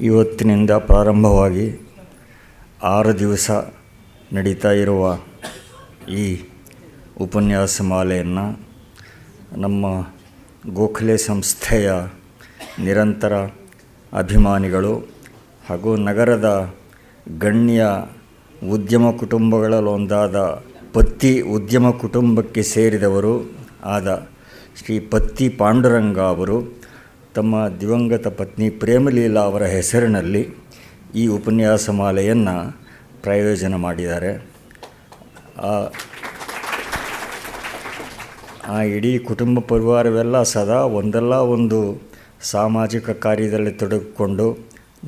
ಇವತ್ತಿನಿಂದ ಪ್ರಾರಂಭವಾಗಿ 6 ದಿವಸ ನಡೀತಾ ಇರುವ ಈ ಉಪನ್ಯಾಸ ಮಾಲೆಯನ್ನು ನಮ್ಮ ಗೋಖಲೆ ಸಂಸ್ಥೆಯ ನಿರಂತರ ಅಭಿಮಾನಿಗಳು ಹಾಗೂ ನಗರದ ಗಣ್ಯ ಉದ್ಯಮ ಕುಟುಂಬಗಳಲ್ಲೊಂದಾದ ಪತ್ತಿ ಉದ್ಯಮ ಕುಟುಂಬಕ್ಕೆ ಸೇರಿದವರು ಆದ ಶ್ರೀ ಪತ್ತಿ ಪಾಂಡುರಂಗ ಅವರು ತಮ್ಮ ದಿವಂಗತ ಪತ್ನಿ ಪ್ರೇಮಲೀಲಾ ಅವರ ಹೆಸರಿನಲ್ಲಿ ಈ ಉಪನ್ಯಾಸ ಮಾಲೆಯನ್ನು ಪ್ರಾಯೋಜನ ಮಾಡಿದ್ದಾರೆ. ಆ ಇಡೀ ಕುಟುಂಬ ಪರಿವಾರವೆಲ್ಲ ಸದಾ ಒಂದಲ್ಲ ಒಂದು ಸಾಮಾಜಿಕ ಕಾರ್ಯದಲ್ಲಿ ತೊಡಗಿಕೊಂಡು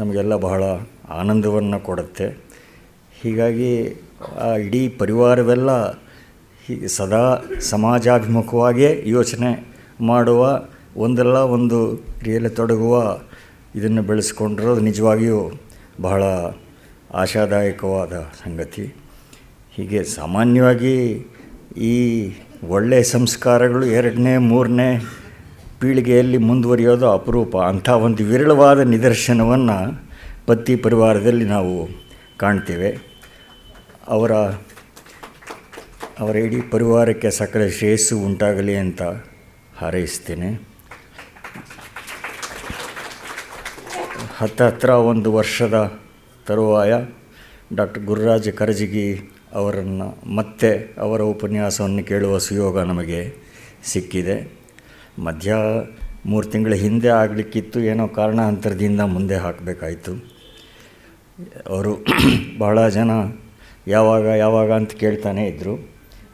ನಮಗೆಲ್ಲ ಬಹಳ ಆನಂದವನ್ನು ಕೊಡುತ್ತೆ. ಹೀಗಾಗಿ ಆ ಇಡೀ ಪರಿವಾರವೆಲ್ಲ ಸದಾ ಸಮಾಜಾಭಿಮುಖವಾಗಿಯೇ ಯೋಚನೆ ಮಾಡುವ ಒಂದಲ್ಲ ಒಂದು ಕ್ರಿಯೆಯಲ್ಲಿ ತೊಡಗುವ ಇದನ್ನು ಬೆಳೆಸ್ಕೊಂಡಿರೋದು ನಿಜವಾಗಿಯೂ ಬಹಳ ಆಶಾದಾಯಕವಾದ ಸಂಗತಿ. ಹೀಗೆ ಸಾಮಾನ್ಯವಾಗಿ ಈ ಒಳ್ಳೆಯ ಸಂಸ್ಕಾರಗಳು 2ನೇ 3ನೇ ಪೀಳಿಗೆಯಲ್ಲಿ ಮುಂದುವರಿಯೋದು ಅಪರೂಪ. ಅಂಥ ಒಂದು ವಿರಳವಾದ ನಿದರ್ಶನವನ್ನು ಪತ್ತಿ ಪರಿವಾರದಲ್ಲಿ ನಾವು ಕಾಣ್ತೇವೆ. ಅವರ ಇಡೀ ಪರಿವಾರಕ್ಕೆ ಸಕಲ ಶ್ರೇಯಸ್ಸು ಉಂಟಾಗಲಿ ಅಂತ ಹಾರೈಸ್ತೇನೆ. ಹತ್ತಿರ 1 ವರ್ಷದ ತರುವಾಯ ಡಾಕ್ಟರ್ ಗುರುರಾಜ ಕರಜಗಿ ಅವರನ್ನು ಮತ್ತೆ ಅವರ ಉಪನ್ಯಾಸವನ್ನು ಕೇಳುವ ಸುಯೋಗ ನಮಗೆ ಸಿಕ್ಕಿದೆ. ಮಧ್ಯ 3 ತಿಂಗಳ ಹಿಂದೆ ಆಗಲಿಕ್ಕಿತ್ತು, ಏನೋ ಕಾರಣಾಂತರದಿಂದ ಮುಂದೆ ಹಾಕಬೇಕಾಯಿತು. ಅವರು ಬಹಳ ಜನ ಯಾವಾಗ ಅಂತ ಕೇಳ್ತಾನೇ ಇದ್ದರು.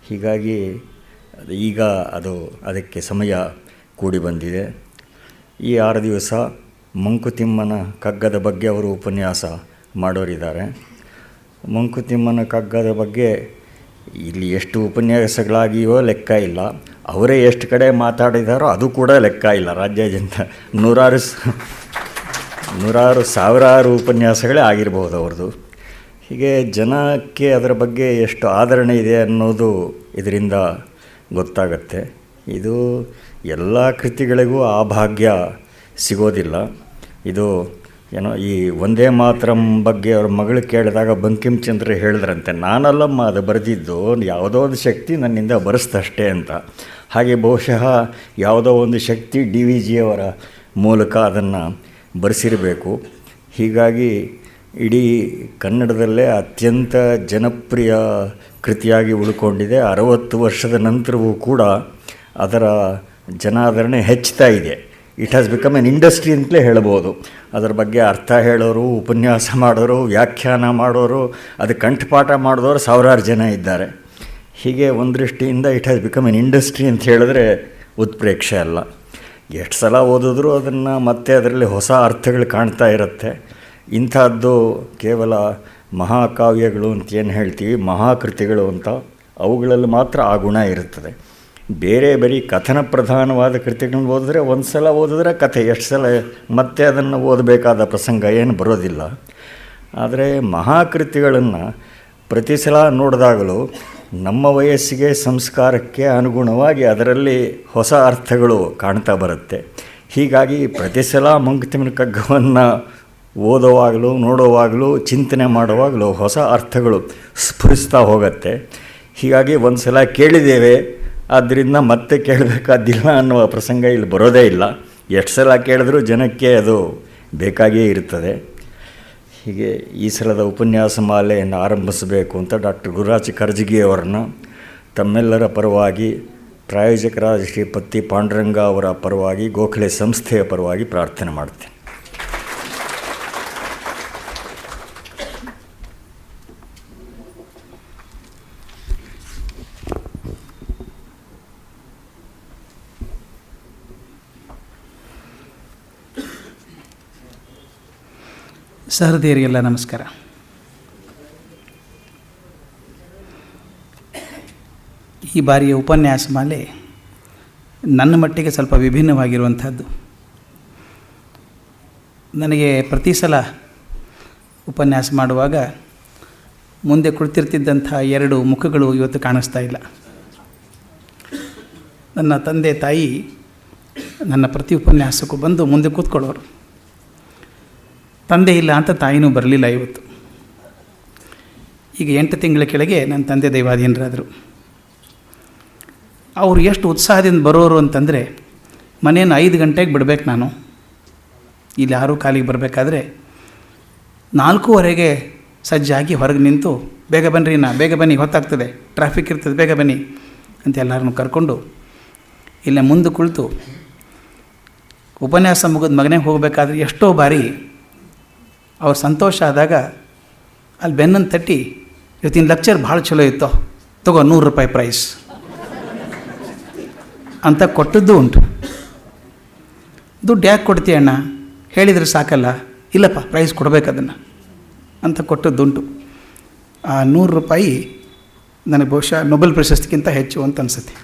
ಹೀಗಾಗಿ ಈಗ ಅದಕ್ಕೆ ಸಮಯ ಕೂಡಿ ಬಂದಿದೆ. ಈ 6 ದಿವಸ ಮಂಕುತಿಮ್ಮನ ಕಗ್ಗದ ಬಗ್ಗೆ ಅವರು ಉಪನ್ಯಾಸ ಮಾಡೋರಿದ್ದಾರೆ. ಮಂಕುತಿಮ್ಮನ ಕಗ್ಗದ ಬಗ್ಗೆ ಇಲ್ಲಿ ಎಷ್ಟು ಉಪನ್ಯಾಸಗಳಾಗಿಯೋ ಲೆಕ್ಕ ಇಲ್ಲ. ಅವರೇ ಎಷ್ಟು ಕಡೆ ಮಾತಾಡಿದಾರೋ ಅದು ಕೂಡ ಲೆಕ್ಕ ಇಲ್ಲ. ರಾಜ್ಯಾದ್ಯಂತ ನೂರಾರು ಸಾವಿರಾರು ಉಪನ್ಯಾಸಗಳೇ ಆಗಿರ್ಬೋದು ಅವ್ರದ್ದು. ಹೀಗೆ ಜನಕ್ಕೆ ಅದರ ಬಗ್ಗೆ ಎಷ್ಟು ಆದರಣೆ ಇದೆ ಅನ್ನೋದು ಇದರಿಂದ ಗೊತ್ತಾಗತ್ತೆ. ಇದು ಎಲ್ಲ ಕೃತಿಗಳಿಗೂ ಆ ಭಾಗ್ಯ ಸಿಗೋದಿಲ್ಲ. ಇದು ಏನೋ ಈ ವಂದೇ ಮಾತರಂ ಬಗ್ಗೆ ಅವ್ರ ಮಗಳು ಕೇಳಿದಾಗ ಬಂಕಿಂಚಂದ್ರ ಹೇಳಿದ್ರಂತೆ, ನಾನಲ್ಲಮ್ಮ ಅದು ಬರೆದಿದ್ದು, ಯಾವುದೋ ಒಂದು ಶಕ್ತಿ ನನ್ನಿಂದ ಬರೆಸ್ತಷ್ಟೇ ಅಂತ. ಹಾಗೆ ಬಹುಶಃ ಯಾವುದೋ ಒಂದು ಶಕ್ತಿ DVG ಅವರ ಮೂಲಕ ಅದನ್ನು ಬರೆಸಿರಬೇಕು. ಹೀಗಾಗಿ ಇಡೀ ಕನ್ನಡದಲ್ಲೇ ಅತ್ಯಂತ ಜನಪ್ರಿಯ ಕೃತಿಯಾಗಿ ಉಳ್ಕೊಂಡಿದೆ. 60 ವರ್ಷದ ನಂತರವೂ ಕೂಡ ಅದರ ಜನಾದರಣೆ ಹೆಚ್ಚುತ್ತಾ ಇದೆ. It has become an industry ಅಂತಲೇ ಹೇಳ್ಬೋದು. ಅದರ ಬಗ್ಗೆ ಅರ್ಥ ಹೇಳೋರು, ಉಪನ್ಯಾಸ ಮಾಡೋರು, ವ್ಯಾಖ್ಯಾನ ಮಾಡೋರು, ಅದು ಕಂಠಪಾಠ ಮಾಡಿದವರು ಸಾವಿರಾರು ಜನ ಇದ್ದಾರೆ. ಹೀಗೆ ಒಂದು ದೃಷ್ಟಿಯಿಂದ it has become an industry ಅಂತ ಹೇಳಿದ್ರೆ ಉತ್ಪ್ರೇಕ್ಷೆ ಅಲ್ಲ. ಎಷ್ಟು ಸಲ ಓದಿದ್ರೂ ಅದನ್ನು ಮತ್ತೆ ಅದರಲ್ಲಿ ಹೊಸ ಅರ್ಥಗಳು ಕಾಣ್ತಾ ಇರುತ್ತೆ. ಇಂಥದ್ದು ಕೇವಲ ಮಹಾಕಾವ್ಯಗಳು ಅಂತ ಏನು ಹೇಳ್ತೀವಿ, ಮಹಾಕೃತಿಗಳು ಅಂತ, ಅವುಗಳಲ್ಲಿ ಮಾತ್ರ ಆ ಗುಣ ಇರುತ್ತದೆ. ಬೇರೆ ಬರೀ ಕಥನ ಪ್ರಧಾನವಾದ ಕೃತಿಗಳನ್ನು ಓದಿದ್ರೆ ಒಂದು ಸಲ ಓದಿದ್ರೆ ಕಥೆ, ಎಷ್ಟು ಸಲ ಮತ್ತೆ ಅದನ್ನು ಓದಬೇಕಾದ ಪ್ರಸಂಗ ಏನು ಬರೋದಿಲ್ಲ. ಆದರೆ ಮಹಾಕೃತಿಗಳನ್ನು ಪ್ರತಿ ಸಲ ನೋಡಿದಾಗಲೂ ನಮ್ಮ ವಯಸ್ಸಿಗೆ ಸಂಸ್ಕಾರಕ್ಕೆ ಅನುಗುಣವಾಗಿ ಅದರಲ್ಲಿ ಹೊಸ ಅರ್ಥಗಳು ಕಾಣ್ತಾ ಬರುತ್ತೆ. ಹೀಗಾಗಿ ಪ್ರತಿ ಸಲ ಮಂಕುತಿಮ್ಮನ ಕಗ್ಗವನ್ನು ಓದುವಾಗಲೂ ನೋಡುವಾಗಲೂ ಚಿಂತನೆ ಮಾಡುವಾಗಲೂ ಹೊಸ ಅರ್ಥಗಳು ಸ್ಫುರಿಸ್ತಾ ಹೋಗುತ್ತೆ. ಹೀಗಾಗಿ ಒಂದು ಸಲ ಕೇಳಿದ್ದೇವೆ, ಆದ್ದರಿಂದ ಮತ್ತೆ ಕೇಳಬೇಕಾದಿಲ್ಲ ಅನ್ನುವ ಪ್ರಸಂಗ ಇಲ್ಲಿ ಬರೋದೇ ಇಲ್ಲ. ಎಷ್ಟು ಸಲ ಕೇಳಿದ್ರೂ ಜನಕ್ಕೆ ಅದು ಬೇಕಾಗಿಯೇ ಇರ್ತದೆ. ಹೀಗೆ ಈ ಸಲದ ಉಪನ್ಯಾಸ ಮಾಲೆಯನ್ನು ಆರಂಭಿಸಬೇಕು ಅಂತ ಡಾಕ್ಟರ್ ಗುರುರಾಜ ಕರಜಗಿ ಅವರನ್ನು ತಮ್ಮೆಲ್ಲರ ಪರವಾಗಿ, ಪ್ರಾಯೋಜಕರಾದ ಶ್ರೀ ಪತ್ತಿ ಪಾಂಡುರಂಗ ಅವರ ಪರವಾಗಿ, ಗೋಖಲೆ ಸಂಸ್ಥೆಯ ಪರವಾಗಿ ಪ್ರಾರ್ಥನೆ ಮಾಡ್ತೇನೆ. ಸಹೃದಯರಿಗೆಲ್ಲ ನಮಸ್ಕಾರ. ಈ ಬಾರಿಯ ಉಪನ್ಯಾಸ ಮಾಲೆ ನನ್ನ ಮಟ್ಟಿಗೆ ಸ್ವಲ್ಪ ವಿಭಿನ್ನವಾಗಿರುವಂಥದ್ದು. ನನಗೆ ಪ್ರತಿ ಸಲ ಉಪನ್ಯಾಸ ಮಾಡುವಾಗ ಮುಂದೆ ಕುಳಿತಿರ್ತಿದ್ದಂಥ 2 ಮುಖಗಳು ಇವತ್ತು ಕಾಣಿಸ್ತಾ ಇಲ್ಲ. ನನ್ನ ತಂದೆ ತಾಯಿ ನನ್ನ ಪ್ರತಿ ಉಪನ್ಯಾಸಕ್ಕೂ ಬಂದು ಮುಂದೆ ಕೂತ್ಕೊಳ್ಳೋರು. ತಂದೆ ಇಲ್ಲ ಅಂತ ತಾಯಿನೂ ಬರಲಿಲ್ಲ ಇವತ್ತು. ಈಗ 8 ತಿಂಗಳ ಕೆಳಗೆ ನನ್ನ ತಂದೆ ದೈವಾಧೀನರಾದರು. ಅವರು ಎಷ್ಟು ಉತ್ಸಾಹದಿಂದ ಬರೋರು ಅಂತಂದರೆ, ಮನೆಯನ್ನು 5 ಗಂಟೆಗೆ ಬಿಡಬೇಕು ನಾನು, ಇಲ್ಲಿ ಯಾರೂ ಕಾಲಿಗೆ ಬರಬೇಕಾದ್ರೆ 4:15 ಸಜ್ಜಾಗಿ ಹೊರಗೆ ನಿಂತು, ಬೇಗ ಬನ್ನಿರಿ ಬೇಗ ಬನ್ನಿ, ಹೊತ್ತಾಗ್ತದೆ, ಟ್ರಾಫಿಕ್ ಇರ್ತದೆ, ಬೇಗ ಬನ್ನಿ ಅಂತ ಎಲ್ಲರನ್ನೂ ಕರ್ಕೊಂಡು ಇಲ್ಲೇ ಮುಂದೆ ಕುಳಿತು ಉಪನ್ಯಾಸ ಮುಗಿದ ಮಗನಿಗೆ ಹೋಗಬೇಕಾದ್ರೆ ಎಷ್ಟೋ ಬಾರಿ ಅವ್ರ ಸಂತೋಷ ಆದಾಗ ಅಲ್ಲಿ ಬೆನ್ನನ್ನು ತಟ್ಟಿ, ಇವತ್ತಿನ ಲೆಕ್ಚರ್ ಭಾಳ ಚಲೋ ಇತ್ತು, ತಗೋ ₹100 ಪ್ರೈಸ್ ಅಂತ ಕೊಟ್ಟದ್ದು ಉಂಟು. ದುಡ್ಡು ಯಾಕೆ ಕೊಡ್ತೀಯ ಅಣ್ಣ, ಹೇಳಿದರೆ ಸಾಕಲ್ಲ, ಇಲ್ಲಪ್ಪ ಪ್ರೈಸ್ ಕೊಡಬೇಕದನ್ನು ಅಂತ ಕೊಟ್ಟದ್ದುಂಟು. ಆ ₹100 ನನಗೆ ಬಹುಶಃ ನೊಬೆಲ್ ಪ್ರಶಸ್ತಿಗಿಂತ ಹೆಚ್ಚು ಅಂತ ಅನಿಸುತ್ತೆ.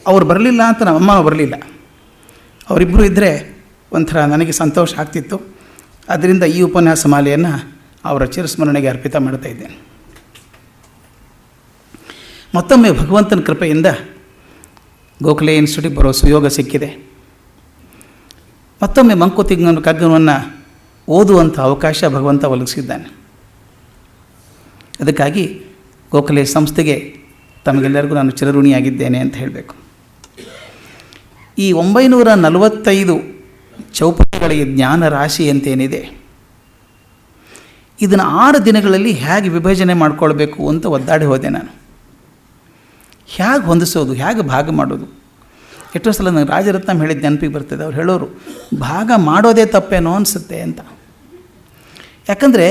ಅವ್ರು ಬರಲಿಲ್ಲ ಅಂತ ನಮ್ಮ ಅಮ್ಮ ಬರಲಿಲ್ಲ, ಅವರಿಬ್ಬರು ಇದ್ದರೆ ಒಂಥರ ನನಗೆ ಸಂತೋಷ ಆಗ್ತಿತ್ತು. ಅದರಿಂದ ಈ ಉಪನ್ಯಾಸ ಮಾಲೆಯನ್ನು ಅವರ ಚಿರಸ್ಮರಣೆಗೆ ಅರ್ಪಿತ ಮಾಡ್ತಾ ಇದ್ದೇನೆ. ಮತ್ತೊಮ್ಮೆ ಭಗವಂತನ ಕೃಪೆಯಿಂದ ಗೋಖಲೆ ಇನ್ಸ್ಟಿಟ್ಯೂಟ್ ಬರೋ ಸುಯೋಗ ಸಿಕ್ಕಿದೆ. ಮತ್ತೊಮ್ಮೆ ಮಂಕುತಿಮ್ಮನ ಕಗ್ಗವನ್ನು ಓದುವಂಥ ಅವಕಾಶ ಭಗವಂತ ಒದಗಿಸಿದ್ದಾನೆ. ಅದಕ್ಕಾಗಿ ಗೋಖಲೆ ಸಂಸ್ಥೆಗೆ ತಮಗೆಲ್ಲರಿಗೂ ನಾನು ಚಿರಋಣಿಯಾಗಿದ್ದೇನೆ ಅಂತ ಹೇಳಬೇಕು. ಈ 945 ಚೌಪದಿಗಳ ಜ್ಞಾನ ರಾಶಿ ಅಂತೇನಿದೆ, ಇದನ್ನು 6 ದಿನಗಳಲ್ಲಿ ಹೇಗೆ ವಿಭಜನೆ ಮಾಡಿಕೊಳ್ಬೇಕು ಅಂತ ಒದ್ದಾಡಿ ಹೋದೆ ನಾನು. ಹೇಗೆ ಹೊಂದಿಸೋದು, ಹೇಗೆ ಭಾಗ ಮಾಡೋದು? ಎಷ್ಟೋ ಸಲ ನನಗೆ ರಾಜರತ್ನಂ ಹೇಳಿದ ನೆನಪಿಗೆ ಬರ್ತದೆ. ಅವ್ರು ಹೇಳೋರು, ಭಾಗ ಮಾಡೋದೇ ತಪ್ಪೇನೋ ಅನಿಸುತ್ತೆ ಅಂತ. ಯಾಕಂದರೆ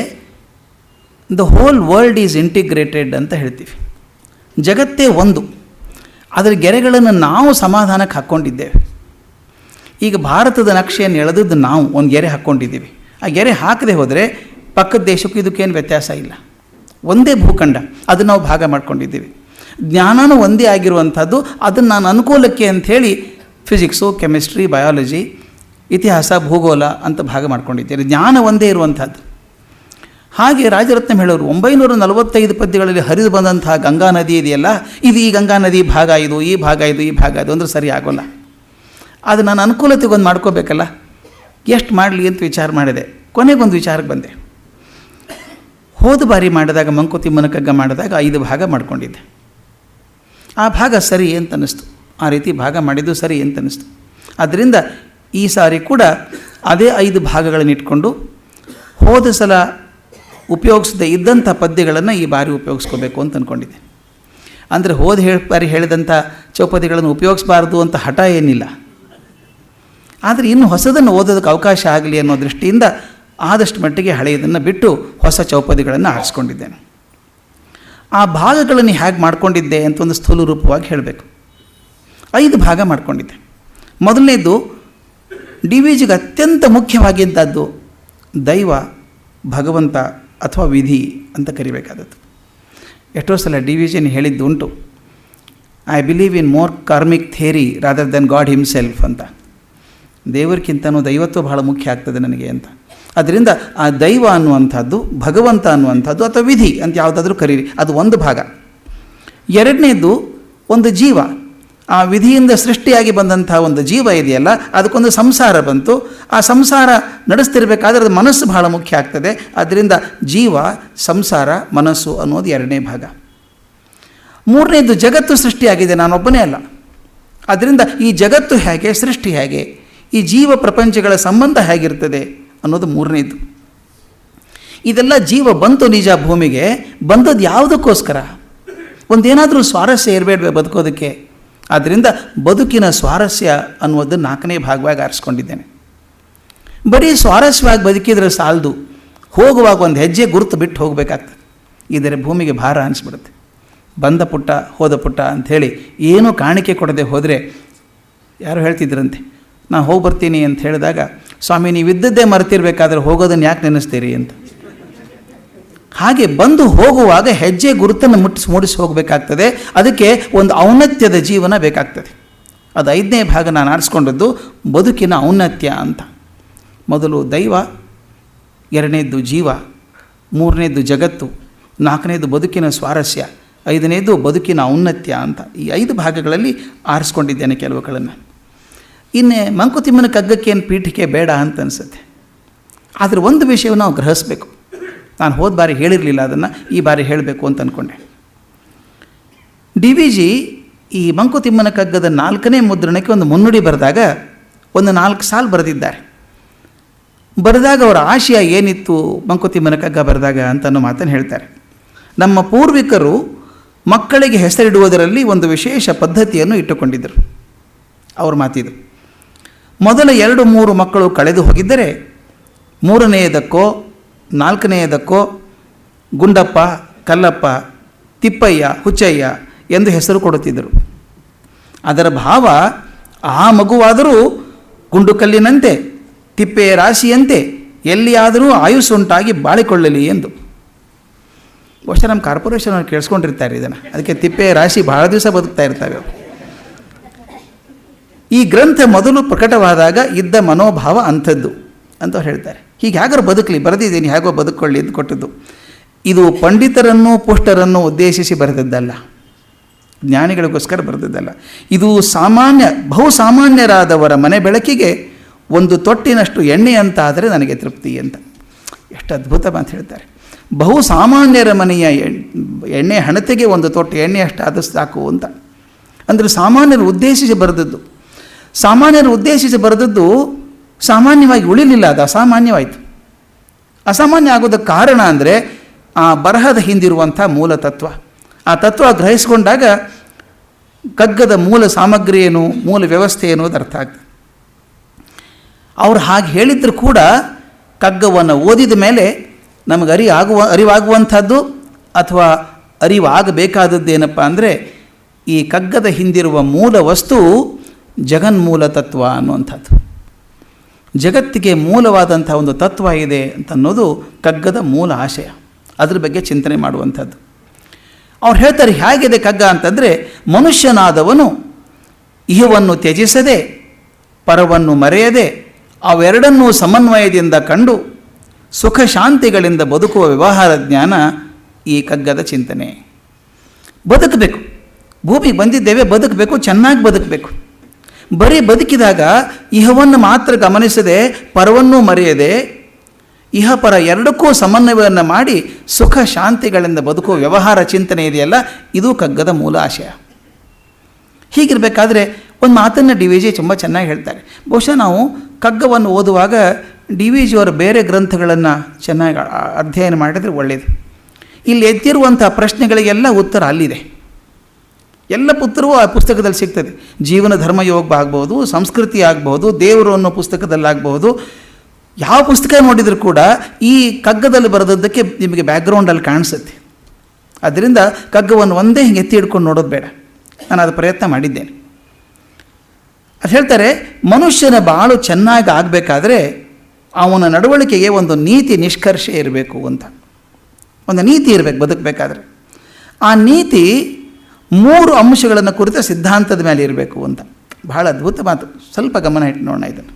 the whole world is integrated ಅಂತ ಹೇಳ್ತೀವಿ. ಜಗತ್ತೇ ಒಂದು, ಅದರ ಗೆರೆಗಳನ್ನು ನಾವು ಸಮಾಧಾನಕ್ಕೆ ಹಾಕ್ಕೊಂಡಿದ್ದೇವೆ. ಈಗ ಭಾರತದ ನಕ್ಷೆಯನ್ನು ಎಳೆದದ್ದು ನಾವು ಒಂದು ಗೆರೆ ಹಾಕ್ಕೊಂಡಿದ್ದೀವಿ. ಆ ಗೆರೆ ಹಾಕದೆ ಹೋದರೆ ಪಕ್ಕದ ದೇಶಕ್ಕೂ ಇದಕ್ಕೇನು ವ್ಯತ್ಯಾಸ ಇಲ್ಲ. ಒಂದೇ ಭೂಖಂಡ, ಅದನ್ನು ನಾವು ಭಾಗ ಮಾಡ್ಕೊಂಡಿದ್ದೀವಿ. ಜ್ಞಾನನೂ ಒಂದೇ ಆಗಿರುವಂಥದ್ದು, ಅದನ್ನು ನಾನು ಅನುಕೂಲಕ್ಕೆ ಅಂಥೇಳಿ ಫಿಸಿಕ್ಸು, ಕೆಮಿಸ್ಟ್ರಿ, ಬಯಾಲಜಿ, ಇತಿಹಾಸ, ಭೂಗೋಳ ಅಂತ ಭಾಗ ಮಾಡ್ಕೊಂಡಿದ್ದೇವೆ. ಜ್ಞಾನ ಒಂದೇ ಇರುವಂಥದ್ದು. ಹಾಗೆ ರಾಜರತ್ನಂ ಹೇಳೋರು, 945 ಪದ್ಯಗಳಲ್ಲಿ ಹರಿದು ಬಂದಂತಹ ಗಂಗಾ ನದಿ ಇದೆಯಲ್ಲ, ಇದು ಈ ಗಂಗಾ ನದಿ ಭಾಗ, ಇದು ಈ ಭಾಗ, ಇದು ಈ ಭಾಗ, ಇದು ಅಂದರೆ ಸರಿ ಆಗೋಲ್ಲ. ಅದು ನಾನು ಅನುಕೂಲತೆಗೊಂದು ಮಾಡ್ಕೋಬೇಕಲ್ಲ, ಎಷ್ಟು ಮಾಡಲಿ ಅಂತ ವಿಚಾರ ಮಾಡಿದೆ. ಕೊನೆಗೊಂದು ವಿಚಾರಕ್ಕೆ ಬಂದೆ. ಹೋದ ಬಾರಿ ಮಾಡಿದಾಗ, ಮಂಕುತಿಮ್ಮನ ಕಗ್ಗ ಮಾಡಿದಾಗ 5 ಭಾಗ ಮಾಡ್ಕೊಂಡಿದ್ದೆ. ಆ ಭಾಗ ಸರಿ ಅಂತ ಅನ್ನಿಸ್ತು. ಆ ರೀತಿ ಭಾಗ ಮಾಡಿದ್ದು ಸರಿ ಅಂತ ಅನ್ನಿಸ್ತು. ಆದ್ದರಿಂದ ಈ ಸಾರಿ ಕೂಡ ಅದೇ 5 ಭಾಗಗಳನ್ನು ಇಟ್ಕೊಂಡು ಹೋದ ಸಲ ಉಪಯೋಗಿಸದೇ ಇದ್ದಂಥ ಪದ್ಯಗಳನ್ನು ಈ ಬಾರಿ ಉಪಯೋಗಿಸ್ಕೋಬೇಕು ಅಂತ ಅಂದ್ಕೊಂಡಿದ್ದೆ. ಅಂದರೆ ಬಾರಿ ಹೇಳಿದಂಥ ಚೌಪದಿಗಳನ್ನು ಉಪಯೋಗಿಸಬಾರ್ದು ಅಂತ ಹಠ ಏನಿಲ್ಲ. ಆದರೆ ಇನ್ನು ಹೊಸದನ್ನು ಓದೋದಕ್ಕೆ ಅವಕಾಶ ಆಗಲಿ ಅನ್ನೋ ದೃಷ್ಟಿಯಿಂದ ಆದಷ್ಟು ಮಟ್ಟಿಗೆ ಹಳೆಯದನ್ನು ಬಿಟ್ಟು ಹೊಸ ಚೌಪದಿಗಳನ್ನು ಆರಿಸ್ಕೊಂಡಿದ್ದೇನೆ. ಆ ಭಾಗಗಳನ್ನು ಹೇಗೆ ಮಾಡ್ಕೊಂಡಿದ್ದೆ ಅಂತ ಒಂದು ಸ್ಥೂಲ ರೂಪವಾಗಿ ಹೇಳಬೇಕು. 5 ಭಾಗ ಮಾಡ್ಕೊಂಡಿದ್ದೆ. ಮೊದಲನೇದು DVGಗೆ ಅತ್ಯಂತ ಮುಖ್ಯವಾಗಿದ್ದದ್ದು ದೈವ, ಭಗವಂತ ಅಥವಾ ವಿಧಿ ಅಂತ ಕರಿಬೇಕಾದದ್ದು. ಎಷ್ಟೋ ಸಲ DVGನ ಹೇಳಿದ್ದು ಉಂಟು, I believe in more karmic theory rather then god himself ಅಂತ. ದೇವರಿಗಿಂತನೂ ದೈವತ್ವ ಬಹಳ ಮುಖ್ಯ ಆಗ್ತದೆ ನನಗೆ ಅಂತ. ಅದರಿಂದ ಆ ದೈವ ಅನ್ನುವಂಥದ್ದು, ಭಗವಂತ ಅನ್ನುವಂಥದ್ದು ಅಥವಾ ವಿಧಿ ಅಂತ ಯಾವುದಾದ್ರೂ ಕರೀರಿ, ಅದು ಒಂದು ಭಾಗ. ಎರಡನೇದು ಒಂದು ಜೀವ. ಆ ವಿಧಿಯಿಂದ ಸೃಷ್ಟಿಯಾಗಿ ಬಂದಂಥ ಒಂದು ಜೀವ ಇದೆಯಲ್ಲ, ಅದಕ್ಕೊಂದು ಸಂಸಾರ ಬಂತು. ಆ ಸಂಸಾರ ನಡೆಸ್ತಿರ್ಬೇಕಾದ್ರೆ ಅದು ಮನಸ್ಸು ಬಹಳ ಮುಖ್ಯ ಆಗ್ತದೆ. ಆದ್ದರಿಂದ ಜೀವ, ಸಂಸಾರ, ಮನಸ್ಸು ಅನ್ನೋದು ಎರಡನೇ ಭಾಗ. ಮೂರನೇದು ಜಗತ್ತು ಸೃಷ್ಟಿಯಾಗಿದೆ, ನಾನೊಬ್ಬನೇ ಅಲ್ಲ. ಆದ್ದರಿಂದ ಈ ಜಗತ್ತು ಹೇಗೆ, ಸೃಷ್ಟಿ ಹೇಗೆ, ಈ ಜೀವ ಪ್ರಪಂಚಗಳ ಸಂಬಂಧ ಹೇಗಿರ್ತದೆ ಅನ್ನೋದು ಮೂರನೇದು. ಇದೆಲ್ಲ ಜೀವ ಬಂತು ನಿಜ ಭೂಮಿಗೆ, ಬಂದದ್ದು ಯಾವುದಕ್ಕೋಸ್ಕರ? ಒಂದೇನಾದರೂ ಸ್ವಾರಸ್ಯ ಇರಬೇಡ್ವೆ ಬದುಕೋದಕ್ಕೆ. ಆದ್ದರಿಂದ ಬದುಕಿನ ಸ್ವಾರಸ್ಯ ಅನ್ನೋದು 4ನೇ ಭಾಗವಾಗಿ ಆರಿಸ್ಕೊಂಡಿದ್ದೇನೆ. ಬರೀ ಸ್ವಾರಸ್ಯವಾಗಿ ಬದುಕಿದ್ರೆ ಸಾಲದು, ಹೋಗುವಾಗ ಒಂದು ಹೆಜ್ಜೆ ಗುರುತು ಬಿಟ್ಟು ಹೋಗಬೇಕಾಗ್ತದೆ. ಇದರ ಭೂಮಿಗೆ ಭಾರ ಅನಿಸ್ಬಿಡುತ್ತೆ. ಬಂದ ಪುಟ್ಟ ಹೋದ ಪುಟ್ಟ ಅಂಥೇಳಿ ಏನೂ ಕಾಣಿಕೆ ಕೊಡದೆ ಹೋದರೆ, ಯಾರು ಹೇಳ್ತಿದ್ರಂತೆ, ನಾನು ಹೋಗಿ ಬರ್ತೀನಿ ಅಂತ ಹೇಳಿದಾಗ, ಸ್ವಾಮಿ ನೀವಿದ್ದದ್ದೇ ಮರೆತಿರ್ಬೇಕಾದ್ರೆ ಹೋಗೋದನ್ನು ಯಾಕೆ ನೆನೆಸ್ತೀರಿ ಅಂತ. ಹಾಗೆ ಬಂದು ಹೋಗುವಾಗ ಹೆಜ್ಜೆ ಗುರುತನ್ನು ಮೂಡಿಸಿ ಹೋಗಬೇಕಾಗ್ತದೆ. ಅದಕ್ಕೆ ಒಂದು ಔನ್ನತ್ಯದ ಜೀವನ ಬೇಕಾಗ್ತದೆ. ಅದು 5ನೇ ಭಾಗ ನಾನು ಆರಿಸ್ಕೊಂಡದ್ದು ಬದುಕಿನ ಔನ್ನತ್ಯ ಅಂತ. ಮೊದಲು ದೈವ, ಎರಡನೇದು ಜೀವ, ಮೂರನೇದು ಜಗತ್ತು, 4ನೇದು ಬದುಕಿನ ಸ್ವಾರಸ್ಯ, 5ನೇದು ಬದುಕಿನ ಔನ್ನತ್ಯ ಅಂತ. ಈ 5 ಭಾಗಗಳಲ್ಲಿ ಆರಿಸ್ಕೊಂಡಿದ್ದೇನೆ ಕೆಲವುಗಳನ್ನು. ಇನ್ನು ಮಂಕುತಿಮ್ಮನ ಕಗ್ಗಕ್ಕೆ ಏನು ಪೀಠಿಕೆ ಬೇಡ ಅಂತ ಅನಿಸುತ್ತೆ. ಆದರೆ ಒಂದು ವಿಷಯವನ್ನು ನಾವು ಗ್ರಹಿಸಬೇಕು. ನಾನು ಹೋದ ಬಾರಿ ಹೇಳಿರಲಿಲ್ಲ, ಅದನ್ನು ಈ ಬಾರಿ ಹೇಳಬೇಕು ಅಂತ ಅಂದ್ಕೊಂಡೆ. ಡಿ ವಿ ಜಿ ಈ ಮಂಕುತಿಮ್ಮನ ಕಗ್ಗದ 4ನೇ ಮುದ್ರಣಕ್ಕೆ ಒಂದು ಮುನ್ನುಡಿ ಬರೆದಾಗ ಒಂದು 4 ಸಾಲು ಬರೆದಿದ್ದಾರೆ. ಬರೆದಾಗ ಅವರ ಆಶಯ ಏನಿತ್ತು ಮಂಕುತಿಮ್ಮನ ಕಗ್ಗ ಬರೆದಾಗ ಅಂತನೋ ಮಾತನ್ನು ಹೇಳ್ತಾರೆ. ನಮ್ಮ ಪೂರ್ವಿಕರು ಮಕ್ಕಳಿಗೆ ಹೆಸರಿಡುವುದರಲ್ಲಿ ಒಂದು ವಿಶೇಷ ಪದ್ಧತಿಯನ್ನು ಇಟ್ಟುಕೊಂಡಿದ್ದರು. ಅವ್ರ ಮಾತಿದು. ಮೊದಲ 2-3 ಮಕ್ಕಳು ಕಳೆದು ಹೋಗಿದ್ದರೆ 3ನೇಯದಕ್ಕೋ 4ನೇಯದಕ್ಕೋ ಗುಂಡಪ್ಪ, ಕಲ್ಲಪ್ಪ, ತಿಪ್ಪಯ್ಯ, ಹುಚ್ಚಯ್ಯ ಎಂದು ಹೆಸರು ಕೊಡುತ್ತಿದ್ದರು. ಅದರ ಭಾವ ಆ ಮಗುವಾದರೂ ಗುಂಡುಕಲ್ಲಿನಂತೆ, ತಿಪ್ಪೆಯ ರಾಶಿಯಂತೆ ಎಲ್ಲಿಯಾದರೂ ಆಯುಸ್ಸುಂಟಾಗಿ ಬಾಳಿಕೊಳ್ಳಲಿ ಎಂದು. ಬಹುಶಃ ನಮ್ಮ ಕಾರ್ಪೊರೇಷನ್ ಅವ್ರು ಕೇಳಿಸ್ಕೊಂಡಿರ್ತಾರೆ ಇದನ್ನು. ಅದಕ್ಕೆ ತಿಪ್ಪೆಯ ರಾಶಿ ಬಹಳ ದಿವಸ ಬದುಕ್ತಾ ಇರ್ತವೆ. ಈ ಗ್ರಂಥ ಮೊದಲು ಪ್ರಕಟವಾದಾಗ ಇದ್ದ ಮನೋಭಾವ ಅಂಥದ್ದು ಅಂತ ಹೇಳ್ತಾರೆ. ಹೀಗೆ ಹೇಗಾರು ಬದುಕಲಿ, ಬರೆದಿದ್ದೀನಿ, ಹೇಗೋ ಬದುಕೊಳ್ಳಿ ಎಂದು ಕೊಟ್ಟದ್ದು. ಇದು ಪಂಡಿತರನ್ನು ಪುಷ್ಟರನ್ನು ಉದ್ದೇಶಿಸಿ ಬರೆದದ್ದಲ್ಲ, ಜ್ಞಾನಿಗಳಿಗೋಸ್ಕರ ಬರೆದದ್ದಲ್ಲ. ಇದು ಬಹುಸಾಮಾನ್ಯರಾದವರ ಮನೆ ಬೆಳಕಿಗೆ ಒಂದು ತೊಟ್ಟಿನಷ್ಟು ಎಣ್ಣೆ ಅಂತ ಆದರೆ ನನಗೆ ತೃಪ್ತಿ ಅಂತ. ಎಷ್ಟು ಅದ್ಭುತ ಅಂತ ಹೇಳ್ತಾರೆ. ಬಹುಸಾಮಾನ್ಯರ ಮನೆಯ ಎಣ್ಣೆ ಹಣತೆಗೆ ಒಂದು ತೊಟ್ಟು ಎಣ್ಣೆ ಅಷ್ಟಾದರೂ ಸಾಕು ಅಂತ. ಅಂದರೆ ಸಾಮಾನ್ಯರು ಉದ್ದೇಶಿಸಿ ಬರೆದದ್ದು. ಸಾಮಾನ್ಯರು ಉದ್ದೇಶಿಸಿ ಬರೆದದ್ದು ಸಾಮಾನ್ಯವಾಗಿ ಉಳಿಲಿಲ್ಲ, ಅದು ಅಸಾಮಾನ್ಯವಾಯಿತು. ಅಸಾಮಾನ್ಯ ಆಗೋದಕ್ಕೆ ಕಾರಣ ಅಂದರೆ ಆ ಬರಹದ ಹಿಂದಿರುವಂಥ ಮೂಲ ತತ್ವ. ಆ ತತ್ವ ಗ್ರಹಿಸಿಕೊಂಡಾಗ ಕಗ್ಗದ ಮೂಲ ಸಾಮಗ್ರಿ ಏನು, ಮೂಲ ವ್ಯವಸ್ಥೆ ಏನು ಅದು ಅರ್ಥ ಆಗ್ತದೆ. ಅವ್ರು ಹಾಗೆ ಹೇಳಿದ್ರು ಕೂಡ ಕಗ್ಗವನ್ನು ಓದಿದ ಮೇಲೆ ನಮಗೆ ಅರಿವಾಗುವಂಥದ್ದು ಅಥವಾ ಅರಿವಾಗಬೇಕಾದದ್ದು ಏನಪ್ಪ ಅಂದರೆ ಈ ಕಗ್ಗದ ಹಿಂದಿರುವ ಮೂಲ ವಸ್ತು ಜಗನ್ಮೂಲ ತತ್ವ ಅನ್ನುವಂಥದ್ದು. ಜಗತ್ತಿಗೆ ಮೂಲವಾದಂಥ ಒಂದು ತತ್ವ ಇದೆ ಅಂತ ಅನ್ನೋದು ಕಗ್ಗದ ಮೂಲ ಆಶಯ. ಅದ್ರ ಬಗ್ಗೆ ಚಿಂತನೆ ಮಾಡುವಂಥದ್ದು. ಅವ್ರು ಹೇಳ್ತಾರೆ ಹೇಗಿದೆ ಕಗ್ಗ ಅಂತಂದರೆ, ಮನುಷ್ಯನಾದವನು ಇಹವನ್ನು ತ್ಯಜಿಸದೆ ಪರವನ್ನು ಮರೆಯದೆ ಅವೆರಡನ್ನೂ ಸಮನ್ವಯದಿಂದ ಕಂಡು ಸುಖ ಶಾಂತಿಗಳಿಂದ ಬದುಕುವ ವ್ಯವಹಾರ ಜ್ಞಾನ ಈ ಕಗ್ಗದ ಚಿಂತನೆ. ಬದುಕಬೇಕು, ಭೂಮಿಗೆ ಬಂದಿದ್ದೇವೆ, ಬದುಕಬೇಕು, ಚೆನ್ನಾಗಿ ಬದುಕಬೇಕು. ಬರೀ ಬದುಕಿದಾಗ ಇಹವನ್ನು ಮಾತ್ರ ಗಮನಿಸದೆ ಪರವನ್ನೂ ಮರೆಯದೆ ಇಹಪರ ಎರಡಕ್ಕೂ ಸಮನ್ವಯವನ್ನು ಮಾಡಿ ಸುಖ ಶಾಂತಿಗಳಿಂದ ಬದುಕುವ ವ್ಯವಹಾರ ಚಿಂತನೆ ಇದೆಯಲ್ಲ, ಇದು ಕಗ್ಗದ ಮೂಲ ಆಶಯ. ಹೀಗಿರಬೇಕಾದ್ರೆ ಒಂದು ಮಾತನ್ನು ಡಿ ವಿ ಜಿ ತುಂಬ ಚೆನ್ನಾಗಿ ಹೇಳ್ತಾರೆ. ಬಹುಶಃ ನಾವು ಕಗ್ಗವನ್ನು ಓದುವಾಗ ಡಿ ವಿ ಜಿಯವರ ಬೇರೆ ಗ್ರಂಥಗಳನ್ನು ಚೆನ್ನಾಗಿ ಅಧ್ಯಯನ ಮಾಡಿದರೆ ಒಳ್ಳೆಯದು. ಇಲ್ಲಿ ಎದ್ದಿರುವಂಥ ಪ್ರಶ್ನೆಗಳಿಗೆಲ್ಲ ಉತ್ತರ ಅಲ್ಲಿದೆ. ಎಲ್ಲ ಉತ್ತರವೂ ಆ ಪುಸ್ತಕದಲ್ಲಿ ಸಿಗ್ತದೆ. ಜೀವನ ಧರ್ಮಯೋಗ ಆಗ್ಬೋದು, ಸಂಸ್ಕೃತಿ ಆಗ್ಬೋದು, ದೇವರು ಅನ್ನೋ ಪುಸ್ತಕದಲ್ಲಾಗಬಹುದು. ಯಾವ ಪುಸ್ತಕ ನೋಡಿದರೂ ಕೂಡ ಈ ಕಗ್ಗದಲ್ಲಿ ಬರೆದದ್ದಕ್ಕೆ ನಿಮಗೆ ಬ್ಯಾಕ್ಗ್ರೌಂಡಲ್ಲಿ ಕಾಣಿಸುತ್ತೆ. ಅದರಿಂದ ಕಗ್ಗವನ್ನು ಒಂದೇ ಹಿಂಗೆ ಎತ್ತಿ ಹಿಡ್ಕೊಂಡು ನೋಡೋದು ಬೇಡ. ನಾನು ಅದು ಪ್ರಯತ್ನ ಮಾಡಿದ್ದೇನೆ. ಅದು ಹೇಳ್ತಾರೆ, ಮನುಷ್ಯನ ಬಾಳು ಚೆನ್ನಾಗಿ ಆಗಬೇಕಾದ್ರೆ ಅವನ ನಡವಳಿಕೆಗೆ ಒಂದು ನೀತಿ ನಿಷ್ಕರ್ಷೆ ಇರಬೇಕು ಅಂತ. ಒಂದು ನೀತಿ ಇರಬೇಕು ಬದುಕಬೇಕಾದ್ರೆ. ಆ ನೀತಿ 3 ಅಂಶಗಳನ್ನು ಕುರಿತ ಸಿದ್ಧಾಂತದ ಮೇಲೆ ಇರಬೇಕು ಅಂತ. ಬಹಳ ಅದ್ಭುತ ಮಾತು. ಸ್ವಲ್ಪ ಗಮನ ಇಟ್ಟು ನೋಡೋಣ ಇದನ್ನು.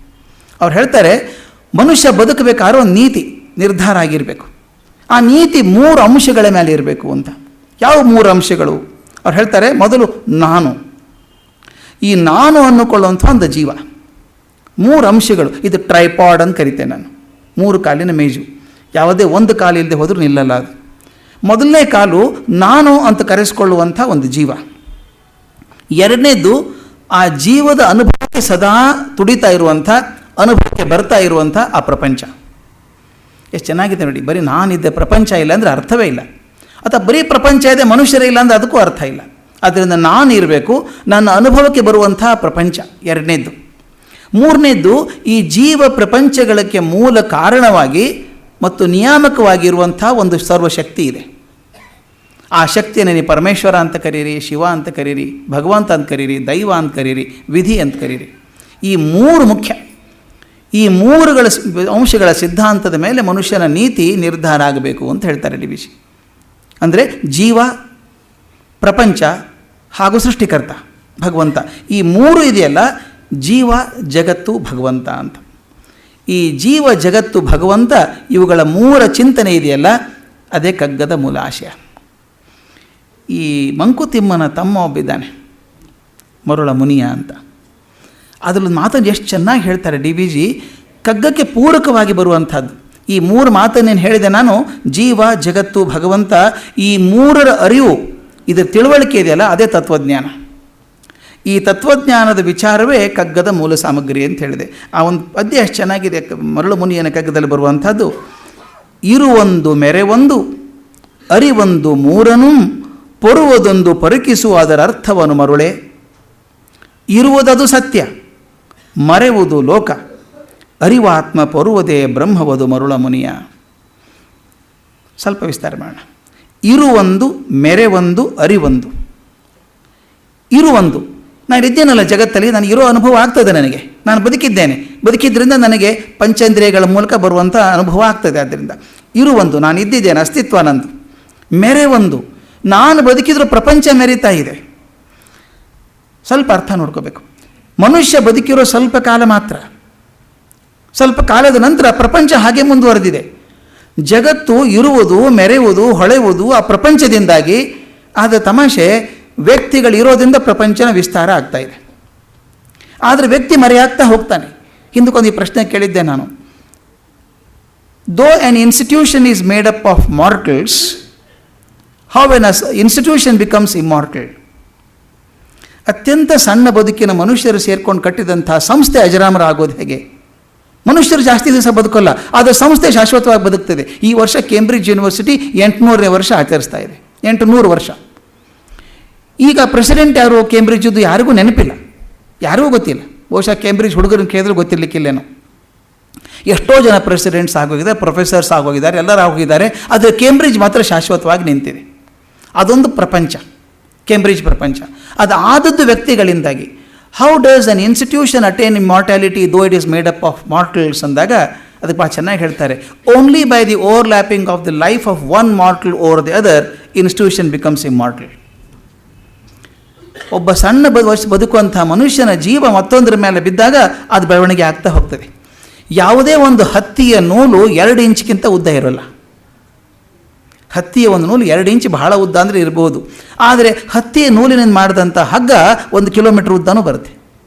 ಅವ್ರು ಹೇಳ್ತಾರೆ, ಮನುಷ್ಯ ಬದುಕಬೇಕಾದ್ರೂ ಒಂದು ನೀತಿ ನಿರ್ಧಾರ ಆಗಿರಬೇಕು. ಆ ನೀತಿ 3 ಅಂಶಗಳ ಮೇಲೆ ಇರಬೇಕು ಅಂತ. ಯಾವ 3 ಅಂಶಗಳು? ಅವ್ರು ಹೇಳ್ತಾರೆ, ಮೊದಲು ನಾನು. ಈ ನಾನು ಅನ್ನುಕೊಳ್ಳುವಂಥ ಒಂದು ಜೀವ. 3 ಅಂಶಗಳು. ಇದು ಟ್ರೈಪಾಡ್ ಅಂತ ಕರಿತೇನೆ ನಾನು. 3 ಕಾಲಿನ ಮೇಜು. ಯಾವುದೇ ಒಂದು ಕಾಲು ಇಲ್ಲದೆ ಹೋದರೂ ನಿಲ್ಲಲ್ಲ ಅದು. ಮೊದಲನೇ ಕಾಲು ನಾನು ಅಂತ ಕರೆಸಿಕೊಳ್ಳುವಂಥ ಒಂದು ಜೀವ. ಎರಡನೇದು ಆ ಜೀವದ ಅನುಭವಕ್ಕೆ ಸದಾ ತುಡಿತಾ ಇರುವಂಥ, ಅನುಭವಕ್ಕೆ ಬರ್ತಾ ಇರುವಂಥ ಆ ಪ್ರಪಂಚ. ಎಷ್ಟು ಚೆನ್ನಾಗಿದೆ ನೋಡಿ. ಬರೀ ನಾನಿದ್ದೆ ಪ್ರಪಂಚ ಇಲ್ಲ ಅಂದರೆ ಅರ್ಥವೇ ಇಲ್ಲ. ಅಥವಾ ಬರೀ ಪ್ರಪಂಚ ಇದೆ ಮನುಷ್ಯರೇ ಇಲ್ಲ ಅಂದರೆ ಅದಕ್ಕೂ ಅರ್ಥ ಇಲ್ಲ. ಆದ್ದರಿಂದ ನಾನು ಇರಬೇಕು, ನನ್ನ ಅನುಭವಕ್ಕೆ ಬರುವಂಥ ಪ್ರಪಂಚ ಎರಡನೇದ್ದು. ಮೂರನೇದ್ದು ಈ ಜೀವ ಪ್ರಪಂಚಗಳಿಗೆ ಮೂಲ ಕಾರಣವಾಗಿ ಮತ್ತು ನಿಯಾಮಕವಾಗಿರುವಂಥ ಒಂದು ಸರ್ವಶಕ್ತಿ ಇದೆ. ಆ ಶಕ್ತಿಯನ್ನು ನೀವು ಪರಮೇಶ್ವರ ಅಂತ ಕರೀರಿ, ಶಿವ ಅಂತ ಕರೀರಿ, ಭಗವಂತ ಅಂತ ಕರೀರಿ, ದೈವ ಅಂತ ಕರೀರಿ, ವಿಧಿ ಅಂತ ಕರೀರಿ. ಈ 3 ಮುಖ್ಯ. ಈ 3 ಅಂಶಗಳ ಸಿದ್ಧಾಂತದ ಮೇಲೆ ಮನುಷ್ಯನ ನೀತಿ ನಿರ್ಧಾರ ಆಗಬೇಕು ಅಂತ ಹೇಳ್ತಾರೆ ಡಿ ವಿ ಜಿ. ಅಂದರೆ ಜೀವ, ಪ್ರಪಂಚ ಹಾಗೂ ಸೃಷ್ಟಿಕರ್ತ ಭಗವಂತ. ಈ 3 ಇದೆಯಲ್ಲ, ಜೀವ, ಜಗತ್ತು, ಭಗವಂತ ಅಂತ. ಈ ಜೀವ, ಜಗತ್ತು, ಭಗವಂತ ಇವುಗಳ 3 ಚಿಂತನೆ ಇದೆಯಲ್ಲ, ಅದೇ ಕಗ್ಗದ ಮೂಲ ಆಶಯ. ಈ ಮಂಕುತಿಮ್ಮನ ತಮ್ಮ ಒಬ್ಬಿದ್ದಾನೆ, ಮರುಳ ಮುನಿಯ ಅಂತ. ಅದರಲ್ಲೊಂದು ಮಾತನ್ನು ಎಷ್ಟು ಚೆನ್ನಾಗಿ ಹೇಳ್ತಾರೆ ಡಿ ವಿ ಜಿ, ಕಗ್ಗಕ್ಕೆ ಪೂರಕವಾಗಿ ಬರುವಂಥದ್ದು. ಈ ಮೂರು ಮಾತನ್ನೇನು ಹೇಳಿದೆ ನಾನು, ಜೀವ, ಜಗತ್ತು, ಭಗವಂತ, ಈ ಮೂರರ ಅರಿವು, ಇದರ ತಿಳುವಳಿಕೆ ಇದೆಯಲ್ಲ, ಅದೇ ತತ್ವಜ್ಞಾನ. ಈ ತತ್ವಜ್ಞಾನದ ವಿಚಾರವೇ ಕಗ್ಗದ ಮೂಲ ಸಾಮಗ್ರಿ ಅಂತ ಹೇಳಿದೆ. ಆ ಒಂದು ಪದ್ಯ ಎಷ್ಟು ಚೆನ್ನಾಗಿದೆ, ಮರಳು ಮುನಿಯನ ಕಗ್ಗದಲ್ಲಿ ಬರುವಂಥದ್ದು. ಇರುವೊಂದು ಮೆರೆವೊಂದು ಅರಿವೊಂದು ಮೂರನು ಪೊರುವುದೊಂದು ಪರುಕಿಸುವ ಅದರ ಅರ್ಥವನ್ನು ಮರುಳೆ. ಇರುವುದದು ಸತ್ಯ, ಮರೆವುದು ಲೋಕ, ಅರಿವಾತ್ಮ ಪೊರುವುದೇ ಬ್ರಹ್ಮವದು ಮರುಳ ಮುನಿಯ. ಸ್ವಲ್ಪ ವಿಸ್ತಾರ ಮಾಡೋಣ. ಇರುವೊಂದು ಮೆರೆವೊಂದು ಅರಿವೊಂದು. ಇರುವೊಂದು, ನಾನು ಇದ್ದೇನಲ್ಲ ಜಗತ್ತಲ್ಲಿ, ನನಗೆ ಇರೋ ಅನುಭವ ಆಗ್ತದೆ, ನನಗೆ ನಾನು ಬದುಕಿದ್ದೇನೆ, ಬದುಕಿದ್ರಿಂದ ನನಗೆ ಪಂಚೇಂದ್ರಿಯಗಳ ಮೂಲಕ ಬರುವಂಥ ಅನುಭವ ಆಗ್ತದೆ. ಆದ್ದರಿಂದ ಇರುವೊಂದು, ನಾನು ಇದ್ದಿದ್ದೇನೆ, ಅಸ್ತಿತ್ವ ನಂದು. ಮೆರೆವೊಂದು, ನಾನು ಬದುಕಿದ್ರೂ ಪ್ರಪಂಚ ಮೆರೀತಾ ಇದೆ. ಸ್ವಲ್ಪ ಅರ್ಥ ನೋಡ್ಕೋಬೇಕು. ಮನುಷ್ಯ ಬದುಕಿರೋ ಸ್ವಲ್ಪ ಕಾಲ ಮಾತ್ರ, ಸ್ವಲ್ಪ ಕಾಲದ ನಂತರ ಪ್ರಪಂಚ ಹಾಗೆ ಮುಂದುವರೆದಿದೆ. ಜಗತ್ತು ಇರುವುದು, ಮೆರೆಯುವುದು, ಹೊಳೆಯುವುದು ಆ ಪ್ರಪಂಚದಿಂದಾಗಿ. ಆದ ತಮಾಷೆ, ವ್ಯಕ್ತಿಗಳಿರೋದ್ರಿಂದ ಪ್ರಪಂಚನ ವಿಸ್ತಾರ ಆಗ್ತಾ ಇದೆ. ಆದರೆ ವ್ಯಕ್ತಿ ಮರೆಯಾಗ್ತಾ ಹೋಗ್ತಾನೆ. ಹಿಂದಕ್ಕೊಂದು ಈ ಪ್ರಶ್ನೆ ಕೇಳಿದ್ದೆ ನಾನು. Though an institution is made up of mortals, how an institution becomes immortal. ಅತ್ಯಂತ ಸಣ್ಣ ಬದುಕಿನ ಮನುಷ್ಯರು ಸೇರ್ಕೊಂಡು ಕಟ್ಟಿದಂಥ ಸಂಸ್ಥೆ ಅಜರಾಮರ ಆಗೋದು ಹೇಗೆ? ಮನುಷ್ಯರು ಜಾಸ್ತಿ ದಿವಸ ಬದುಕಲ್ಲ, ಆದರೆ ಸಂಸ್ಥೆ ಶಾಶ್ವತವಾಗಿ ಬದುಕ್ತದೆ. ಈ ವರ್ಷ ಕೇಂಬ್ರಿಡ್ಜ್ ಯೂನಿವರ್ಸಿಟಿ 800ನೇ ವರ್ಷ ಆಚರಿಸ್ತಾ ಇದೆ. 800 ವರ್ಷ. ಈಗ ಪ್ರೆಸಿಡೆಂಟ್ ಯಾರು ಕೇಂಬ್ರಿಡ್ಜದ್ದು ಯಾರಿಗೂ ನೆನಪಿಲ್ಲ, ಯಾರಿಗೂ ಗೊತ್ತಿಲ್ಲ. ಬಹುಶಃ ಕೇಂಬ್ರಿಡ್ಜ್ ಹುಡುಗರನ್ನ ಕೇಳಿದ್ರೆ ಗೊತ್ತಿರಲಿಕ್ಕಿಲ್ಲೇನೋ. ಎಷ್ಟೋ ಜನ ಪ್ರೆಸಿಡೆಂಟ್ಸ್ ಆಗೋಗಿದ್ದಾರೆ, ಪ್ರೊಫೆಸರ್ಸ್ ಆಗೋಗಿದ್ದಾರೆ, ಎಲ್ಲರೂ ಆಗೋಗಿದ್ದಾರೆ. ಆದರೆ ಕೇಂಬ್ರಿಡ್ಜ್ ಮಾತ್ರ ಶಾಶ್ವತವಾಗಿ ನಿಂತಿದೆ. ಅದೊಂದು ಪ್ರಪಂಚ, ಕೇಂಬ್ರಿಡ್ಜ್ ಪ್ರಪಂಚ. ಅದು ಆದದ್ದು ವ್ಯಕ್ತಿಗಳಿಂದಾಗಿ. How does an institution attain immortality though it is made up of mortals ಅಂದಾಗ ಅದಕ್ಕೆ ಭಾಳ ಚೆನ್ನಾಗಿ ಹೇಳ್ತಾರೆ. Only by the overlapping of the life of one mortal over the other institution becomes immortal. ಒಬ್ಬ ಸಣ್ಣ ಬದುಕುವಂಥ ಮನುಷ್ಯನ ಜೀವ ಮತ್ತೊಂದರ ಮೇಲೆ ಬಿದ್ದಾಗ ಅದು ಬೆಳವಣಿಗೆ ಆಗ್ತಾ ಹೋಗ್ತದೆ. ಯಾವುದೇ ಒಂದು ಹತ್ತಿಯ ನೂಲು 2 ಇಂಚಿಗಿಂತ ಉದ್ದ ಇರೋಲ್ಲ. ಹತ್ತಿಯ ಒಂದು ನೂಲು 2 ಇಂಚ್ ಬಹಳ ಉದ್ದ ಅಂದರೆ ಇರ್ಬೋದು. ಆದರೆ ಹತ್ತಿಯ ನೂಲಿನಿಂದ ಮಾಡಿದಂಥ ಹಗ್ಗ 1 ಕಿಲೋಮೀಟ್ರ್ ಉದ್ದನೂ ಬರುತ್ತೆ.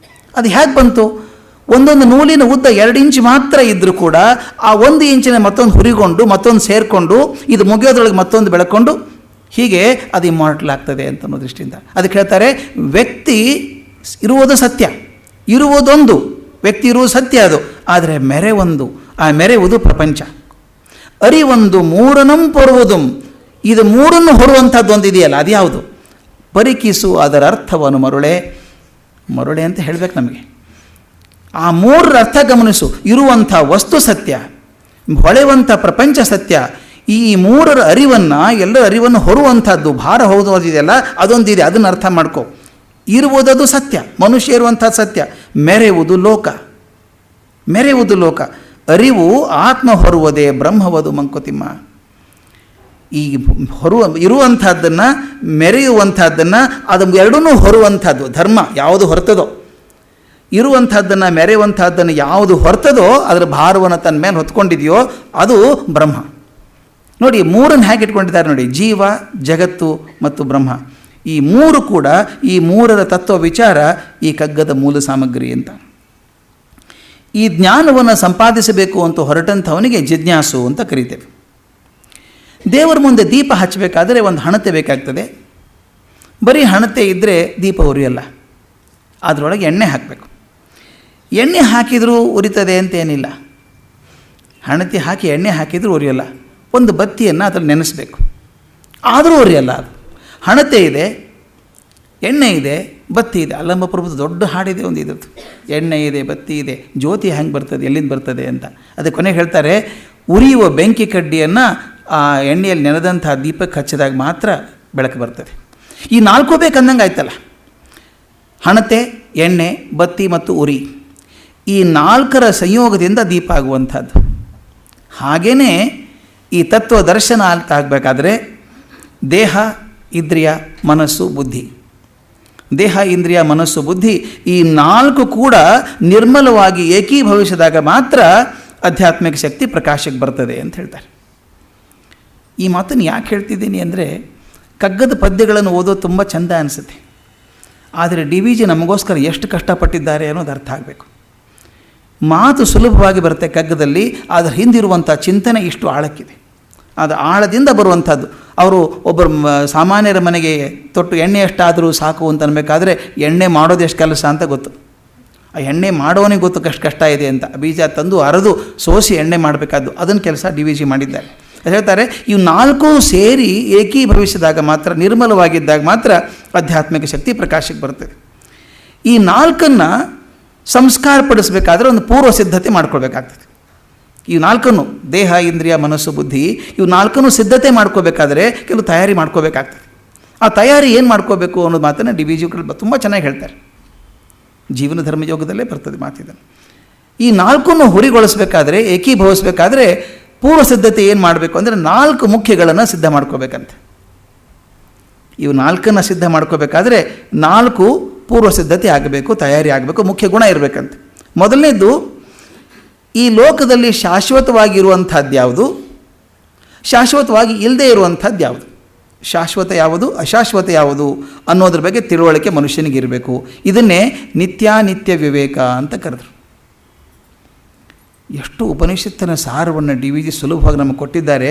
ಅದು ಹೇಗೆ ಬಂತು? ಒಂದೊಂದು ನೂಲಿನ ಉದ್ದ 2 ಇಂಚ್ ಮಾತ್ರ ಇದ್ದರೂ ಕೂಡ ಆ 1 ಇಂಚಿನ ಮತ್ತೊಂದು ಹುರಿಕೊಂಡು, ಮತ್ತೊಂದು ಸೇರಿಕೊಂಡು, ಇದು ಮುಗಿಯೋದ್ರೊಳಗೆ ಮತ್ತೊಂದು ಬೆಳ್ಕೊಂಡು, ಹೀಗೆ ಅದು ಇಮ್ಮಾರ್ಟಲ್ ಆಗ್ತದೆ ಅಂತ ಅನ್ನೋ ದೃಷ್ಟಿಯಿಂದ ಅದಕ್ಕೆ ಹೇಳ್ತಾರೆ, ವ್ಯಕ್ತಿ ಇರುವುದು ಸತ್ಯ, ಇರುವುದೊಂದು, ವ್ಯಕ್ತಿ ಇರುವುದು ಸತ್ಯ ಅದು. ಆದರೆ ಮೆರೆವೊಂದು, ಆ ಮೆರೆಯುವುದು ಪ್ರಪಂಚ. ಅರಿವೊಂದು ಮೂರನಂ ಪೊರುವುದುಂ, ಇದು ಮೂರನ್ನು ಹೊರುವಂಥದ್ದು ಒಂದು ಇದೆಯಲ್ಲ, ಅದು ಯಾವುದು? ಪರಿಕಿಸು ಅದರ ಅರ್ಥವನ್ನು ಮರುಳೆ. ಮರುಳೆ ಅಂತ ಹೇಳಬೇಕು ನಮಗೆ. ಆ ಮೂರರ ಅರ್ಥ ಗಮನಿಸು. ಇರುವಂಥ ವಸ್ತು ಸತ್ಯ, ಹೊಳೆಯುವಂಥ ಪ್ರಪಂಚ ಸತ್ಯ. ಈ ಮೂರರ ಅರಿವನ್ನು, ಎಲ್ಲರ ಅರಿವನ್ನು ಹೊರುವಂಥದ್ದು, ಭಾರ ಹೋದೋದಿದೆಯಲ್ಲ, ಅದೊಂದಿದೆ. ಅದನ್ನು ಅರ್ಥ ಮಾಡ್ಕೊ. ಇರುವುದದು ಸತ್ಯ, ಮನುಷ್ಯ ಇರುವಂಥದ್ದು ಸತ್ಯ. ಮೆರೆಯುವುದು ಲೋಕ, ಮೆರೆಯುವುದು ಲೋಕ. ಅರಿವು ಆತ್ಮ ಹೊರುವುದೇ ಬ್ರಹ್ಮವದು ಮಂಕುತಿಮ್ಮ. ಈ ಇರುವಂಥದ್ದನ್ನು, ಮೆರೆಯುವಂಥದ್ದನ್ನು, ಅದು ಎರಡನ್ನೂ ಹೊರುವಂಥದ್ದು ಧರ್ಮ. ಯಾವುದು ಹೊರ್ತದೋ, ಇರುವಂಥದ್ದನ್ನು ಮೆರೆಯುವಂಥದ್ದನ್ನು ಯಾವುದು ಹೊರ್ತದೋ, ಅದರ ಭಾರವನ್ನು ತನ್ನ ಮೇಲೆ ಹೊತ್ಕೊಂಡಿದೆಯೋ ಅದು ಬ್ರಹ್ಮ. ನೋಡಿ, ಮೂರನ್ನು ಹೇಗೆ ಇಟ್ಕೊಂಡಿದ್ದಾರೆ ನೋಡಿ, ಜೀವ, ಜಗತ್ತು ಮತ್ತು ಬ್ರಹ್ಮ. ಈ ಮೂರು ಕೂಡ, ಈ ಮೂರರ ತತ್ವ ವಿಚಾರ ಈ ಕಗ್ಗದ ಮೂಲ ಸಾಮಗ್ರಿ ಅಂತ. ಈ ಜ್ಞಾನವನ್ನು ಸಂಪಾದಿಸಬೇಕು ಅಂತ ಹೊರಟಂಥವನಿಗೆ ಜಿಜ್ಞಾಸು ಅಂತ ಕರೀತೇವೆ. ದೇವರ ಮುಂದೆ ದೀಪ ಹಚ್ಚಬೇಕಾದರೆ ಒಂದು ಹಣತೆ ಬೇಕಾಗ್ತದೆ. ಬರೀ ಹಣತೆ ಇದ್ದರೆ ದೀಪ ಉರಿಯಲ್ಲ, ಅದರೊಳಗೆ ಎಣ್ಣೆ ಹಾಕಬೇಕು. ಎಣ್ಣೆ ಹಾಕಿದರೂ ಉರಿತದೆ ಅಂತೇನಿಲ್ಲ. ಹಣತೆ ಹಾಕಿ ಎಣ್ಣೆ ಹಾಕಿದರೂ ಉರಿಯಲ್ಲ. ಒಂದು ಬತ್ತಿಯನ್ನು ಅದರಲ್ಲಿ ನೆನೆಸಬೇಕು, ಆದರೂ ಉರಿಯಲ್ಲ ಅದು. ಹಣತೆ ಇದೆ, ಎಣ್ಣೆ ಇದೆ, ಬತ್ತಿ ಇದೆ. ಅಲ್ಲಮ್ಮ ಪ್ರಭುದು ದೊಡ್ಡ ಹಾಡಿದೆ ಒಂದು ಇದ್ರದ್ದು. ಎಣ್ಣೆ ಇದೆ, ಬತ್ತಿ ಇದೆ, ಜ್ಯೋತಿ ಹೆಂಗೆ ಬರ್ತದೆ, ಎಲ್ಲಿಂದ ಬರ್ತದೆ ಅಂತ. ಅದಕ್ಕೆ ಕೊನೆಗೆ ಹೇಳ್ತಾರೆ, ಉರಿಯುವ ಬೆಂಕಿ ಕಡ್ಡಿಯನ್ನು ಆ ಎಣ್ಣೆಯಲ್ಲಿ ನೆನೆದಂಥ ದೀಪಕ್ಕೆ ಹಚ್ಚಿದಾಗ ಮಾತ್ರ ಬೆಳಕು ಬರ್ತದೆ. ಈ 4 ಬೇಕಂದಂಗೆ ಆಯ್ತಲ್ಲ. ಹಣತೆ, ಎಣ್ಣೆ, ಬತ್ತಿ ಮತ್ತು ಉರಿ, ಈ 4ರ ಸಂಯೋಗದಿಂದ ದೀಪ ಆಗುವಂಥದ್ದು. ಹಾಗೆಯೇ ಈ ತತ್ವ ದರ್ಶನ ಅಂತ ಆಗಬೇಕಾದ್ರೆ ದೇಹ, ಇಂದ್ರಿಯ, ಮನಸ್ಸು, ಬುದ್ಧಿ, ದೇಹ, ಇಂದ್ರಿಯ, ಮನಸ್ಸು, ಬುದ್ಧಿ ಈ 4 ಕೂಡ ನಿರ್ಮಲವಾಗಿ ಏಕೀಭವಿಸಿದಾಗ ಮಾತ್ರ ಆಧ್ಯಾತ್ಮಿಕ ಶಕ್ತಿ ಪ್ರಕಾಶಕ್ಕೆ ಬರ್ತದೆ ಅಂತ ಹೇಳ್ತಾರೆ. ಈ ಮಾತನ್ನು ಯಾಕೆ ಹೇಳ್ತಿದ್ದೀನಿ ಅಂದರೆ, ಕಗ್ಗದ ಪದ್ಯಗಳನ್ನು ಓದೋದು ತುಂಬ ಚೆಂದ ಅನಿಸುತ್ತೆ. ಆದರೆ ಡಿ ವಿ ಜಿ ನಮಗೋಸ್ಕರ ಎಷ್ಟು ಕಷ್ಟಪಟ್ಟಿದ್ದಾರೆ ಅನ್ನೋದು ಅರ್ಥ ಆಗಬೇಕು. ಮಾತು ಸುಲಭವಾಗಿ ಬರುತ್ತೆ ಕಗ್ಗದಲ್ಲಿ, ಅದರ ಹಿಂದಿರುವಂಥ ಚಿಂತನೆ ಇಷ್ಟು ಆಳಕ್ಕಿದೆ. ಅದು ಆಳದಿಂದ ಬರುವಂಥದ್ದು. ಅವರು ಒಬ್ಬರು ಸಾಮಾನ್ಯರ ಮನೆಗೆ ತೊಟ್ಟು ಎಣ್ಣೆ ಎಷ್ಟಾದರೂ ಸಾಕು ಅಂತ ಅನ್ಬೇಕಾದ್ರೆ ಎಣ್ಣೆ ಮಾಡೋದು ಎಷ್ಟು ಕೆಲಸ ಅಂತ ಗೊತ್ತು. ಆ ಎಣ್ಣೆ ಮಾಡೋನಿಗೆ ಗೊತ್ತು ಕಷ್ಟ ಇದೆ ಅಂತ. ಬೀಜ ತಂದು ಅರೆದು ಸೋಸಿ ಎಣ್ಣೆ ಮಾಡಬೇಕಾದ್ದು ಅದನ್ನು ಕೆಲಸ ಡಿ ವಿ ಜಿ ಮಾಡಿದ್ದಾರೆ. ಹೇಳ್ತಾರೆ, ಇವು ನಾಲ್ಕು ಸೇರಿ ಏಕೀಭವಿಸಿದಾಗ ಮಾತ್ರ, ನಿರ್ಮಲವಾಗಿದ್ದಾಗ ಮಾತ್ರ ಆಧ್ಯಾತ್ಮಿಕ ಶಕ್ತಿ ಪ್ರಕಾಶಕ್ಕೆ ಬರ್ತದೆ. ಈ ನಾಲ್ಕನ್ನು ಸಂಸ್ಕಾರ ಪಡಿಸಬೇಕಾದ್ರೆ ಒಂದು ಪೂರ್ವ ಸಿದ್ಧತೆ ಮಾಡ್ಕೊಳ್ಬೇಕಾಗ್ತದೆ. ಈ ನಾಲ್ಕನ್ನು ದೇಹ, ಇಂದ್ರಿಯ, ಮನಸ್ಸು, ಬುದ್ಧಿ, ಇವು ನಾಲ್ಕನ್ನು ಸಿದ್ಧತೆ ಮಾಡ್ಕೋಬೇಕಾದ್ರೆ ಕೆಲವು ತಯಾರಿ ಮಾಡ್ಕೋಬೇಕಾಗ್ತದೆ. ಆ ತಯಾರಿ ಏನು ಮಾಡ್ಕೋಬೇಕು ಅನ್ನೋದು ಮಾತನ್ನು ಡಿ ವಿ ಜಿ ತುಂಬ ಚೆನ್ನಾಗಿ ಹೇಳ್ತಾರೆ. ಜೀವನ ಧರ್ಮಯೋಗದಲ್ಲೇ ಬರ್ತದೆ ಮಾತಿದನ್ನು. ಈ ನಾಲ್ಕನ್ನು ಹುರಿಗೊಳಿಸಬೇಕಾದ್ರೆ, ಏಕೀಭವಿಸಬೇಕಾದ್ರೆ ಪೂರ್ವ ಸಿದ್ಧತೆ ಏನು ಮಾಡಬೇಕು ಅಂದರೆ 4 ಮುಖ್ಯಗಳನ್ನು ಸಿದ್ಧ ಮಾಡ್ಕೋಬೇಕಂತೆ. ಇವು 4ನ್ನು ಸಿದ್ಧ ಮಾಡ್ಕೋಬೇಕಾದ್ರೆ 4 ಪೂರ್ವ ಸಿದ್ಧತೆ ಆಗಬೇಕು, ತಯಾರಿ ಆಗಬೇಕು, ಮುಖ್ಯ ಗುಣ ಇರಬೇಕಂತೆ. ಮೊದಲನೇದು, ಈ ಲೋಕದಲ್ಲಿ ಶಾಶ್ವತವಾಗಿರುವಂಥದ್ದು ಯಾವುದು, ಶಾಶ್ವತವಾಗಿ ಇಲ್ಲದೇ ಇರುವಂಥದ್ದು ಯಾವುದು, ಶಾಶ್ವತ ಯಾವುದು, ಅಶಾಶ್ವತ ಯಾವುದು ಅನ್ನೋದ್ರ ಬಗ್ಗೆ ತಿಳುವಳಿಕೆ ಮನುಷ್ಯನಿಗಿರಬೇಕು. ಇದನ್ನೇ ನಿತ್ಯಾನಿತ್ಯ ವಿವೇಕ ಅಂತ ಕರೆದರು. ಎಷ್ಟು ಉಪನಿಷತ್ತಿನ ಸಾರವನ್ನು ಡಿ ವಿ ಜಿ ಸುಲಭವಾಗಿ ನಮಗೆ ಕೊಟ್ಟಿದ್ದಾರೆ.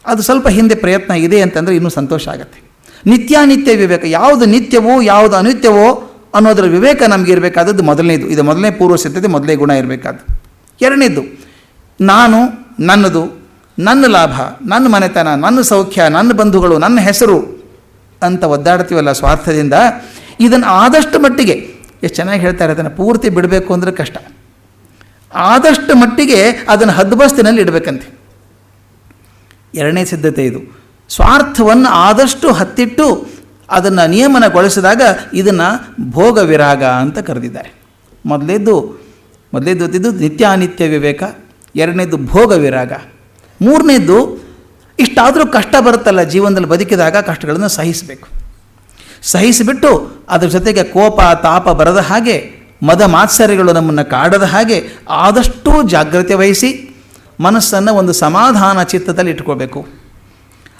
ಅದು ಸ್ವಲ್ಪ ಹಿಂದೆ ಪ್ರಯತ್ನ ಇದೆ ಅಂತಂದರೆ ಇನ್ನೂ ಸಂತೋಷ ಆಗುತ್ತೆ. ನಿತ್ಯಾನಿತ್ಯ ವಿವೇಕ, ಯಾವುದು ನಿತ್ಯವೋ ಯಾವುದು ಅನಿತ್ಯವೋ ಅನ್ನೋದರ ವಿವೇಕ ನಮಗೆ ಇರಬೇಕಾದದ್ದು ಮೊದಲನೇದು. ಇದು ಮೊದಲನೇ ಪೂರ್ವ ಸಿದ್ಧತೆ, ಮೊದಲನೇ ಗುಣ ಇರಬೇಕಾದ್ದು. ಎರಡನೇದು, ನಾನು, ನನ್ನದು, ನನ್ನ ಲಾಭ, ನನ್ನ ಮನೆತನ, ನನ್ನ ಸೌಖ್ಯ, ನನ್ನ ಬಂಧುಗಳು, ನನ್ನ ಹೆಸರು ಅಂತ ಒದ್ದಾಡ್ತೀವಲ್ಲ ಸ್ವಾರ್ಥದಿಂದ, ಇದನ್ನು ಆದಷ್ಟು ಮಟ್ಟಿಗೆ, ಎಷ್ಟು ಚೆನ್ನಾಗಿ ಹೇಳ್ತಾರೆ, ಅದನ್ನು ಪೂರ್ತಿ ಬಿಡಬೇಕು ಅಂದರೆ ಕಷ್ಟ. ಆದಷ್ಟು ಮಟ್ಟಿಗೆ ಅದನ್ನು ಹದ್ಬಸ್ತಿನಲ್ಲಿ ಇಡಬೇಕಂತೆ. ಎರಡನೇ ಸಿದ್ಧತೆ ಇದು. ಸ್ವಾರ್ಥವನ್ನು ಆದಷ್ಟು ಹತ್ತಿಟ್ಟು ಅದನ್ನು ನಿಯಮನಗೊಳಿಸಿದಾಗ ಇದನ್ನು ಭೋಗ ವಿರಾಗ ಅಂತ ಕರೆದಿದ್ದಾರೆ. ಮೊದಲೇದ್ದು ನಿತ್ಯಾನಿತ್ಯ ವಿವೇಕ, ಎರಡನೇದು ಭೋಗ ವಿರಾಗ, ಮೂರನೇದು ಇಷ್ಟಾದರೂ ಕಷ್ಟ ಬರುತ್ತಲ್ಲ ಜೀವನದಲ್ಲಿ ಬದುಕಿದಾಗ ಕಷ್ಟಗಳನ್ನು ಸಹಿಸಬೇಕು. ಸಹಿಸಿಬಿಟ್ಟು ಅದರ ಜೊತೆಗೆ ಕೋಪ ತಾಪ ಬರದ ಹಾಗೆ, ಮದ ಮಾತ್ಸರ್ಯಗಳು ನಮ್ಮನ್ನು ಕಾಡದ ಹಾಗೆ ಆದಷ್ಟು ಜಾಗ್ರತೆ ವಹಿಸಿ ಮನಸ್ಸನ್ನು ಒಂದು ಸಮಾಧಾನ ಚಿತ್ತದಲ್ಲಿ ಇಟ್ಕೊಳ್ಬೇಕು.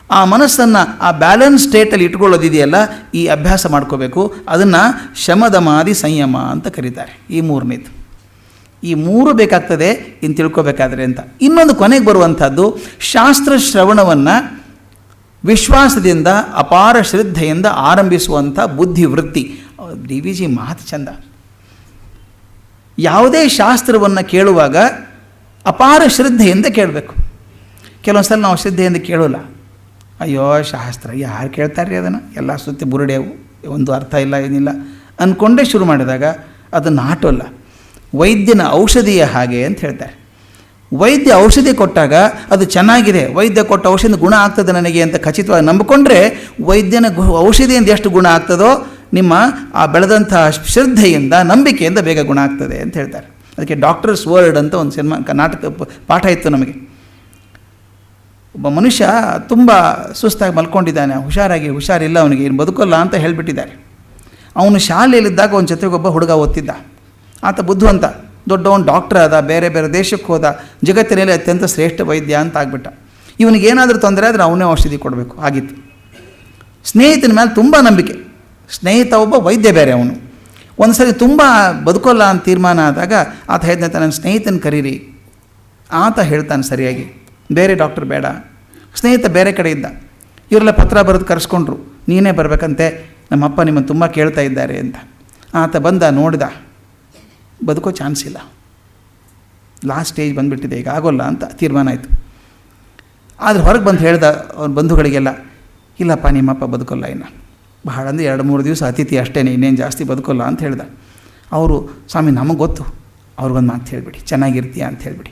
ಆ ಮನಸ್ಸನ್ನು ಆ ಬ್ಯಾಲೆನ್ಸ್ ಸ್ಟೇಟಲ್ಲಿ ಇಟ್ಕೊಳ್ಳೋದಿದೆಯಲ್ಲ, ಈ ಅಭ್ಯಾಸ ಮಾಡ್ಕೋಬೇಕು. ಅದನ್ನು ಶಮದಮಾದಿ ಸಂಯಮ ಅಂತ ಕರೀತಾರೆ. ಈ ಮೂರನೇದು, ಈ ಮೂರು ಬೇಕಾಗ್ತದೆ ಇನ್ನು ತಿಳ್ಕೊಬೇಕಾದ್ರೆ ಅಂತ. ಇನ್ನೊಂದು ಕೊನೆಗೆ ಬರುವಂಥದ್ದು, ಶಾಸ್ತ್ರ ಶ್ರವಣವನ್ನು ವಿಶ್ವಾಸದಿಂದ ಅಪಾರ ಶ್ರದ್ಧೆಯಿಂದ ಆರಂಭಿಸುವಂಥ ಬುದ್ಧಿವೃತ್ತಿ. ಡಿ ವಿ ಜಿ ಮಾತು ಚಂದ. ಯಾವುದೇ ಶಾಸ್ತ್ರವನ್ನು ಕೇಳುವಾಗ ಅಪಾರ ಶ್ರದ್ಧೆಯಿಂದ ಕೇಳಬೇಕು. ಕೆಲವೊಂದು ಸಲ ನಾವು ಶ್ರದ್ಧೆಯಿಂದ ಕೇಳೋಲ್ಲ. ಅಯ್ಯೋ ಶಾಸ್ತ್ರ ಯಾರು ಕೇಳ್ತಾರೆ ಅದನ್ನು, ಎಲ್ಲ ಸುತ್ತಿ ಬುರುಡೆವು, ಒಂದು ಅರ್ಥ ಇಲ್ಲ ಏನಿಲ್ಲ ಅಂದ್ಕೊಂಡೇ ಶುರು ಮಾಡಿದಾಗ ಅದನ್ನು ನಾಟೋಲ್ಲ. ವೈದ್ಯನ ಔಷಧಿಯ ಹಾಗೆ ಅಂತ ಹೇಳ್ತಾರೆ. ವೈದ್ಯ ಔಷಧಿ ಕೊಟ್ಟಾಗ ಅದು ಚೆನ್ನಾಗಿದೆ, ವೈದ್ಯ ಕೊಟ್ಟ ಔಷಧಿ ಗುಣ ಆಗ್ತದೆ ನನಗೆ ಅಂತ ಖಚಿತವಾಗಿ ನಂಬಿಕೊಂಡ್ರೆ ಔಷಧಿಯಿಂದ ಎಷ್ಟು ಗುಣ ಆಗ್ತದೋ ನಿಮ್ಮ ಆ ಬೆಳೆದಂಥ ಶ್ರದ್ಧೆಯಿಂದ, ನಂಬಿಕೆಯಿಂದ ಬೇಗ ಗುಣ ಆಗ್ತದೆ ಅಂತ ಹೇಳ್ತಾರೆ. ಅದಕ್ಕೆ ಡಾಕ್ಟರ್ಸ್ ವರ್ಡ್ ಅಂತ ಒಂದು ಸಿನಿಮಾ ನಾಟಕ ಪಾಠ ಇತ್ತು ನಮಗೆ. ಒಬ್ಬ ಮನುಷ್ಯ ತುಂಬ ಸುಸ್ತಾಗಿ ಮಲ್ಕೊಂಡಿದ್ದಾನೆ, ಹುಷಾರಿಲ್ಲ ಅವನಿಗೆ, ಇನ್ನು ಬದುಕೋಲ್ಲ ಅಂತ ಹೇಳಿಬಿಟ್ಟಿದ್ದಾರೆ. ಅವನು ಶಾಲೆಯಲ್ಲಿದ್ದಾಗ ಒಂದು ಜೊತೆಗೆ ಒಬ್ಬ ಹುಡುಗ ಓದ್ತಿದ್ದ. ಆತ ಬುದ್ಧಿವಂತ, ದೊಡ್ಡವನು, ಡಾಕ್ಟರ್ ಆದ, ಬೇರೆ ಬೇರೆ ದೇಶಕ್ಕೆ ಹೋದ, ಜಗತ್ತಿನಲ್ಲಿ ಅತ್ಯಂತ ಶ್ರೇಷ್ಠ ವೈದ್ಯ ಅಂತ ಆಗಿಬಿಟ್ಟ. ಇವನಿಗೇನಾದರೂ ತೊಂದರೆ ಆದರೆ ಅವನೇ ಔಷಧಿ ಕೊಡಬೇಕು ಆಗಿತ್ತು. ಸ್ನೇಹಿತನ ಮೇಲೆ ತುಂಬ ನಂಬಿಕೆ. ಸ್ನೇಹಿತ ಒಬ್ಬ ವೈದ್ಯ ಬೇರೆ ಅವನು. ಒಂದು ಸರಿ ತುಂಬ ಬದುಕೋಲ್ಲ ಅಂತ ತೀರ್ಮಾನ ಆದಾಗ ಆತ ಹೇಳಿದಂತೆ, ನನ್ನ ಸ್ನೇಹಿತನ ಕರೀರಿ. ಆತ ಹೇಳ್ತಾನೆ ಸರಿಯಾಗಿ, ಬೇರೆ ಡಾಕ್ಟರ್ ಬೇಡ. ಸ್ನೇಹಿತ ಬೇರೆ ಕಡೆ ಇದ್ದ. ಇವರೆಲ್ಲ ಪತ್ರ ಬರೆದು ಕರೆಸ್ಕೊಂಡ್ರು, ನೀನೇ ಬರಬೇಕಂತೆ, ನಮ್ಮಪ್ಪ ನಿಮ್ಮನ್ನು ತುಂಬ ಕೇಳ್ತಾ ಇದ್ದಾರೆ ಅಂತ. ಆತ ಬಂದ, ನೋಡಿದ, ಬದುಕೋ ಚಾನ್ಸ್ ಇಲ್ಲ, ಲಾಸ್ಟ್ ಸ್ಟೇಜ್ ಬಂದುಬಿಟ್ಟಿದೆ, ಈಗ ಆಗೋಲ್ಲ ಅಂತ ತೀರ್ಮಾನ ಆಯಿತು. ಆದರೆ ಹೊರಗೆ ಬಂದು ಹೇಳ್ದ ಅವ್ರ ಬಂಧುಗಳಿಗೆಲ್ಲ, ಇಲ್ಲಪ್ಪ ನಿಮ್ಮಪ್ಪ ಬದುಕೋಲ್ಲ ಇನ್ನು, ಬಹಳ ಅಂದರೆ 2-3 ದಿವಸ ಅತಿಥಿ ಅಷ್ಟೇ, ಇನ್ನೇನು ಜಾಸ್ತಿ ಬದುಕೋಲ್ಲ ಅಂತ ಹೇಳ್ದ. ಅವರು, ಸ್ವಾಮಿ ನಮಗೆ ಗೊತ್ತು, ಅವ್ರಿಗೊಂದು ಮಾತು ಹೇಳಿಬಿಡಿ, ಚೆನ್ನಾಗಿರ್ತೀಯ ಅಂತ ಹೇಳಿಬಿಡಿ.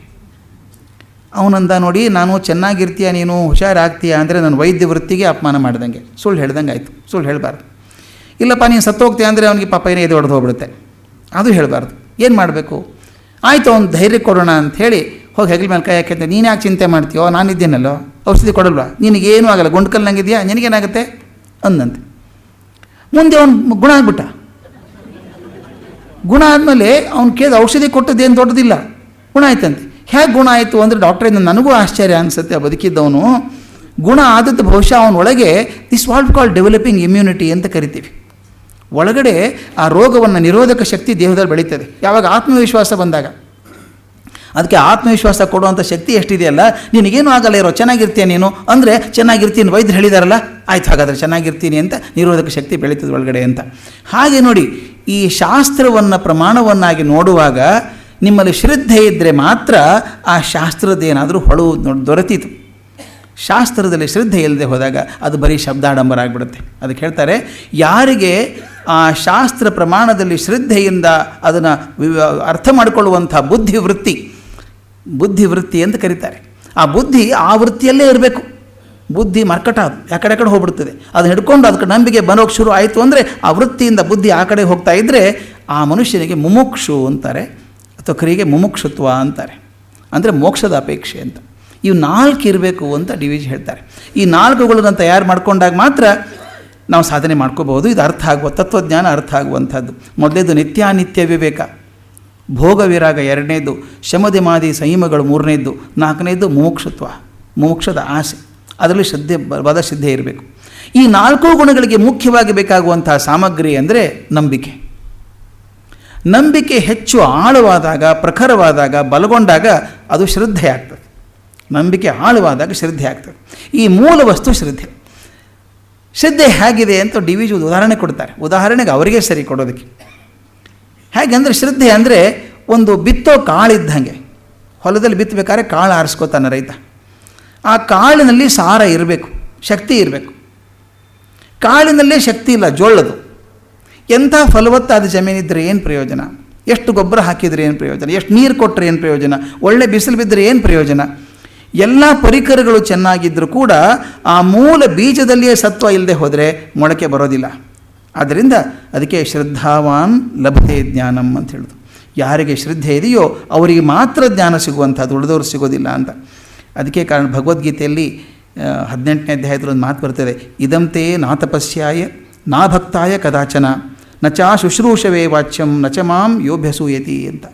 ಅವನಂದ, ನೋಡಿ ನಾನು ಚೆನ್ನಾಗಿರ್ತೀಯ, ನೀನು ಹುಷಾರಾಗ್ತೀಯ ಅಂದರೆ ನನ್ನ ವೈದ್ಯ ವೃತ್ತಿಗೆ ಅಪಮಾನ ಮಾಡ್ದಂಗೆ, ಸುಳ್ಳು ಹೇಳ್ದಂಗೆ ಆಯಿತು. ಸುಳ್ಳು ಹೇಳಬಾರ್ದು. ಇಲ್ಲಪ್ಪ ನೀನು ಸತ್ತೋಗ್ತೀಯ ಅಂದರೆ ಅವನಿಗೆ ಪಾಪ ಏನೇ ಎದೆ ಹೊಡೆದು ಹೋಗ್ಬಿಡುತ್ತೆ, ಅದು ಹೇಳಬಾರ್ದು. ಏನು ಮಾಡಬೇಕು? ಆಯಿತು, ಅವ್ನು ಧೈರ್ಯ ಕೊಡೋಣ ಅಂಥೇಳಿ ಹೋಗಿ ಹೆಗಲ ಮೇಲೆ ಕೈ ಹಾಕಿದ್ದೆ. ನೀನು ಯಾಕೆ ಚಿಂತೆ ಮಾಡ್ತೀಯೋ, ನಾನಿದ್ದೇನಲ್ಲೋ, ಔಷಧಿ ಕೊಡಲ್ವಾ, ನಿನಗೇನೂ ಆಗಲ್ಲ, ಗುಂಡ್ಕಲ್ನಂಗಿದೆಯಾ, ನಿನಗೇನಾಗುತ್ತೆ ಅಂದಂತೆ. ಮುಂದೆ ಅವನು ಗುಣ ಆಗ್ಬಿಟ್ಟ. ಗುಣ ಆದಮೇಲೆ ಅವ್ನು ಕೇಳಿದ, ಔಷಧಿ ಕೊಟ್ಟದ್ದೇನು ದೊಡ್ಡದಿಲ್ಲ, ಗುಣ ಆಯ್ತಂತೆ. ಹೇಗೆ ಗುಣ ಆಯಿತು ಅಂದರೆ ಡಾಕ್ಟ್ರಿಂದ ನನಗೂ ಆಶ್ಚರ್ಯ ಅನಿಸುತ್ತೆ. ಬದುಕಿದ್ದವನು ಗುಣ ಆದದ್ದು ಬಹುಶಃ ಅವನೊಳಗೆ this what call developing immunity ಅಂತ ಕರಿತೀವಿ. ಒಳಗಡೆ ಆ ರೋಗವನ್ನು ನಿರೋಧಕ ಶಕ್ತಿ ದೇಹದಲ್ಲಿ ಬೆಳೀತದೆ ಯಾವಾಗ ಆತ್ಮವಿಶ್ವಾಸ ಬಂದಾಗ. ಅದಕ್ಕೆ ಆತ್ಮವಿಶ್ವಾಸ ಕೊಡುವಂಥ ಶಕ್ತಿ ಎಷ್ಟಿದೆಯಲ್ಲ, ನಿನಗೇನು ಆಗಲ್ಲ ಇರೋ, ಚೆನ್ನಾಗಿರ್ತೀಯ ನೀನು ಅಂದರೆ ಚೆನ್ನಾಗಿರ್ತೀನಿ, ವೈದ್ಯರು ಹೇಳಿದಾರಲ್ಲ, ಆಯ್ತು ಹಾಗಾದರೆ ಚೆನ್ನಾಗಿರ್ತೀನಿ ಅಂತ ನಿರೋಧಕ ಶಕ್ತಿ ಬೆಳೀತದೆ ಒಳಗಡೆ ಅಂತ. ಹಾಗೆ ನೋಡಿ, ಈ ಶಾಸ್ತ್ರವನ್ನು ಪ್ರಮಾಣವನ್ನಾಗಿ ನೋಡುವಾಗ ನಿಮ್ಮಲ್ಲಿ ಶ್ರದ್ಧೆ ಇದ್ದರೆ ಮಾತ್ರ ಆ ಶಾಸ್ತ್ರದ್ದೇನಾದರೂ ಹೊಳವು ದೊರೆತೀತು. ಶಾಸ್ತ್ರದಲ್ಲಿ ಶ್ರದ್ಧೆ ಇಲ್ಲದೆ ಹೋದಾಗ ಅದು ಬರೀ ಶಬ್ದಾಡಂಬರ ಆಗಿಬಿಡುತ್ತೆ. ಅದಕ್ಕೆ ಹೇಳ್ತಾರೆ, ಯಾರಿಗೆ ಆ ಶಾಸ್ತ್ರ ಪ್ರಮಾಣದಲ್ಲಿ ಶ್ರದ್ಧೆಯಿಂದ ಅದನ್ನು ಅರ್ಥ ಮಾಡಿಕೊಳ್ಳುವಂಥ ಬುದ್ಧಿವೃತ್ತಿ ಅಂತ ಕರೀತಾರೆ. ಆ ಬುದ್ಧಿ ಆ ವೃತ್ತಿಯಲ್ಲೇ ಇರಬೇಕು. ಬುದ್ಧಿ ಮರ್ಕಟ, ಅದು ಆ ಕಡೆ ಹೋಗ್ಬಿಡ್ತದೆ. ಅದನ್ನು ಹಿಡ್ಕೊಂಡು ಅದಕ್ಕೆ ನಂಬಿಕೆ ಬರೋಕ್ಕೆ ಶುರು ಆಯಿತು ಅಂದರೆ ಆ ವೃತ್ತಿಯಿಂದ ಬುದ್ಧಿ ಆ ಕಡೆ ಹೋಗ್ತಾ ಇದ್ದರೆ ಆ ಮನುಷ್ಯನಿಗೆ ಮುಮುಕ್ಷು ಅಂತಾರೆ, ಅಥವಾ ಕರಿಗೆ ಮುಮುಕ್ಷುತ್ವ ಅಂತಾರೆ, ಅಂದರೆ ಮೋಕ್ಷದ ಅಪೇಕ್ಷೆ ಅಂತ. ಇವು 4 ಇರಬೇಕು ಅಂತ ಡಿ ವಿ ಜಿ ಹೇಳ್ತಾರೆ. ಈ 4ಗಳನ್ನು ತಯಾರು ಮಾಡಿಕೊಂಡಾಗ ಮಾತ್ರ ನಾವು ಸಾಧನೆ ಮಾಡ್ಕೋಬಹುದು. ಇದು ಅರ್ಥ ಆಗುವ ತತ್ವಜ್ಞಾನ ಅರ್ಥ ಆಗುವಂಥದ್ದು. ಮೊದಲೇದು ನಿತ್ಯಾನಿತ್ಯ ವಿವೇಕ, ಭೋಗ ವಿರಾಗ 2ನೇದು, ಶಮದಿಮಾದಿ ಸಂಯಮಗಳು 3ನೇದು, 4ನೇದು ಮುಮುಕ್ಷುತ್ವ, ಮುಮುಕ್ಷದ ಆಸೆ, ಅದರಲ್ಲಿ ಶ್ರದ್ಧೆ ಇರಬೇಕು. ಈ 4 ಗುಣಗಳಿಗೆ ಮುಖ್ಯವಾಗಿ ಬೇಕಾಗುವಂತಹ ಸಾಮಗ್ರಿ ಅಂದರೆ ನಂಬಿಕೆ. ನಂಬಿಕೆ ಹೆಚ್ಚು ಆಳವಾದಾಗ, ಪ್ರಖರವಾದಾಗ, ಬಲಗೊಂಡಾಗ ಅದು ಶ್ರದ್ಧೆ ಆಗ್ತದೆ. ನಂಬಿಕೆ ಆಳವಾದಾಗ ಶ್ರದ್ಧೆ ಆಗ್ತದೆ. ಈ ಮೂಲ ವಸ್ತು ಶ್ರದ್ಧೆ. ಶ್ರದ್ಧೆ ಹೇಗಿದೆ ಅಂತ ಡಿ ವಿ ಜಿ ಉದಾಹರಣೆ ಕೊಡ್ತಾರೆ. ಉದಾಹರಣೆಗೆ ಅವರಿಗೆ ಸರಿ ಕೊಡೋದಕ್ಕೆ ಹೇಗೆ ಅಂದರೆ, ಶ್ರದ್ಧೆ ಅಂದರೆ ಒಂದು ಬಿತ್ತೋ ಕಾಳಿದ್ದಂಗೆ. ಹೊಲದಲ್ಲಿ ಬಿತ್ತಬೇಕಾದ್ರೆ ಕಾಳು ಆರಿಸ್ಕೋತಾನೆ ರೈತ. ಆ ಕಾಳಿನಲ್ಲಿ ಸಾರ ಇರಬೇಕು, ಶಕ್ತಿ ಇರಬೇಕು. ಕಾಳಿನಲ್ಲೇ ಶಕ್ತಿ ಇಲ್ಲ, ಜೋಳದು. ಎಂಥ ಫಲವತ್ತಾದ ಜಮೀನಿದ್ದರೆ ಏನು ಪ್ರಯೋಜನ? ಎಷ್ಟು ಗೊಬ್ಬರ ಹಾಕಿದರೆ ಏನು ಪ್ರಯೋಜನ? ಎಷ್ಟು ನೀರು ಕೊಟ್ಟರೆ ಏನು ಪ್ರಯೋಜನ? ಒಳ್ಳೆ ಬಿಸಿಲು ಬಿದ್ದರೆ ಏನು ಪ್ರಯೋಜನ? ಎಲ್ಲ ಪರಿಕರಗಳು ಚೆನ್ನಾಗಿದ್ದರೂ ಕೂಡ ಆ ಮೂಲ ಬೀಜದಲ್ಲಿಯೇ ಸತ್ವ ಇಲ್ಲದೆ ಹೋದರೆ ಮೊಳಕೆ ಬರೋದಿಲ್ಲ. ಆದ್ದರಿಂದ ಅದಕ್ಕೆ ಶ್ರದ್ಧಾವಾನ್ ಲಭತೆ ಜ್ಞಾನಂ ಅಂತ ಹೇಳೋದು. ಯಾರಿಗೆ ಶ್ರದ್ಧೆ ಇದೆಯೋ ಅವರಿಗೆ ಮಾತ್ರ ಜ್ಞಾನ ಸಿಗುವಂಥದ್ದು, ಉಳಿದವರು ಸಿಗೋದಿಲ್ಲ ಅಂತ. ಅದಕ್ಕೆ ಕಾರಣ ಭಗವದ್ಗೀತೆಯಲ್ಲಿ 18ನೇ ಅಧ್ಯಾಯದಲ್ಲಿ ಒಂದು ಮಾತು ಬರ್ತದೆ, ಇದಂತೆ ನಾ ತಪಸ್ಯಾಯ ನಾ ಭಕ್ತಾಯ ಕದಾಚನ ನಚಾ ಶುಶ್ರೂಷವೇ ವಾಚ್ಯಂ ನಚ ಮಾಂ ಯೋಭ್ಯಸೂಯತಿ ಅಂತ.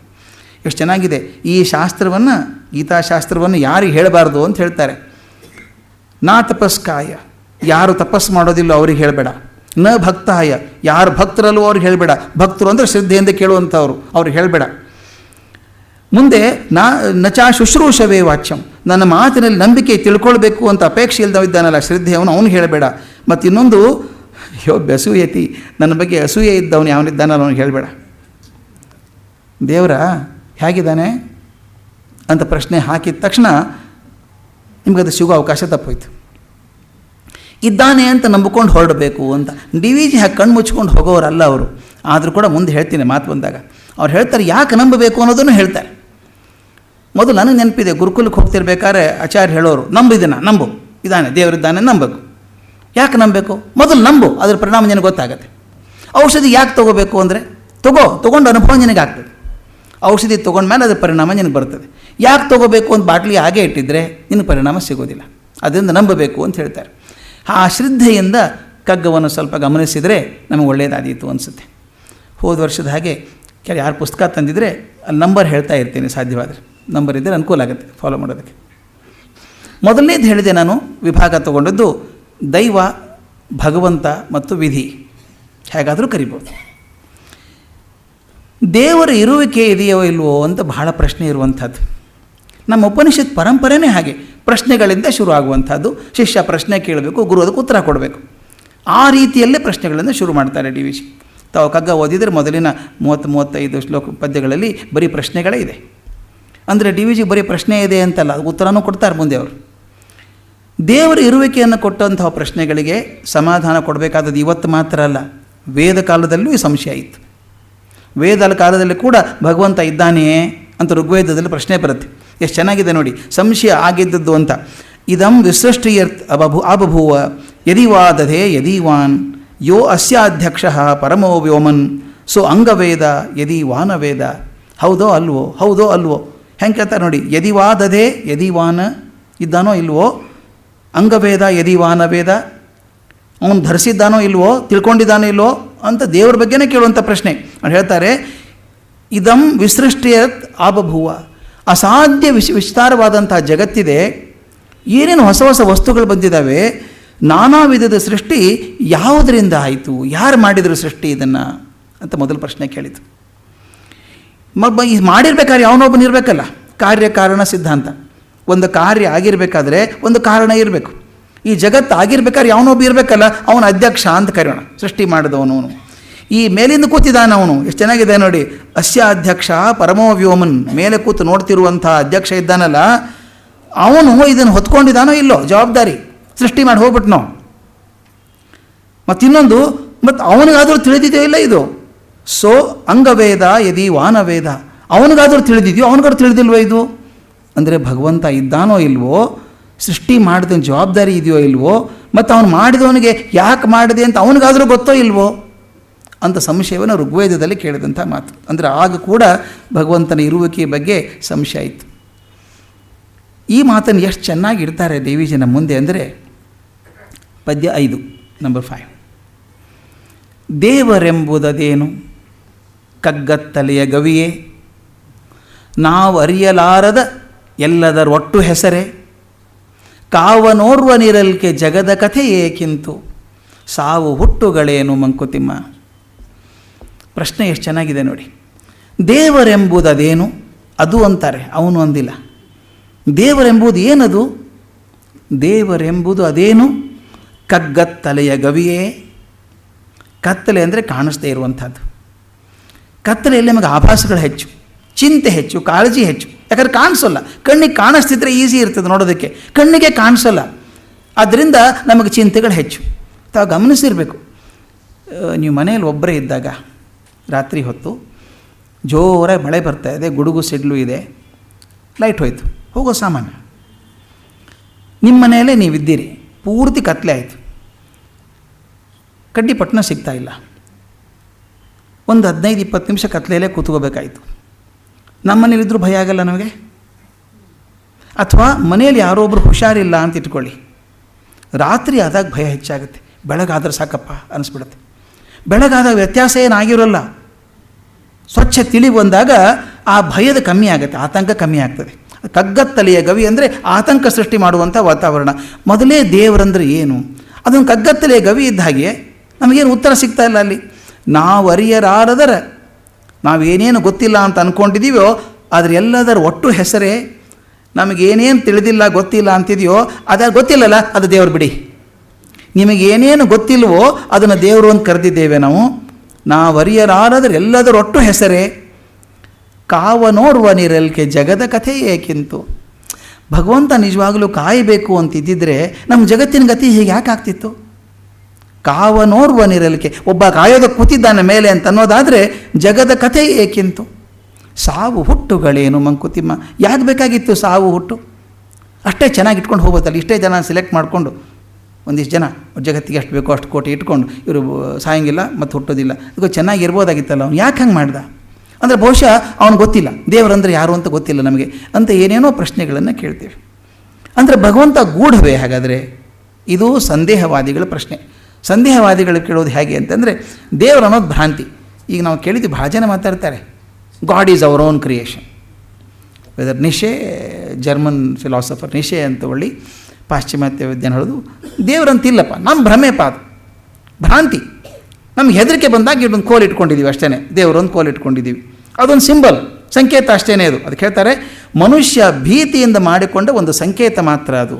ಎಷ್ಟು ಚೆನ್ನಾಗಿದೆ. ಈ ಶಾಸ್ತ್ರವನ್ನು, ಗೀತಾಶಾಸ್ತ್ರವನ್ನು ಯಾರಿಗೆ ಹೇಳಬಾರ್ದು ಅಂತ ಹೇಳ್ತಾರೆ. ನಾ ತಪಸ್ಕಾಯ, ಯಾರು ತಪಸ್ಸು ಮಾಡೋದಿಲ್ಲೋ ಅವ್ರಿಗೆ ಹೇಳಬೇಡ. ನ ಭಕ್ತಾಯ, ಯಾರು ಭಕ್ತರಲ್ಲೂ ಅವ್ರಿಗೆ ಹೇಳಬೇಡ. ಭಕ್ತರು ಅಂದರೆ ಶ್ರದ್ಧೆಯಿಂದ ಕೇಳುವಂಥವ್ರು, ಅವ್ರಿಗೆ ಹೇಳಬೇಡ. ಮುಂದೆ ನಚಾ ಶುಶ್ರೂಷವೇ ವಾಚ್ಯಂ, ನನ್ನ ಮಾತಿನಲ್ಲಿ ನಂಬಿಕೆ ತಿಳ್ಕೊಳ್ಬೇಕು ಅಂತ ಅಪೇಕ್ಷೆ ಇಲ್ಲದವಿದ್ದಾನಲ್ಲ ಶ್ರದ್ಧೆಯವನು, ಅವನು ಹೇಳಬೇಡ. ಮತ್ತು ಇನ್ನೊಂದು ಅಸೂಯತಿ, ನನ್ನ ಬಗ್ಗೆ ಅಸೂಯೆ ಇದ್ದವನು ಯಾವನಿದ್ದಾನಲ್ಲ ಅವನಿಗೆ ಹೇಳಬೇಡ. ದೇವರ ಹೇಗಿದ್ದಾನೆ ಅಂತ ಪ್ರಶ್ನೆ ಹಾಕಿದ ತಕ್ಷಣ ನಿಮಗದು ಸಿಗೋ ಅವಕಾಶ ತಪ್ಪೋಯ್ತು. ಇದ್ದಾನೆ ಅಂತ ನಂಬಿಕೊಂಡು ಹೊರಡಬೇಕು ಅಂತ. ಡಿ ವಿ ಜಿ ಹಾಗೆ ಕಣ್ಣು ಮುಚ್ಕೊಂಡು ಹೋಗೋರಲ್ಲ ಅವರು. ಆದರೂ ಕೂಡ ಮುಂದೆ ಹೇಳ್ತೀನಿ ಮಾತು ಬಂದಾಗ. ಅವ್ರು ಹೇಳ್ತಾರೆ ಯಾಕೆ ನಂಬಬೇಕು ಅನ್ನೋದನ್ನು ಹೇಳ್ತಾರೆ. ಮೊದಲು ನನಗೆ ನೆನಪಿದೆ, ಗುರುಕುಲಕ್ಕೆ ಹೋಗ್ತಿರ್ಬೇಕಾದ್ರೆ ಆಚಾರ್ಯ ಹೇಳೋರು, ನಂಬು, ಇದ್ದಾನೆ, ದೇವರಿದ್ದಾನೆ, ನಂಬಬೇಕು. ಯಾಕೆ ನಂಬಬೇಕು? ಮೊದಲು ನಂಬು, ಅದರ ಪರಿಣಾಮ ನಿನಗೆ ಗೊತ್ತಾಗುತ್ತೆ. ಔಷಧಿ ಯಾಕೆ ತೊಗೋಬೇಕು ಅಂದರೆ, ತೊಗೊಂಡು ಅನುಭವ ನಿನಗೆ ಆಗ್ತದೆ. ಔಷಧಿ ತೊಗೊಂಡ್ಮೇಲೆ ಅದರ ಪರಿಣಾಮ ನಿನಗೆ ಬರ್ತದೆ. ಯಾಕೆ ತೊಗೋಬೇಕು ಅಂತ ಬಾಟ್ಲಿ ಹಾಗೆ ಇಟ್ಟಿದ್ರೆ ನಿನಗೆ ಪರಿಣಾಮ ಸಿಗೋದಿಲ್ಲ. ಅದರಿಂದ ನಂಬಬೇಕು ಅಂತ ಹೇಳ್ತಾರೆ. ಆ ಶ್ರದ್ಧೆಯಿಂದ ಕಗ್ಗವನ್ನು ಸ್ವಲ್ಪ ಗಮನಿಸಿದರೆ ನಮಗೆ ಒಳ್ಳೆಯದಾದೀತು ಅನಿಸುತ್ತೆ. ಹೋದ ವರ್ಷದ ಹಾಗೆ ಯಾರು ಪುಸ್ತಕ ತಂದಿದ್ರೆ ಅಲ್ಲಿ ನಂಬರ್ ಹೇಳ್ತಾ ಇರ್ತೀನಿ, ಸಾಧ್ಯವಾದರೆ ನಂಬರ್ ಇದ್ದರೆ ಅನುಕೂಲ ಆಗುತ್ತೆ ಫಾಲೋ ಮಾಡೋದಕ್ಕೆ. ಮೊದಲನೇದು ಹೇಳಿದೆ ನಾನು, ವಿಭಾಗ ತಗೊಂಡದ್ದು ದೈವ, ಭಗವಂತ ಮತ್ತು ವಿಧಿ, ಹೇಗಾದರೂ ಕರಿಬೋದು. ದೇವರ ಇರುವಿಕೆ ಇದೆಯೋ ಇಲ್ವೋ ಅಂತ ಬಹಳ ಪ್ರಶ್ನೆ ಇರುವಂಥದ್ದು. ನಮ್ಮ ಉಪನಿಷತ್ ಪರಂಪರೆನೇ ಹಾಗೆ, ಪ್ರಶ್ನೆಗಳಿಂದ ಶುರು ಆಗುವಂಥದ್ದು. ಶಿಷ್ಯ ಪ್ರಶ್ನೆ ಕೇಳಬೇಕು, ಗುರು ಅದಕ್ಕೆ ಉತ್ತರ ಕೊಡಬೇಕು. ಆ ರೀತಿಯಲ್ಲೇ ಪ್ರಶ್ನೆಗಳಿಂದ ಶುರು ಮಾಡ್ತಾರೆ ಡಿ ವಿ ಜಿ. ತಾವು ಕಗ್ಗ ಓದಿದರೆ ಮೊದಲಿನ 30-35 ಶ್ಲೋಕ ಪದ್ಯಗಳಲ್ಲಿ ಬರೀ ಪ್ರಶ್ನೆಗಳೇ ಇದೆ. ಅಂದರೆ ಡಿ ವಿ ಜಿ ಬರೀ ಪ್ರಶ್ನೆ ಇದೆ ಅಂತಲ್ಲ, ಉತ್ತರನೂ ಕೊಡ್ತಾರೆ ಮುಂದೆ ಅವರು. ದೇವರ ಇರುವಿಕೆಯನ್ನು ಕೊಟ್ಟಂತಹ ಪ್ರಶ್ನೆಗಳಿಗೆ ಸಮಾಧಾನ ಕೊಡಬೇಕಾದದ್ದು ಇವತ್ತು ಮಾತ್ರ ಅಲ್ಲ, ವೇದ ಕಾಲದಲ್ಲೂ ಈ ಸಂಶಯ ಇತ್ತು. ವೇದ ಕಾಲದಲ್ಲಿ ಕೂಡ ಭಗವಂತ ಇದ್ದಾನೆಯೇ ಅಂತ ಋಗ್ವೇದದಲ್ಲಿ ಪ್ರಶ್ನೆ ಬರುತ್ತೆ. ಎಷ್ಟು ಚೆನ್ನಾಗಿದೆ ನೋಡಿ, ಸಂಶಯ ಆಗಿದ್ದದ್ದು ಅಂತ. ಇದಂ ವಿಸೃಷ್ಟಿಯರ್ಥ ಅಬಭೂವ ಯದಿವಾ ದಧೆ ಯದೀವಾನ್ ಯೋ ಅಸ್ಯಾಧ್ಯಕ್ಷ ಪರಮೋ ವ್ಯೋಮನ್ ಸೊ ಅಂಗವೇದ ಯದಿ ವಾನವೇದ. ಹೌದೋ ಅಲ್ವೋ ಹೆಂಗೆ ಕೇಳ್ತಾರೆ ನೋಡಿ. ಯದಿವಾ ದಧೆ ಯದಿವಾನ ಇದ್ದಾನೋ ಇಲ್ವೋ, ಅಂಗವೇದ ಯದಿವಾನ ವೇದ, ಅವನು ಧರಿಸಿದ್ದಾನೋ ಇಲ್ವೋ, ತಿಳ್ಕೊಂಡಿದ್ದಾನೋ ಇಲ್ವೋ ಅಂತ ದೇವರ ಬಗ್ಗೆನೇ ಕೇಳುವಂಥ ಪ್ರಶ್ನೆ. ಅವ್ರು ಹೇಳ್ತಾರೆ, ಇದಂ ವಿಸೃಷ್ಟಿಯತ್ ಆಬಭೂವ, ಅಸಾಧ್ಯ ವಿಸ್ತಾರವಾದಂಥ ಜಗತ್ತಿದೆ, ಏನೇನು ಹೊಸ ಹೊಸ ವಸ್ತುಗಳು ಬಂದಿದ್ದಾವೆ, ನಾನಾ ವಿಧದ ಸೃಷ್ಟಿ ಯಾವುದರಿಂದ ಆಯಿತು, ಯಾರು ಮಾಡಿದರು ಸೃಷ್ಟಿ ಇದನ್ನು ಅಂತ ಮೊದಲು ಪ್ರಶ್ನೆ ಕೇಳಿತು. ಮಾಡಿರ್ಬೇಕಾದ್ರೆ ಯಾವನೊಬ್ಬನು ಇರಬೇಕಲ್ಲ, ಕಾರ್ಯಕಾರಣ ಸಿದ್ಧಾಂತ. ಒಂದು ಕಾರ್ಯ ಆಗಿರಬೇಕಾದ್ರೆ ಒಂದು ಕಾರಣ ಇರಬೇಕು. ಈ ಜಗತ್ತು ಆಗಿರ್ಬೇಕಾದ್ರೆ ಯಾವನೊಬ್ಬ ಇರಬೇಕಲ್ಲ, ಅವನ ಅಧ್ಯಕ್ಷ ಅಂತ ಕರೆಯೋಣ, ಸೃಷ್ಟಿ ಮಾಡಿದವನು. ಈ ಮೇಲಿಂದ ಕೂತಿದ್ದಾನೆ ಅವನು, ಎಷ್ಟು ಚೆನ್ನಾಗಿದೆ ನೋಡಿ. ಅಸ್ಯ ಅಧ್ಯಕ್ಷ ಪರಮೋ ವ್ಯೋಮನ್, ಮೇಲೆ ಕೂತು ನೋಡ್ತಿರುವಂಥ ಅಧ್ಯಕ್ಷ ಇದ್ದಾನಲ್ಲ, ಅವನು ಇದನ್ನು ಹೊತ್ಕೊಂಡಿದ್ದಾನೋ ಇಲ್ಲೋ ಜವಾಬ್ದಾರಿ, ಸೃಷ್ಟಿ ಮಾಡಿ ಹೋಗ್ಬಿಟ್ನೋ. ಮತ್ತಿನ್ನೊಂದು, ಮತ್ತು ಅವನಿಗಾದರೂ ತಿಳಿದಿದೆಯೋ ಇಲ್ಲ ಇದು. ಸೋ ಅಂಗವೇದ ಯದಿ ವಾನವೇದ, ಅವನಿಗಾದರೂ ತಿಳಿದಿದೆಯೋ, ಅವನಿಗಾದ್ರೂ ತಿಳಿದಿಲ್ವೋ ಇದು. ಅಂದರೆ ಭಗವಂತ ಇದ್ದಾನೋ ಇಲ್ವೋ, ಸೃಷ್ಟಿ ಮಾಡಿದ ಜವಾಬ್ದಾರಿ ಇದೆಯೋ ಇಲ್ವೋ, ಮತ್ತು ಅವನು ಮಾಡಿದವನಿಗೆ ಯಾಕೆ ಮಾಡಿದೆ ಅಂತ ಅವನಿಗಾದರೂ ಗೊತ್ತೋ ಇಲ್ವೋ ಅಂತ ಸಂಶಯವನ್ನು ಋಗ್ವೇದದಲ್ಲಿ ಕೇಳಿದಂಥ ಮಾತು. ಅಂದರೆ ಆಗ ಕೂಡ ಭಗವಂತನ ಇರುವಿಕೆಯ ಬಗ್ಗೆ ಸಂಶಯ ಆಯಿತು. ಈ ಮಾತನ್ನು ಎಷ್ಟು ಚೆನ್ನಾಗಿ ಇಡ್ತಾರೆ ಡಿ ವಿ ಜಿ ನಮ್ಮ ಮುಂದೆ ಅಂದರೆ ಪದ್ಯ 5 ನಂಬರ್ 5. ದೇವರೆಂಬುದದೇನು ಕಗ್ಗತ್ತಲೆಯ ಗವಿಯೇ, ನಾವು ಅರಿಯಲಾರದ ಎಲ್ಲದರ ಒಟ್ಟು ಹೆಸರೇ, ಕಾವನೋರ್ವನಿರಲ್ಕೆ ಜಗದ ಕಥೆ ಏಕಿಂತು, ಸಾವು ಹುಟ್ಟುಗಳೇನು ಮಂಕುತಿಮ್ಮ. ಪ್ರಶ್ನೆ ಎಷ್ಟು ಚೆನ್ನಾಗಿದೆ ನೋಡಿ. ದೇವರೆಂಬುದದೇನು ಅದು ಅಂತಾರೆ, ಅವನು ಅಂದಿಲ್ಲ. ದೇವರೆಂಬುದು ಏನದು? ದೇವರೆಂಬುದು ಅದೇನು ಕಗ್ಗತ್ತಲೆಯ ಗವಿಯೇ. ಕತ್ತಲೆ ಅಂದರೆ ಕಾಣಿಸ್ದೇ ಇರುವಂಥದ್ದು. ಕತ್ತಲೆಯಲ್ಲಿ ನಮಗೆ ಆಭಾಸಗಳು ಹೆಚ್ಚು, ಚಿಂತೆ ಹೆಚ್ಚು, ಕಾಳಜಿ ಹೆಚ್ಚು. ಯಾಕಂದ್ರೆ ಕಾಣಿಸೋಲ್ಲ, ಕಣ್ಣಿಗೆ ಕಾಣಿಸ್ತಿದ್ರೆ ಈಸಿ ಇರ್ತದೆ ನೋಡೋದಕ್ಕೆ, ಕಣ್ಣಿಗೆ ಕಾಣಿಸೋಲ್ಲ. ಆದ್ದರಿಂದ ನಮಗೆ ಚಿಂತೆಗಳು ಹೆಚ್ಚು. ತಾವು ಗಮನಿಸಿರಬೇಕು, ನೀವು ಮನೆಯಲ್ಲಿ ಒಬ್ಬರೇ ಇದ್ದಾಗ ರಾತ್ರಿ ಹೊತ್ತು ಜೋರಾಗಿ ಮಳೆ ಬರ್ತಾಯಿದೆ, ಗುಡುಗು ಸಿಡ್ಲು ಇದೆ, ಲೈಟ್ ಹೋಯ್ತು, ಹೋಗೋ ಸಾಮಾನ್ಯ. ನಿಮ್ಮ ಮನೆಯಲ್ಲೇ ನೀವಿದ್ದೀರಿ, ಪೂರ್ತಿ ಕತ್ತಲೆ ಆಯಿತು, ಕಡ್ಡಿ ಪಟ್ಟಣ ಸಿಗ್ತಾ ಇಲ್ಲ, ಒಂದು 15-20 ನಿಮಿಷ ಕತ್ತಲೆಯಲ್ಲೇ ಕೂತ್ಕೋಬೇಕಾಯಿತು. ನಮ್ಮ ಮನೇಲಿದ್ದರೂ ಭಯ ಆಗಲ್ಲ ನಮಗೆ? ಅಥವಾ ಮನೆಯಲ್ಲಿ ಯಾರೋ ಒಬ್ಬರು ಹುಷಾರಿಲ್ಲ ಅಂತ ಇಟ್ಕೊಳ್ಳಿ, ರಾತ್ರಿ ಆದಾಗ ಭಯ ಹೆಚ್ಚಾಗುತ್ತೆ, ಬೆಳಗಾದ್ರೆ ಸಾಕಪ್ಪ ಅನಿಸ್ಬಿಡುತ್ತೆ. ಬೆಳಗಾದಾಗ ವ್ಯತ್ಯಾಸ ಏನಾಗಿರೋಲ್ಲ, ಸ್ವಚ್ಛ ತಿಳಿ ಬಂದಾಗ ಆ ಭಯದ ಕಮ್ಮಿ ಆಗುತ್ತೆ, ಆತಂಕ ಕಮ್ಮಿ ಆಗ್ತದೆ. ಕಗ್ಗತ್ತಲೆಯ ಗವಿ ಅಂದರೆ ಆತಂಕ ಸೃಷ್ಟಿ ಮಾಡುವಂಥ ವಾತಾವರಣ. ಮೊದಲೇ ದೇವರಂದರೆ ಏನು, ಅದೊಂದು ಕಗ್ಗತ್ತಲೆಯ ಗವಿ ಇದ್ದ ಹಾಗೆ ನಮಗೇನು ಉತ್ತರ ಸಿಗ್ತಾ ಇಲ್ಲ ಅಲ್ಲಿ. ನಾವು ಅರಿಯರಾರದರ, ನಾವೇನೇನು ಗೊತ್ತಿಲ್ಲ ಅಂತ ಅಂದ್ಕೊಂಡಿದ್ದೀವೋ ಆದರೆ ಎಲ್ಲದರ ಒಟ್ಟು ಹೆಸರೇ. ನಮಗೇನೇನು ತಿಳಿದಿಲ್ಲ ಗೊತ್ತಿಲ್ಲ ಅಂತಿದೆಯೋ ಅದು ಗೊತ್ತಿಲ್ಲಲ್ಲ, ಅದು ದೇವ್ರು ಬಿಡಿ. ನಿಮಗೇನೇನು ಗೊತ್ತಿಲ್ವೋ ಅದನ್ನು ದೇವರು ಅಂತ ಕರೆದಿದ್ದೇವೆ ನಾವು. ನಾವರಿಯರಾರದರೆ ಎಲ್ಲದರ ಒಟ್ಟು ಹೆಸರೇ, ಕಾವನೋರ್ವನಿರಲ್ಕೆ ಜಗದ ಕಥೆ ಏಕಿಂತು. ಭಗವಂತ ನಿಜವಾಗಲೂ ಕಾಯಬೇಕು ಅಂತಿದ್ದಿದ್ರೆ ನಮ್ಮ ಜಗತ್ತಿನ ಗತಿ ಹೀಗೆ ಯಾಕೆ ಆಗ್ತಿತ್ತು? ಕಾವನೋರ್ವನಿರಲ್ಕೆ, ಒಬ್ಬ ಕಾಯೋದಕ್ಕೆ ಕೂತಿದ್ದಾನೆ ಮೇಲೆ ಅಂತ ಅನ್ನೋದಾದರೆ ಜಗದ ಕಥೆ ಏಕಿಂತು. ಸಾವು ಹುಟ್ಟುಗಳೇನು ಮಂಕುತಿಮ್ಮ, ಯಾಕೆ ಬೇಕಾಗಿತ್ತು ಸಾವು ಹುಟ್ಟು? ಅಷ್ಟೇ ಚೆನ್ನಾಗಿ ಇಟ್ಕೊಂಡು ಹೋಗ್ಬೋದಲ್ಲ, ಇಷ್ಟೇ ಜನ ಸೆಲೆಕ್ಟ್ ಮಾಡಿಕೊಂಡು ಒಂದಿಷ್ಟು ಜನ ಜಗತ್ತಿಗೆ ಎಷ್ಟು ಬೇಕೋ ಅಷ್ಟು ಕೋಟಿ ಇಟ್ಕೊಂಡು ಇವರು ಸಾಯಂಗಿಲ್ಲ ಮತ್ತು ಹುಟ್ಟೋದಿಲ್ಲ, ಇದು ಚೆನ್ನಾಗಿರ್ಬೋದಾಗಿತ್ತಲ್ಲ, ಅವ್ನು ಯಾಕೆ ಹಂಗೆ ಮಾಡ್ದ? ಅಂದರೆ ಬಹುಶಃ ಅವನು ಗೊತ್ತಿಲ್ಲ, ದೇವರಂದರೆ ಯಾರು ಅಂತ ಗೊತ್ತಿಲ್ಲ ನಮಗೆ ಅಂತ ಏನೇನೋ ಪ್ರಶ್ನೆಗಳನ್ನು ಕೇಳ್ತೀವಿ. ಅಂದರೆ ಭಗವಂತ ಗೂಢವೇ? ಹಾಗಾದರೆ ಇದು ಸಂದೇಹವಾದಿಗಳ ಪ್ರಶ್ನೆ. ಸಂದೇಹವಾದಿಗಳು ಕೇಳೋದು ಹೇಗೆ ಅಂತಂದರೆ, ದೇವರು ಅನ್ನೋದು ಭ್ರಾಂತಿ. ಈಗ ನಾವು ಕೇಳಿದ್ವಿ, ಭಾಳ ಜನ ಮಾತಾಡ್ತಾರೆ God is our own creation. Whether Nietzsche, German philosopher Nietzsche ಅಂತ ಒಳ್ಳಿ ಪಾಶ್ಚಿಮಾತ್ಯ ವಿದ್ಯಾನ ಹೇಳೋದು ದೇವರಂತಿಲ್ಲಪ್ಪ, ನಮ್ಮ ಭ್ರಮೆಪ್ಪ, ಅದು ಭ್ರಾಂತಿ. ನಮ್ಗೆ ಹೆದರಿಕೆ ಬಂದಾಗ ಇದೊಂದು ಕೋಲ್ ಇಟ್ಕೊಂಡಿದ್ದೀವಿ ಅಷ್ಟೇ, ದೇವರೊಂದು ಕೋಲ್ ಇಟ್ಕೊಂಡಿದ್ದೀವಿ, ಅದೊಂದು ಸಿಂಬಲ್, ಸಂಕೇತ ಅಷ್ಟೇ ಅದು. ಅದಕ್ಕೆ ಹೇಳ್ತಾರೆ ಮನುಷ್ಯ ಭೀತಿಯಿಂದ ಮಾಡಿಕೊಂಡ ಒಂದು ಸಂಕೇತ ಮಾತ್ರ ಅದು.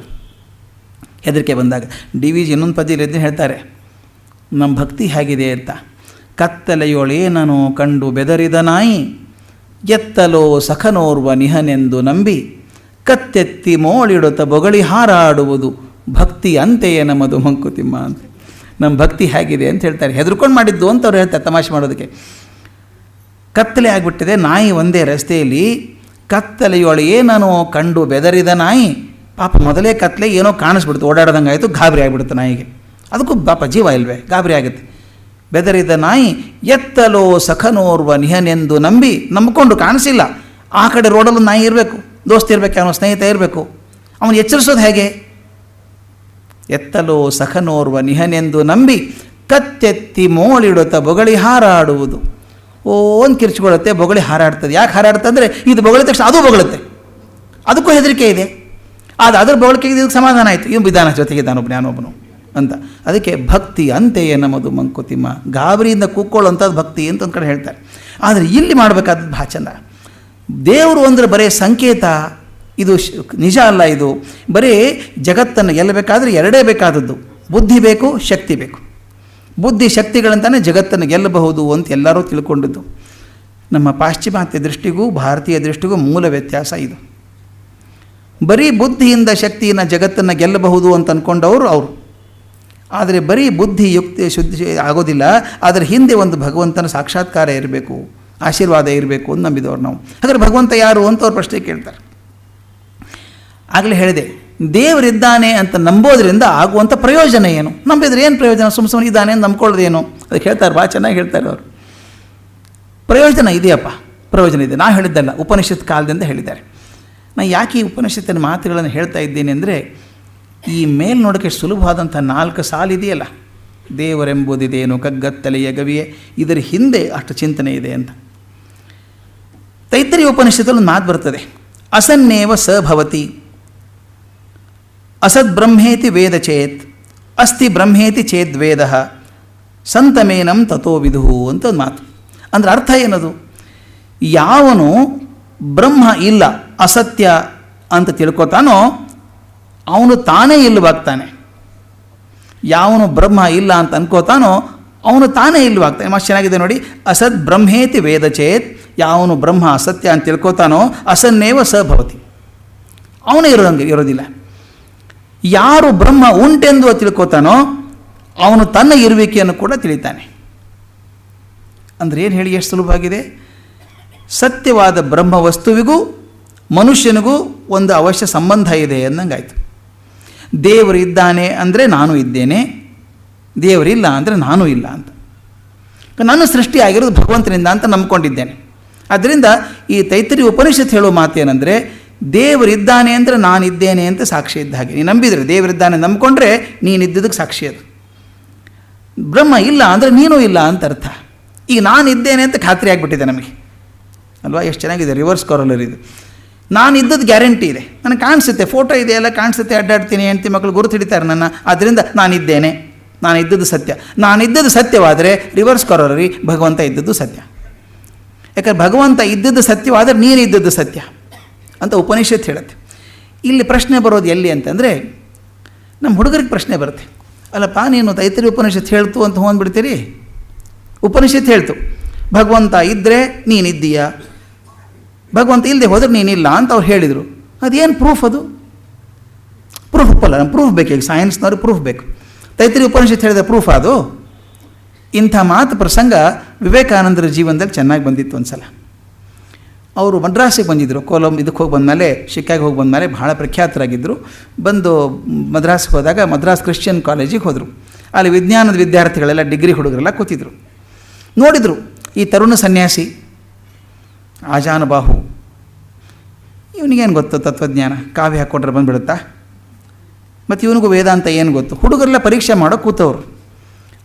ಹೆದರಿಕೆ ಬಂದಾಗ ಡಿ ವಿ ಜಿ ಇನ್ನೊಂದು ಪದ್ಯದಲ್ಲಿ ಹೇಳ್ತಾರೆ, ನಮ್ಮ ಭಕ್ತಿ ಹೇಗಿದೆ ಅಂತ. ಕತ್ತಲೆಯೊಳೇನನು ಕಂಡು ಬೆದರಿದ ನಾಯಿ, ಎತ್ತಲೋ ಸಖನೋರ್ವ ನಿಹನೆಂದು ನಂಬಿ, ಕತ್ತೆತ್ತಿ ಮೋಳಿಡುತ್ತ ಬೊಗಳಿ ಹಾರಾಡುವುದು ಭಕ್ತಿ ಅಂತೆಯೇ ನಮ್ಮದು ಮಂಕುತಿಮ್ಮ ಅಂತ. ನಮ್ಮ ಭಕ್ತಿ ಹೇಗಿದೆ ಅಂತ ಹೇಳ್ತಾರೆ. ಹೆದರ್ಕೊಂಡು ಮಾಡಿದ್ದು ಅಂತ ಅವ್ರು ಹೇಳ್ತಾರೆ ತಮಾಷೆ ಮಾಡೋದಕ್ಕೆ. ಕತ್ತಲೆ ಆಗಿಬಿಟ್ಟಿದೆ, ನಾಯಿ ಒಂದೇ ರಸ್ತೆಯಲ್ಲಿ, ಕತ್ತಲೆಯೊಳೇನೋ ಕಂಡು ಬೆದರಿದ ನಾಯಿ, ಪಾಪ ಮೊದಲೇ ಕತ್ತಲೆ ಏನೋ ಕಾಣಿಸ್ಬಿಡ್ತು, ಓಡಾಡ್ದಂಗೆ ಆಯಿತು, ಗಾಬರಿ ಆಗಿಬಿಡುತ್ತೆ ನಾಯಿಗೆ. ಅದಕ್ಕೂ ಪಾಪ ಜೀವ ಇಲ್ವೇ, ಗಾಬರಿ ಆಗುತ್ತೆ. ಬೆದರಿದ ನಾಯಿ ಎತ್ತಲೋ ಸಖನೋರ್ವ ನಿಹನೆಂದು ನಂಬಿ, ನಂಬಿಕೊಂಡು ಕಾಣಿಸಿಲ್ಲ, ಆ ಕಡೆ ರೋಡಲ್ಲೂ ನಾಯಿ ಇರಬೇಕು, ದೋಸ್ತ ಇರಬೇಕು, ಅವನ ಸ್ನೇಹಿತ ಇರಬೇಕು, ಅವನು ಎಚ್ಚರಿಸೋದು ಹೇಗೆ? ಎತ್ತಲೋ ಸಖನೋರ್ವ ನಿಹನೆಂದು ನಂಬಿ, ಕತ್ತೆತ್ತಿ ಮೋಳಿಡುತ್ತ ಬೊಗಳಿ ಹಾರಾಡುವುದು. ಒಂದು ಕಿರ್ಚ್ಕೊಳ್ಳುತ್ತೆ, ಬೊಗಳಿ ಹಾರಾಡ್ತದೆ. ಯಾಕೆ ಹಾರಾಡ್ತದೆ ಅಂದರೆ ಇದು ಬೊಗಳಿದ ತಕ್ಷಣ ಅದು ಬೊಗಳುತ್ತೆ, ಅದಕ್ಕೂ ಹೆದರಿಕೆ ಇದೆ. ಅದು ಅದ್ರ ಬೊಗಳಿಕೆ ಇದಕ್ಕೆ ಸಮಾಧಾನ ಆಯಿತು, ಇವನು ಬಿದ್ದಾನ ಜೊತೆಗಿದ್ದಾನೊಬ್ಬ ಜ್ಞಾನೊಬ್ಬನು ಅಂತ. ಅದಕ್ಕೆ ಭಕ್ತಿ ಅಂತೆಯೇ ನಮ್ಮದು ಮಂಕುತಿಮ್ಮ, ಗಾಬರಿಯಿಂದ ಕೂಕ್ಕೊಳ್ಳೋಂಥದ್ದು ಭಕ್ತಿ ಅಂತ ಒಂದು ಕಡೆ ಹೇಳ್ತಾರೆ. ಆದರೆ ಇಲ್ಲಿ ಮಾಡಬೇಕಾದದ್ದು ಭಾಳ ಚಂದ. ದೇವರು ಅಂದರೆ ಬರೀ ಸಂಕೇತ, ಇದು ನಿಜ ಅಲ್ಲ. ಇದು ಬರೀ ಜಗತ್ತನ್ನು ಗೆಲ್ಲಬೇಕಾದ್ರೆ ಎರಡೇ ಬೇಕಾದದ್ದು, ಬುದ್ಧಿ ಬೇಕು, ಶಕ್ತಿ ಬೇಕು. ಬುದ್ಧಿ ಶಕ್ತಿಗಳಂತಾನೆ ಜಗತ್ತನ್ನು ಗೆಲ್ಲಬಹುದು ಅಂತ ಎಲ್ಲರೂ ತಿಳ್ಕೊಂಡಿದ್ದು. ನಮ್ಮ ಪಾಶ್ಚಿಮಾತ್ಯ ದೃಷ್ಟಿಗೂ ಭಾರತೀಯ ದೃಷ್ಟಿಗೂ ಮೂಲ ವ್ಯತ್ಯಾಸ ಇದು. ಬರೀ ಬುದ್ಧಿಯಿಂದ ಶಕ್ತಿಯನ್ನು ಜಗತ್ತನ್ನು ಗೆಲ್ಲಬಹುದು ಅಂತ ಅಂದ್ಕೊಂಡವರು ಅವರು. ಆದರೆ ಬರೀ ಬುದ್ಧಿ ಯುಕ್ತಿ ಶುದ್ಧಿ ಆಗೋದಿಲ್ಲ, ಅದರ ಹಿಂದೆ ಒಂದು ಭಗವಂತನ ಸಾಕ್ಷಾತ್ಕಾರ ಇರಬೇಕು, ಆಶೀರ್ವಾದ ಇರಬೇಕು ಅಂತ ನಂಬಿದವರು ನಾವು. ಹಾಗಾದರೆ ಭಗವಂತ ಯಾರು ಅಂತ ಅವ್ರು ಪ್ರಶ್ನೆ ಕೇಳ್ತಾರೆ. ಆಗಲೇ ಹೇಳಿದೆ, ದೇವರಿದ್ದಾನೆ ಅಂತ ನಂಬೋದ್ರಿಂದ ಆಗುವಂಥ ಪ್ರಯೋಜನ ಏನು? ನಂಬಿದ್ರೆ ಏನು ಪ್ರಯೋಜನ? ಸುಮ್ಮನೆ ಇದ್ದಾನೆ ಅಂತ ನಂಬ್ಕೊಳ್ಳೋದೇನು? ಅದಕ್ಕೆ ಹೇಳ್ತಾರೆ, ಭಾಳ ಚೆನ್ನಾಗಿ ಹೇಳ್ತಾರೆ ಅವರು. ಪ್ರಯೋಜನ ಇದೆಯಪ್ಪ, ಪ್ರಯೋಜನ ಇದೆ. ನಾ ಹೇಳಿದ್ದಲ್ಲ, ಉಪನಿಷತ್ ಕಾಲದಿಂದ ಹೇಳಿದ್ದಾರೆ. ನಾನು ಯಾಕೆ ಈ ಉಪನಿಷತ್ತಿನ ಮಾತುಗಳನ್ನು ಹೇಳ್ತಾ ಇದ್ದೇನೆ ಅಂದರೆ, ಈ ಮೇಲ್ ನೋಡೋಕ್ಕೆ ಸುಲಭವಾದಂಥ 4 ಸಾಲು ಇದೆಯಲ್ಲ, ದೇವರೆಂಬುದಿದೇನು ಕಗ್ಗತ್ತಲೆಯ ಗವಿಯೇ, ಇದರ ಹಿಂದೆ ಅಷ್ಟು ಚಿಂತನೆ ಇದೆ ಅಂತ. ತೈತ್ತರೀಯ ಉಪನಿಷತ್ತಲ್ಲಿ ಒಂದು ಮಾತು ಬರ್ತದೆ, ಅಸನ್ನೇವ ಸ ಭವತಿ ಅಸದ್ ಬ್ರಹ್ಮೇತಿ ವೇದ ಚೇತ್ ಅಸ್ತಿ ಬ್ರಹ್ಮೇತಿ ಚೇದ್ ವೇದ ಸಂತಮೇನಂ ತಥೋ ವಿದುಹು ಅಂತ ಒಂದು ಮಾತು. ಅಂದರೆ ಅರ್ಥ ಏನದು? ಯಾವನು ಬ್ರಹ್ಮ ಇಲ್ಲ, ಅಸತ್ಯ ಅಂತ ತಿಳ್ಕೊತಾನೋ ಅವನು ತಾನೇ ಇಲ್ಲವಾಗ್ತಾನೆ. ಯಾವನು ಬ್ರಹ್ಮ ಇಲ್ಲ ಅಂತ ಅನ್ಕೋತಾನೋ ಅವನು ತಾನೇ ಇಲ್ಲವಾಗ್ತಾನೆ. ಮಸ್ತ್ ಚೆನ್ನಾಗಿದೆ ನೋಡಿ, ಅಸದ್ ಬ್ರಹ್ಮೇತಿ ವೇದ ಚೇತ್, ಯಾವನು ಬ್ರಹ್ಮ ಅಸತ್ಯ ಅಂತ ತಿಳ್ಕೊತಾನೋ ಅಸನ್ನೇವ ಸ ಭವತಿ, ಅವನೇ ಇರೋದಿಲ್ಲ. ಯಾರು ಬ್ರಹ್ಮ ಉಂಟೆಂದು ತಿಳ್ಕೊತಾನೋ ಅವನು ತನ್ನ ಇರುವಿಕೆಯನ್ನು ಕೂಡ ತಿಳಿತಾನೆ. ಅಂದರೆ ಏನು ಹೇಳಿ, ಎಷ್ಟು ಸುಲಭವಾಗಿದೆ. ಸತ್ಯವಾದ ಬ್ರಹ್ಮ ವಸ್ತುವಿಗೂ ಮನುಷ್ಯನಿಗೂ ಒಂದು ಅವಶ್ಯ ಸಂಬಂಧ ಇದೆ ಅನ್ನಂಗಾಯ್ತು. ದೇವರು ಇದ್ದಾನೆ ಅಂದರೆ ನಾನು ಇದ್ದೇನೆ, ದೇವರಿಲ್ಲ ಅಂದರೆ ನಾನು ಇಲ್ಲ ಅಂತ. ನನ್ನ ಸೃಷ್ಟಿ ಆಗಿರೋದು ಭಗವಂತನಿಂದ ಅಂತ ನಂಬ್ಕೊಂಡಿದ್ದೇನೆ. ಆದ್ದರಿಂದ ಈ ತೈತ್ತರೀಯ ಉಪನಿಷತ್ ಹೇಳೋ ಮಾತೇನೆಂದರೆ, ದೇವರಿದ್ದಾನೆ ಅಂದರೆ ನಾನಿದ್ದೇನೆ ಅಂತ ಸಾಕ್ಷಿ ಇದ್ದ ಹಾಗೆ. ನೀನು ನಂಬಿದರೆ ದೇವರಿದ್ದಾನೆ ನಂಬ್ಕೊಂಡ್ರೆ ನೀನಿದ್ದದಕ್ಕೆ ಸಾಕ್ಷಿ ಅದು. ಬ್ರಹ್ಮ ಇಲ್ಲ ಅಂದರೆ ನೀನೂ ಇಲ್ಲ ಅಂತ ಅರ್ಥ. ಈಗ ನಾನಿದ್ದೇನೆ ಅಂತ ಖಾತ್ರಿ ಆಗಿಬಿಟ್ಟಿದೆ ನಮಗೆ ಅಲ್ವಾ? ಎಷ್ಟು ಚೆನ್ನಾಗಿದೆ ರಿವರ್ಸ್ ಕಾರಲರ್ ಇದು. ನಾನು ಇದ್ದದ್ದು ಗ್ಯಾರಂಟಿ ಇದೆ, ನನಗೆ ಕಾಣಿಸುತ್ತೆ, ಫೋಟೋ ಇದೆ, ಎಲ್ಲ ಕಾಣಿಸುತ್ತೆ, ಅಡ್ಡಾಡ್ತೀನಿ, ಹೆಂಡ್ತಿ ಮಕ್ಕಳು ಗುರುತು ಹಿಡಿತಾರೆ ನನ್ನ. ಆದ್ದರಿಂದ ನಾನಿದ್ದೇನೆ, ನಾನು ಇದ್ದದ್ದು ಸತ್ಯ. ನಾನಿದ್ದದ್ದು ಸತ್ಯವಾದರೆ ರಿವರ್ಸ್ ಕಾರಲರಿ, ಭಗವಂತ ಇದ್ದದ್ದು ಸತ್ಯ. ಯಾಕಂದ್ರೆ ಭಗವಂತ ಇದ್ದದ್ದು ಸತ್ಯವಾದರೆ ನೀನು ಇದ್ದದ್ದು ಸತ್ಯ ಅಂತ ಉಪನಿಷತ್ ಹೇಳುತ್ತೆ. ಇಲ್ಲಿ ಪ್ರಶ್ನೆ ಬರೋದು ಎಲ್ಲಿ ಅಂತಂದರೆ, ನಮ್ಮ ಹುಡುಗರಿಗೆ ಪ್ರಶ್ನೆ ಬರುತ್ತೆ, ಅಲ್ಲಪ್ಪ ನೀನು ತೈತ್ತರೀಯ ಉಪನಿಷತ್ ಹೇಳ್ತು ಅಂತ ಹೋಗ್ಬಿಡ್ತೀರಿ. ಉಪನಿಷತ್ ಹೇಳ್ತು ಭಗವಂತ ಇದ್ದರೆ ನೀನಿದ್ದೀಯ, ಭಗವಂತ ಇಲ್ಲದೆ ಹೋದರೆ ನೀನಿಲ್ಲ ಅಂತ ಅವ್ರು ಹೇಳಿದರು. ಅದೇನು ಪ್ರೂಫ್? ಅದು ಪ್ರೂಫ್ ಅಲ್ಲ, ಪ್ರೂಫ್ ಬೇಕು. ಈಗ ಸೈನ್ಸ್ನವ್ರಿಗೆ ಪ್ರೂಫ್ ಬೇಕು. ತೈತ್ತರೀಯ ಉಪನಿಷತ್ ಹೇಳಿದ ಪ್ರೂಫ್ ಅದು. ಇಂಥ ಮಾತು ಪ್ರಸಂಗ ವಿವೇಕಾನಂದರ ಜೀವನದಲ್ಲಿ ಚೆನ್ನಾಗಿ ಬಂದಿತ್ತು ಒಂದು ಸಲ. ಅವರು ಮದ್ರಾಸಿಗೆ ಬಂದಿದ್ದರು. ಇದಕ್ಕೆ ಹೋಗಿ ಬಂದಮೇಲೆ, ಶಿಕಾಗೆ ಹೋಗಿ ಬಂದಮೇಲೆ ಭಾಳ ಪ್ರಖ್ಯಾತರಾಗಿದ್ದರು. ಬಂದು ಮದ್ರಾಸಿಗೆ ಹೋದಾಗ ಮದ್ರಾಸ್ ಕ್ರಿಶ್ಚಿಯನ್ ಕಾಲೇಜಿಗೆ ಹೋದರು. ಅಲ್ಲಿ ವಿಜ್ಞಾನದ ವಿದ್ಯಾರ್ಥಿಗಳೆಲ್ಲ, ಡಿಗ್ರಿ ಹುಡುಗರೆಲ್ಲ ಕೂತಿದ್ರು. ನೋಡಿದರು ಈ ತರುಣ ಸನ್ಯಾಸಿ ಆಜಾನಬಾಹು, ಇವನಿಗೇನು ಗೊತ್ತು ತತ್ವಜ್ಞಾನ, ಕಾವ್ಯ ಹಾಕ್ಕೊಂಡ್ರೆ ಬಂದುಬಿಡುತ್ತಾ, ಮತ್ತು ಇವನಿಗೂ ವೇದಾಂತ ಏನು ಗೊತ್ತು? ಹುಡುಗರೆಲ್ಲ ಪರೀಕ್ಷೆ ಮಾಡೋ ಕೂತವರು.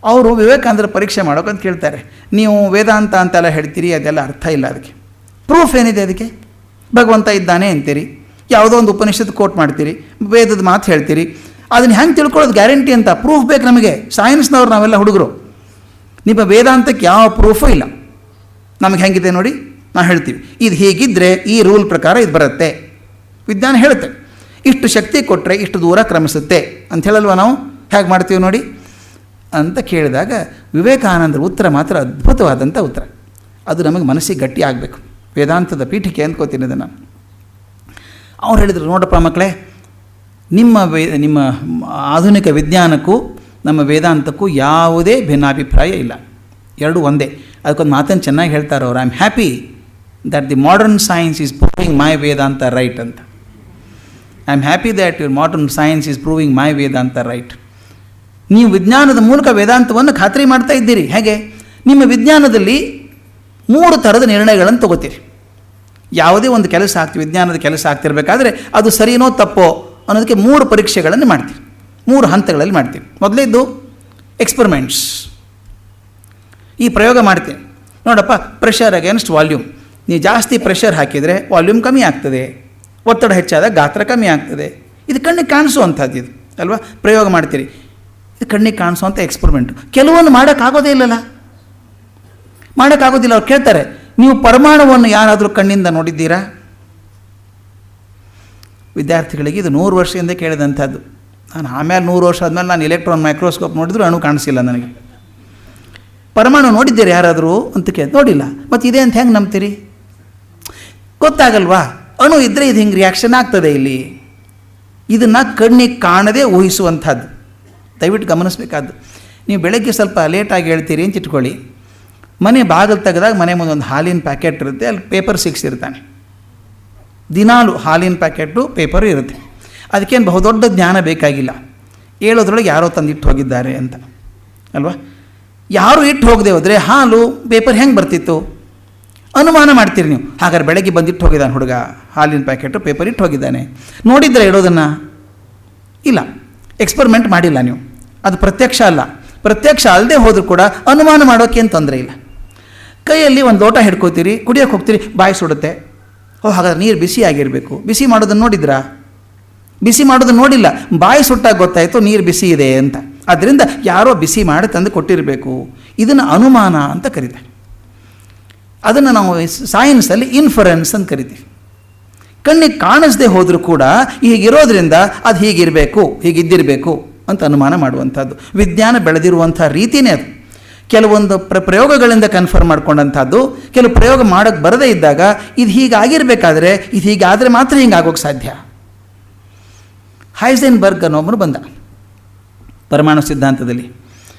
ಅವರು ವಿವೇಕಾನಂದರ ಪರೀಕ್ಷೆ ಮಾಡೋಕಂತ ಕೇಳ್ತಾರೆ. ನೀವು ವೇದಾಂತ ಅಂತೆಲ್ಲ ಹೇಳ್ತೀರಿ, ಅದೆಲ್ಲ ಅರ್ಥ ಇಲ್ಲ, ಅದಕ್ಕೆ ಪ್ರೂಫ್ ಏನಿದೆ? ಅದಕ್ಕೆ ಭಗವಂತ ಇದ್ದಾನೆ ಅಂತೀರಿ, ಯಾವುದೋ ಒಂದು ಉಪನಿಷತ್ ಕೋಟ್ ಮಾಡ್ತೀರಿ, ವೇದದ ಮಾತು ಹೇಳ್ತೀರಿ, ಅದನ್ನು ಹೆಂಗೆ ತಿಳ್ಕೊಳ್ಳೋದು ಗ್ಯಾರಂಟಿ ಅಂತ? ಪ್ರೂಫ್ ಬೇಕು ನಮಗೆ. ಸೈನ್ಸ್ನವ್ರು ನಾವೆಲ್ಲ ಹುಡುಗರು. ನಿಮ್ಮ ವೇದಾಂತಕ್ಕೆ ಯಾವ ಪ್ರೂಫೂ ಇಲ್ಲ. ನಮಗೆ ಹೆಂಗಿದೆ ನೋಡಿ, ನಾವು ಹೇಳ್ತೀವಿ ಇದು ಹೀಗಿದ್ದರೆ ಈ ರೂಲ್ ಪ್ರಕಾರ ಇದು ಬರುತ್ತೆ, ವಿಜ್ಞಾನ ಹೇಳುತ್ತೆ. ಇಷ್ಟು ಶಕ್ತಿ ಕೊಟ್ಟರೆ ಇಷ್ಟು ದೂರ ಕ್ರಮಿಸುತ್ತೆ ಅಂತ ಹೇಳಲ್ವ ನಾವು? ಹೇಗೆ ಮಾಡ್ತೀವಿ ನೋಡಿ ಅಂತ ಕೇಳಿದಾಗ ವಿವೇಕಾನಂದರ ಉತ್ತರ ಮಾತ್ರ ಅದ್ಭುತವಾದಂಥ ಉತ್ತರ. ಅದು ನಮಗೆ ಮನಸ್ಸಿಗೆ ಗಟ್ಟಿ ಆಗಬೇಕು. ವೇದಾಂತದ ಪೀಠಿಕೆ ಅಂದ್ಕೋತೀನಿ ಅದನ್ನು. ಅವ್ರು ಹೇಳಿದರು, ನೋಡಪ್ಪ ಮಕ್ಕಳೇ, ನಿಮ್ಮ ಆಧುನಿಕ ವಿಜ್ಞಾನಕ್ಕೂ ನಮ್ಮ ವೇದಾಂತಕ್ಕೂ ಯಾವುದೇ ಭಿನ್ನಾಭಿಪ್ರಾಯ ಇಲ್ಲ, ಎರಡೂ ಒಂದೇ. ಅದಕ್ಕೊಂದು ಮಾತನ್ನು ಚೆನ್ನಾಗಿ ಹೇಳ್ತಾರೆ ಅವರು, I am happy that the modern science is proving my Vedanta right ಅಂತ. I am happy that your modern science is proving my Vedanta right. ನೀವು ವಿಜ್ಞಾನದ ಮೂಲಕ ವೇದಾಂತವನ್ನು ಖಾತ್ರಿ ಮಾಡ್ತಾ ಇದ್ದೀರಿ. ಹೇಗೆ? ನಿಮ್ಮ ವಿಜ್ಞಾನದಲ್ಲಿ 3 ಥರದ ನಿರ್ಣಯಗಳನ್ನು ತಗೋತೀರಿ. ಯಾವುದೇ ಒಂದು ಕೆಲಸ ಆಗ್ತೀವಿ, ವಿಜ್ಞಾನದ ಕೆಲಸ ಆಗ್ತಿರ್ಬೇಕಾದ್ರೆ ಅದು ಸರಿನೋ ತಪ್ಪೋ ಅನ್ನೋದಕ್ಕೆ 3 ಪರೀಕ್ಷೆಗಳನ್ನು ಮಾಡ್ತೀವಿ, 3 ಹಂತಗಳಲ್ಲಿ ಮಾಡ್ತೀವಿ. ಮೊದಲೇದ್ದು ಎಕ್ಸ್ಪರಿಮೆಂಟ್ಸ್. ಈ ಪ್ರಯೋಗ ಮಾಡ್ತೀನಿ, ನೋಡಪ್ಪ, ಪ್ರೆಷರ್ ಅಗೇನ್ಸ್ಟ್ ವಾಲ್ಯೂಮ್. ನೀವು ಜಾಸ್ತಿ ಪ್ರೆಷರ್ ಹಾಕಿದರೆ ವಾಲ್ಯೂಮ್ ಕಮ್ಮಿ ಆಗ್ತದೆ, ಒತ್ತಡ ಹೆಚ್ಚಾದಾಗ ಗಾತ್ರ ಕಮ್ಮಿ ಆಗ್ತದೆ. ಇದು ಕಣ್ಣಿಗೆ ಕಾಣಿಸುವಂಥದ್ದು ಇದು ಅಲ್ವಾ? ಪ್ರಯೋಗ ಮಾಡ್ತೀರಿ. ಇದು ಕಣ್ಣಿಗೆ ಕಾಣಿಸುವಂಥ ಎಕ್ಸ್ಪರಿಮೆಂಟು. ಕೆಲವೊಂದು ಮಾಡೋಕ್ಕಾಗೋದೇ ಇಲ್ಲಲ್ಲ, ಮಾಡೋಕ್ಕಾಗೋದಿಲ್ಲ. ಅವ್ರು ಕೇಳ್ತಾರೆ, ನೀವು ಪರಮಾಣುವನ್ನು ಯಾರಾದರೂ ಕಣ್ಣಿಂದ ನೋಡಿದ್ದೀರಾ? ವಿದ್ಯಾರ್ಥಿಗಳಿಗೆ ಇದು 100 ವರ್ಷದಿಂದ ಕೇಳಿದಂಥದ್ದು. ನಾನು ಆಮೇಲೆ 100 ವರ್ಷ ಆದಮೇಲೆ ನಾನು ಎಲೆಕ್ಟ್ರಾನ್ ಮೈಕ್ರೋಸ್ಕೋಪ್ ನೋಡಿದ್ರು ಅಣು ಕಾಣಿಸಿಲ್ಲ ನನಗೆ. ಪರಮಾಣು ನೋಡಿದ್ದೀರಿ ಯಾರಾದರೂ ಅಂತ ಕೇಳಿ, ನೋಡಿಲ್ಲ. ಮತ್ತು ಇದೆ ಅಂತ ಹೆಂಗೆ ನಂಬ್ತೀರಿ? ಗೊತ್ತಾಗಲ್ವಾ? ಅಣು ಇದ್ದರೆ ಇದು ಹಿಂಗೆ ರಿಯಾಕ್ಷನ್ ಆಗ್ತದೆ ಇಲ್ಲಿ. ಇದನ್ನು ಕಣ್ಣಿಗೆ ಕಾಣದೆ ಊಹಿಸುವಂಥದ್ದು. ದಯವಿಟ್ಟು ಗಮನಿಸಬೇಕಾದ್ದು. ನೀವು ಬೆಳಗ್ಗೆ ಸ್ವಲ್ಪ ಲೇಟಾಗಿ ಹೇಳ್ತೀರಿ ಅಂತ ಇಟ್ಕೊಳ್ಳಿ, ಮನೆ ಬಾಗಿಲು ತೆಗೆದಾಗ ಮನೆ ಮುಂದೆ ಒಂದು ಹಾಲಿನ ಪ್ಯಾಕೆಟ್ ಇರುತ್ತೆ, ಅಲ್ಲಿ ಪೇಪರ್ ಸಿಕ್ಸಿರ್ತಾನೆ. ದಿನಾಲು ಹಾಲಿನ ಪ್ಯಾಕೆಟು ಪೇಪರು ಇರುತ್ತೆ. ಅದಕ್ಕೇನು ಬಹುದೊಡ್ಡ ಜ್ಞಾನ ಬೇಕಾಗಿಲ್ಲ. ಹೇಳೋದ್ರೊಳಗೆ ಯಾರೋ ತಂದಿಟ್ಟು ಹೋಗಿದ್ದಾರೆ ಅಂತ ಅಲ್ವಾ? ಯಾರು ಇಟ್ಟು ಹೋಗದೆ ಹೋದರೆ ಹಾಲು ಪೇಪರ್ ಹೆಂಗೆ ಬರ್ತಿತ್ತು? ಅನುಮಾನ ಮಾಡ್ತೀರಿ ನೀವು. ಹಾಗಾದ್ರೆ ಬೆಳಗ್ಗೆ ಬಂದಿಟ್ಟು ಹೋಗಿದ್ದಾನೆ ಹುಡುಗ, ಹಾಲಿನ ಪ್ಯಾಕೆಟು ಪೇಪರ್ ಇಟ್ಟು ಹೋಗಿದ್ದಾನೆ. ನೋಡಿದ್ರೆ ಇಡೋದನ್ನು ಇಲ್ಲ, ಎಕ್ಸ್ಪರಿಮೆಂಟ್ ಮಾಡಿಲ್ಲ ನೀವು. ಅದು ಪ್ರತ್ಯಕ್ಷ ಅಲ್ಲ. ಪ್ರತ್ಯಕ್ಷ ಅಲ್ಲದೆ ಹೋದರೂ ಕೂಡ ಅನುಮಾನ ಮಾಡೋಕ್ಕೇನು ತೊಂದರೆ ಇಲ್ಲ. ಕೈಯಲ್ಲಿ ಒಂದು ಲೋಟ ಹಿಡ್ಕೋತೀರಿ, ಕುಡಿಯೋಕ್ಕೆ ಹೋಗ್ತೀರಿ, ಬಾಯಿ ಸುಡುತ್ತೆ. ಹಾಗಾದ್ರೆ ನೀರು ಬಿಸಿ ಆಗಿರಬೇಕು. ಬಿಸಿ ಮಾಡೋದನ್ನು ನೋಡಿದ್ರಾ? ಬಿಸಿ ಮಾಡೋದನ್ನು ನೋಡಿಲ್ಲ, ಬಾಯಿ ಸುಟ್ಟಾಗ ಗೊತ್ತಾಯಿತು ನೀರು ಬಿಸಿ ಇದೆ ಅಂತ. ಆದ್ದರಿಂದ ಯಾರೋ ಬಿಸಿ ಮಾಡಿ ತಂದು ಕೊಟ್ಟಿರಬೇಕು. ಇದನ್ನು ಅನುಮಾನ ಅಂತ ಕರೀತಾರೆ. ಅದನ್ನು ನಾವು ಸೈನ್ಸಲ್ಲಿ ಇನ್ಫರೆನ್ಸ್ ಅಂತ ಕರಿತೀವಿ. ಕಣ್ಣಿಗೆ ಕಾಣಿಸದೆ ಹೋದರೂ ಕೂಡ ಹೀಗಿರೋದ್ರಿಂದ ಅದು ಹೀಗಿರಬೇಕು, ಹೀಗಿದ್ದಿರಬೇಕು ಅಂತ ಅನುಮಾನ ಮಾಡುವಂಥದ್ದು. ವಿಜ್ಞಾನ ಬೆಳೆದಿರುವಂಥ ರೀತಿಯೇ ಅದು. ಕೆಲವೊಂದು ಪ್ರಯೋಗಗಳಿಂದ ಕನ್ಫರ್ಮ್ ಮಾಡ್ಕೊಂಡಂಥದ್ದು. ಕೆಲವು ಪ್ರಯೋಗ ಮಾಡೋಕ್ಕೆ ಬರದೇ ಇದ್ದಾಗ ಇದು ಹೀಗಾಗಿರಬೇಕಾದ್ರೆ ಇದು ಹೀಗಾದರೆ ಮಾತ್ರ ಹಿಂಗಾಗೋಕ್ಕೆ ಸಾಧ್ಯ. ಹೈಸೆನ್ಬರ್ಗ್ ಅನ್ನೊಬ್ಬನು ಬಂದ ಪರಮಾಣು ಸಿದ್ಧಾಂತದಲ್ಲಿ.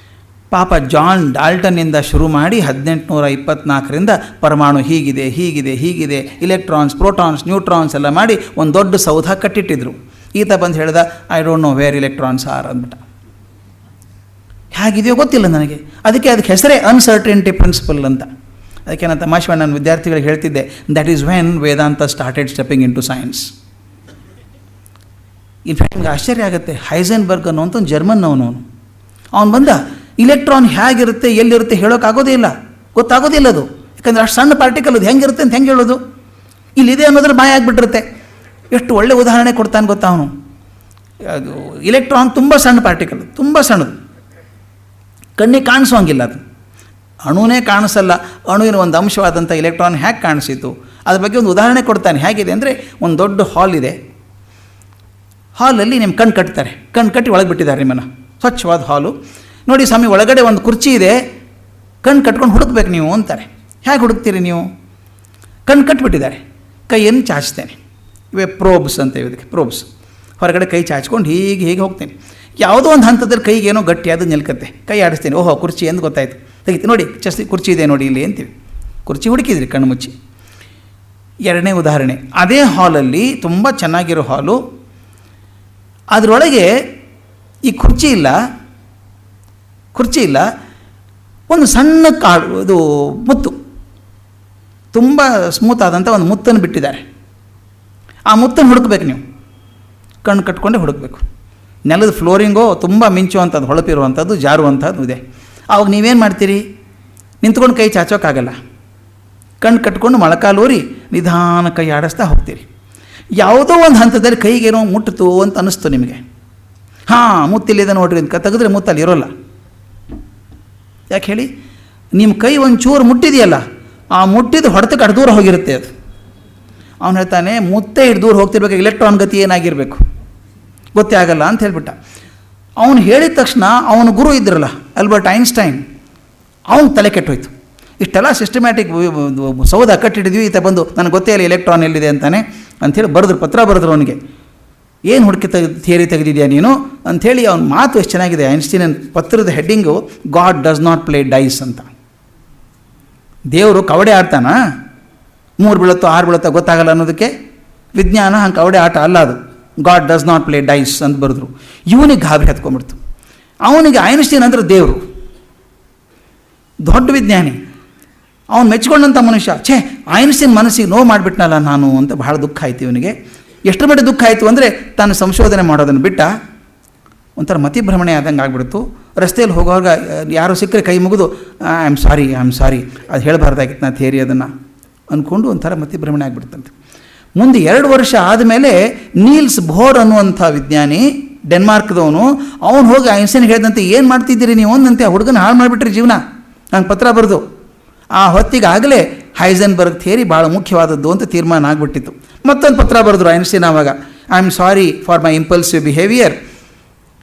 ಪಾಪ ಜಾನ್ ಡಾಲ್ಟನ್ನಿಂದ ಶುರು ಮಾಡಿ 1824ರಿಂದ ಪರಮಾಣು ಹೀಗಿದೆ ಹೀಗಿದೆ ಹೀಗಿದೆ, ಇಲೆಕ್ಟ್ರಾನ್ಸ್, ಪ್ರೋಟಾನ್ಸ್, ನ್ಯೂಟ್ರಾನ್ಸ್ ಎಲ್ಲ ಮಾಡಿ ಒಂದು ದೊಡ್ಡ ಸೌಧ ಕಟ್ಟಿಟ್ಟಿದ್ರು. ಈತ ಬಂದು ಹೇಳ್ದ, I don't know where electrons are ಅಂದ್ಬಿಟ್ಟ. ಹೇಗಿದೆಯೋ ಗೊತ್ತಿಲ್ಲ ನನಗೆ. ಅದಕ್ಕೆ ಹೆಸರೇ ಅನ್ಸರ್ಟನಿಟಿ ಪ್ರಿನ್ಸಿಪಲ್ ಅಂತ. ಅದಕ್ಕೆ ನಾನು ತಮಾಷೆ ನನ್ನ ವಿದ್ಯಾರ್ಥಿಗಳಿಗೆ ಹೇಳ್ತಿದ್ದೆ, that is when Vedanta started stepping into science. In fact ನಿಮ್ಗೆ ಆಶ್ಚರ್ಯ ಆಗುತ್ತೆ, ಹೈಸೆನ್ಬರ್ಗ್ ಅನ್ನೋಂಥ ಒಂದು ಜರ್ಮನ್ನವನು. ಅವನು ಬಂದ ಇಲೆಕ್ಟ್ರಾನ್ ಹೇಗಿರುತ್ತೆ ಎಲ್ಲಿರುತ್ತೆ ಹೇಳೋಕ್ಕಾಗೋದೇ ಇಲ್ಲ, ಗೊತ್ತಾಗೋದಿಲ್ಲ ಅದು. ಯಾಕಂದರೆ ಅಷ್ಟು ಸಣ್ಣ ಪಾರ್ಟಿಕಲ್ ಅದು ಹೆಂಗಿರುತ್ತೆ ಅಂತ ಹೆಂಗೆ ಹೇಳೋದು? ಇಲ್ಲಿದೆ ಅನ್ನೋದ್ರ ಬಾಯಿ ಆಗಿಬಿಟ್ಟಿರುತ್ತೆ. ಎಷ್ಟು ಒಳ್ಳೆ ಉದಾಹರಣೆ ಕೊಡ್ತಾನೆ ಗೊತ್ತಾ ಅವನು. ಅದು ಇಲೆಕ್ಟ್ರಾನ್ ತುಂಬ ಸಣ್ಣ ಪಾರ್ಟಿಕಲ್, ತುಂಬ ಸಣ್ಣದು, ಕಣ್ಣಿಗೆ ಕಾಣಿಸೋಂಗಿಲ್ಲ. ಅದು ಅಣುನೇ ಕಾಣಿಸಲ್ಲ. ಅಣುವಿನ ಒಂದು ಅಂಶವಾದಂಥ ಇಲೆಕ್ಟ್ರಾನ್ ಹೇಗೆ ಕಾಣಿಸಿತು ಅದ್ರ ಬಗ್ಗೆ ಒಂದು ಉದಾಹರಣೆ ಕೊಡ್ತಾನೆ. ಹೇಗಿದೆ ಅಂದರೆ, ಒಂದು ದೊಡ್ಡ ಹಾಲ್ ಇದೆ. ಹಾಲಲ್ಲಿ ನಿಮ್ಮ ಕಣ್ಣು ಕಟ್ತಾರೆ, ಕಣ್ಣು ಕಟ್ಟಿ ಒಳಗೆ ಬಿಟ್ಟಿದ್ದಾರೆ ನಿಮ್ಮನ್ನು. ಸ್ವಚ್ಛವಾದ ಹಾಲು. ನೋಡಿ ಸ್ವಾಮಿ, ಒಳಗಡೆ ಒಂದು ಕುರ್ಚಿ ಇದೆ, ಕಣ್ಣು ಕಟ್ಕೊಂಡು ಹುಡುಕ್ಬೇಕು ನೀವು ಅಂತಾರೆ. ಹೇಗೆ ಹುಡುಕ್ತೀರಿ ನೀವು? ಕಣ್ಣು ಕಟ್ಟಿಬಿಟ್ಟಿದ್ದಾರೆ. ಕೈಯನ್ನು ಚಾಚ್ತೇನೆ, ಇವೇ ಪ್ರೋಬ್ಸ್ ಅಂತ ಇದಕ್ಕೆ, ಪ್ರೋಬ್ಸ್. ಹೊರಗಡೆ ಕೈ ಚಾಚ್ಕೊಂಡು ಹೀಗೆ ಹೋಗ್ತೇನೆ. ಯಾವುದೋ ಒಂದು ಹಂತದಲ್ಲಿ ಕೈಗೆ ಏನೋ ಗಟ್ಟಿ ಅದು ನಿಲ್ಕತ್ತೆ. ಕೈ ಆಡಿಸ್ತೇನೆ, ಓಹೋ ಕುರ್ಚಿ ಎಂದು ಗೊತ್ತಾಯಿತು. ತೆಗಿತೀನಿ, ನೋಡಿ ಕುರ್ಚಿ ಇದೆ ನೋಡಿ ಇಲ್ಲಿ ಅಂತೀವಿ. ಕುರ್ಚಿ ಹುಡುಕಿದ್ರಿ ಕಣ್ಣು ಮುಚ್ಚಿ. ಎರಡನೇ ಉದಾಹರಣೆ, ಅದೇ ಹಾಲಲ್ಲಿ ತುಂಬ ಚೆನ್ನಾಗಿರೋ ಹಾಲು, ಅದರೊಳಗೆ ಈ ಕುರ್ಚಿ ಇಲ್ಲ, ಒಂದು ಸಣ್ಣ ಕಾಳು, ಇದು ಮುತ್ತು, ತುಂಬ ಸ್ಮೂತ್ ಆದಂಥ ಒಂದು ಮುತ್ತನ್ನು ಬಿಟ್ಟಿದ್ದಾರೆ. ಆ ಮುತ್ತನ್ನು ಹುಡುಕ್ಬೇಕು ನೀವು, ಕಣ್ಣು ಕಟ್ಕೊಂಡೇ ಹುಡುಕಬೇಕು. ನೆಲದ ಫ್ಲೋರಿಂಗೋ ತುಂಬ ಮಿಂಚುವಂಥದ್ದು, ಹೊಳಪಿರುವಂಥದ್ದು, ಜಾರುವಂಥದ್ದು ಇದೆ. ಆವಾಗ ನೀವೇನು ಮಾಡ್ತೀರಿ? ನಿಂತ್ಕೊಂಡು ಕೈ ಚಾಚೋಕ್ಕಾಗಲ್ಲ. ಕಣ್ಣು ಕಟ್ಕೊಂಡು ಮೊಳಕಾಲೂರಿ ನಿಧಾನ ಕೈ ಆಡಿಸ್ತಾ ಹೋಗ್ತೀರಿ. ಯಾವುದೋ ಒಂದು ಹಂತದಲ್ಲಿ ಕೈಗೇನೋ ಮುಟ್ಟಿತು ಅಂತ ಅನ್ನಿಸ್ತು ನಿಮಗೆ. ಹಾಂ, ಮುತ್ತಿಲ್ಲಿದೆ ನೋಡ್ರಿ ಅಂತ ತೆಗೆದ್ರೆ ಮುತ್ತಲ್ಲಿ ಇರೋಲ್ಲ. ಯಾಕೆ ಹೇಳಿ? ನಿಮ್ಮ ಕೈ ಒಂಚೂರು ಮುಟ್ಟಿದೆಯಲ್ಲ, ಆ ಮುಟ್ಟಿದ ಹೊಡೆತಕ್ಕೆ ಅಷ್ಟು ದೂರ ಹೋಗಿರುತ್ತೆ ಅದು. ಅವನು ಹೇಳ್ತಾನೆ, ಮುತ್ತೇ ಇಟ್ಟು ದೂರ ಹೋಗ್ತಿರ್ಬೇಕು, ಇಲೆಕ್ಟ್ರಾನ್ ಗತಿ ಏನಾಗಿರಬೇಕು ಗೊತ್ತೇ ಆಗಲ್ಲ ಅಂತ ಹೇಳ್ಬಿಟ್ಟ. ಅವನು ಹೇಳಿದ ತಕ್ಷಣ ಅವನ ಗುರು ಇದ್ರಲ್ಲ ಆಲ್ಬರ್ಟ್ ಐನ್ಸ್ಟೈನ್, ಅವನು ತಲೆ ಕೆಟ್ಟೋಯ್ತು. ಇಷ್ಟೆಲ್ಲ ಸಿಸ್ಟಮ್ಯಾಟಿಕ್ ಸೌಧ ಕಟ್ಟಿಟ್ಟಿದ್ವಿ, ಈತ ಬಂದು ನನಗೆ ಗೊತ್ತೇ ಇಲ್ಲ ಇಲೆಕ್ಟ್ರಾನ್ ಎಲ್ಲಿದೆ ಅಂತಾನೆ ಅಂಥೇಳಿ ಪತ್ರ ಬರೆದ್ರು ಅವನಿಗೆ. ಏನು ಹುಡುಕಿ ಥಿಯರಿ ತೆಗೆದಿದ್ಯಾ ನೀನು ಅಂಥೇಳಿ. ಅವನ ಮಾತು ಎಷ್ಟು ಚೆನ್ನಾಗಿದೆ. ಐನ್ಸ್ಟೈನ್ ಪತ್ರದ heading, God does not play dice ಅಂತ. ದೇವರು ಕವಡೆ ಆಡ್ತಾನ? 3 ಬೀಳುತ್ತೋ 6 ಬೀಳುತ್ತೋ ಗೊತ್ತಾಗಲ್ಲ ಅನ್ನೋದಕ್ಕೆ. ವಿಜ್ಞಾನ ಹಂಗೆ ಕವಡೆ ಆಟ ಅಲ್ಲ ಅದು. God does not play dice ಅಂತ ಬರೆದ್ರು. ಇವನಿಗೆ ಗಾಬರಿ ಹತ್ಕೊಂಡ್ಬಿಡ್ತು. ಅವನಿಗೆ ಐನ್ಸ್ಟೈನ್ ಅಂದರೆ ದೇವರು, ದೊಡ್ಡ ವಿಜ್ಞಾನಿ, ಅವನು ಮೆಚ್ಕೊಂಡಂಥ ಮನುಷ್ಯ. ಐನ್ಸ್ಟೈನ್ ಮನಸ್ಸಿಗೆ ನೋವು ಮಾಡಿಬಿಟ್ನಲ್ಲ ನಾನು ಅಂತ ಬಹಳ ದುಃಖ ಆಯಿತು ಇವನಿಗೆ. ಎಷ್ಟು ಮಟ್ಟಿಗೆ ದುಃಖ ಆಯಿತು ಅಂದರೆ, ತಾನು ಸಂಶೋಧನೆ ಮಾಡೋದನ್ನು ಬಿಟ್ಟ. ಒಂಥರ ಮತಿಭ್ರಮಣೆ ಆದಂಗೆ ಆಗ್ಬಿಡ್ತು. ರಸ್ತೆಯಲ್ಲಿ ಹೋಗುವಾಗ ಯಾರು ಸಿಕ್ಕರೆ ಕೈ ಮುಗಿದು ಐ ಆಮ್ ಸಾರಿ ಅದು ಹೇಳಬಾರ್ದಾಗಿತ್ತು ನಾ ಥಿಯರಿ ಅದನ್ನು ಅಂದ್ಕೊಂಡು ಒಂಥರ ಮತಿಭ್ರಮಣೆ ಆಗಿಬಿಡ್ತಂತೆ. ಮುಂದೆ 2 ವರ್ಷ ಆದಮೇಲೆ ನೀಲ್ಸ್ ಬೋರ್ ಅನ್ನುವಂಥ ವಿಜ್ಞಾನಿ ಡೆನ್ಮಾರ್ಕ್ದವನು. ಅವನು ಹೋಗಿ ಐನ್ಸ್ಟೈನ್ ಹೇಳಿದಂತೆ ಏನು ಮಾಡ್ತಿದ್ದೀರಿ ನೀವು ಅಂದಂತೆ, ಆ ಹುಡುಗನ ಹಾಳು ಮಾಡಿಬಿಟ್ರಿ ಜೀವನ, ನಂಗೆ ಪತ್ರ ಬರೆದು. ಆ ಹೊತ್ತಿಗೆ ಆಗಲೇ ಹೈಸನ್ಬರ್ಗ್ ಥಿಯರಿ ಭಾಳ ಮುಖ್ಯವಾದದ್ದು ಅಂತ ತೀರ್ಮಾನ ಆಗಿಬಿಟ್ಟಿತ್ತು. ಮತ್ತೊಂದು ಪತ್ರ ಬರೆದ್ರು ಐನ್ಸ್ಟೈನ್ ಆವಾಗ, I am sorry for my impulsive behaviour,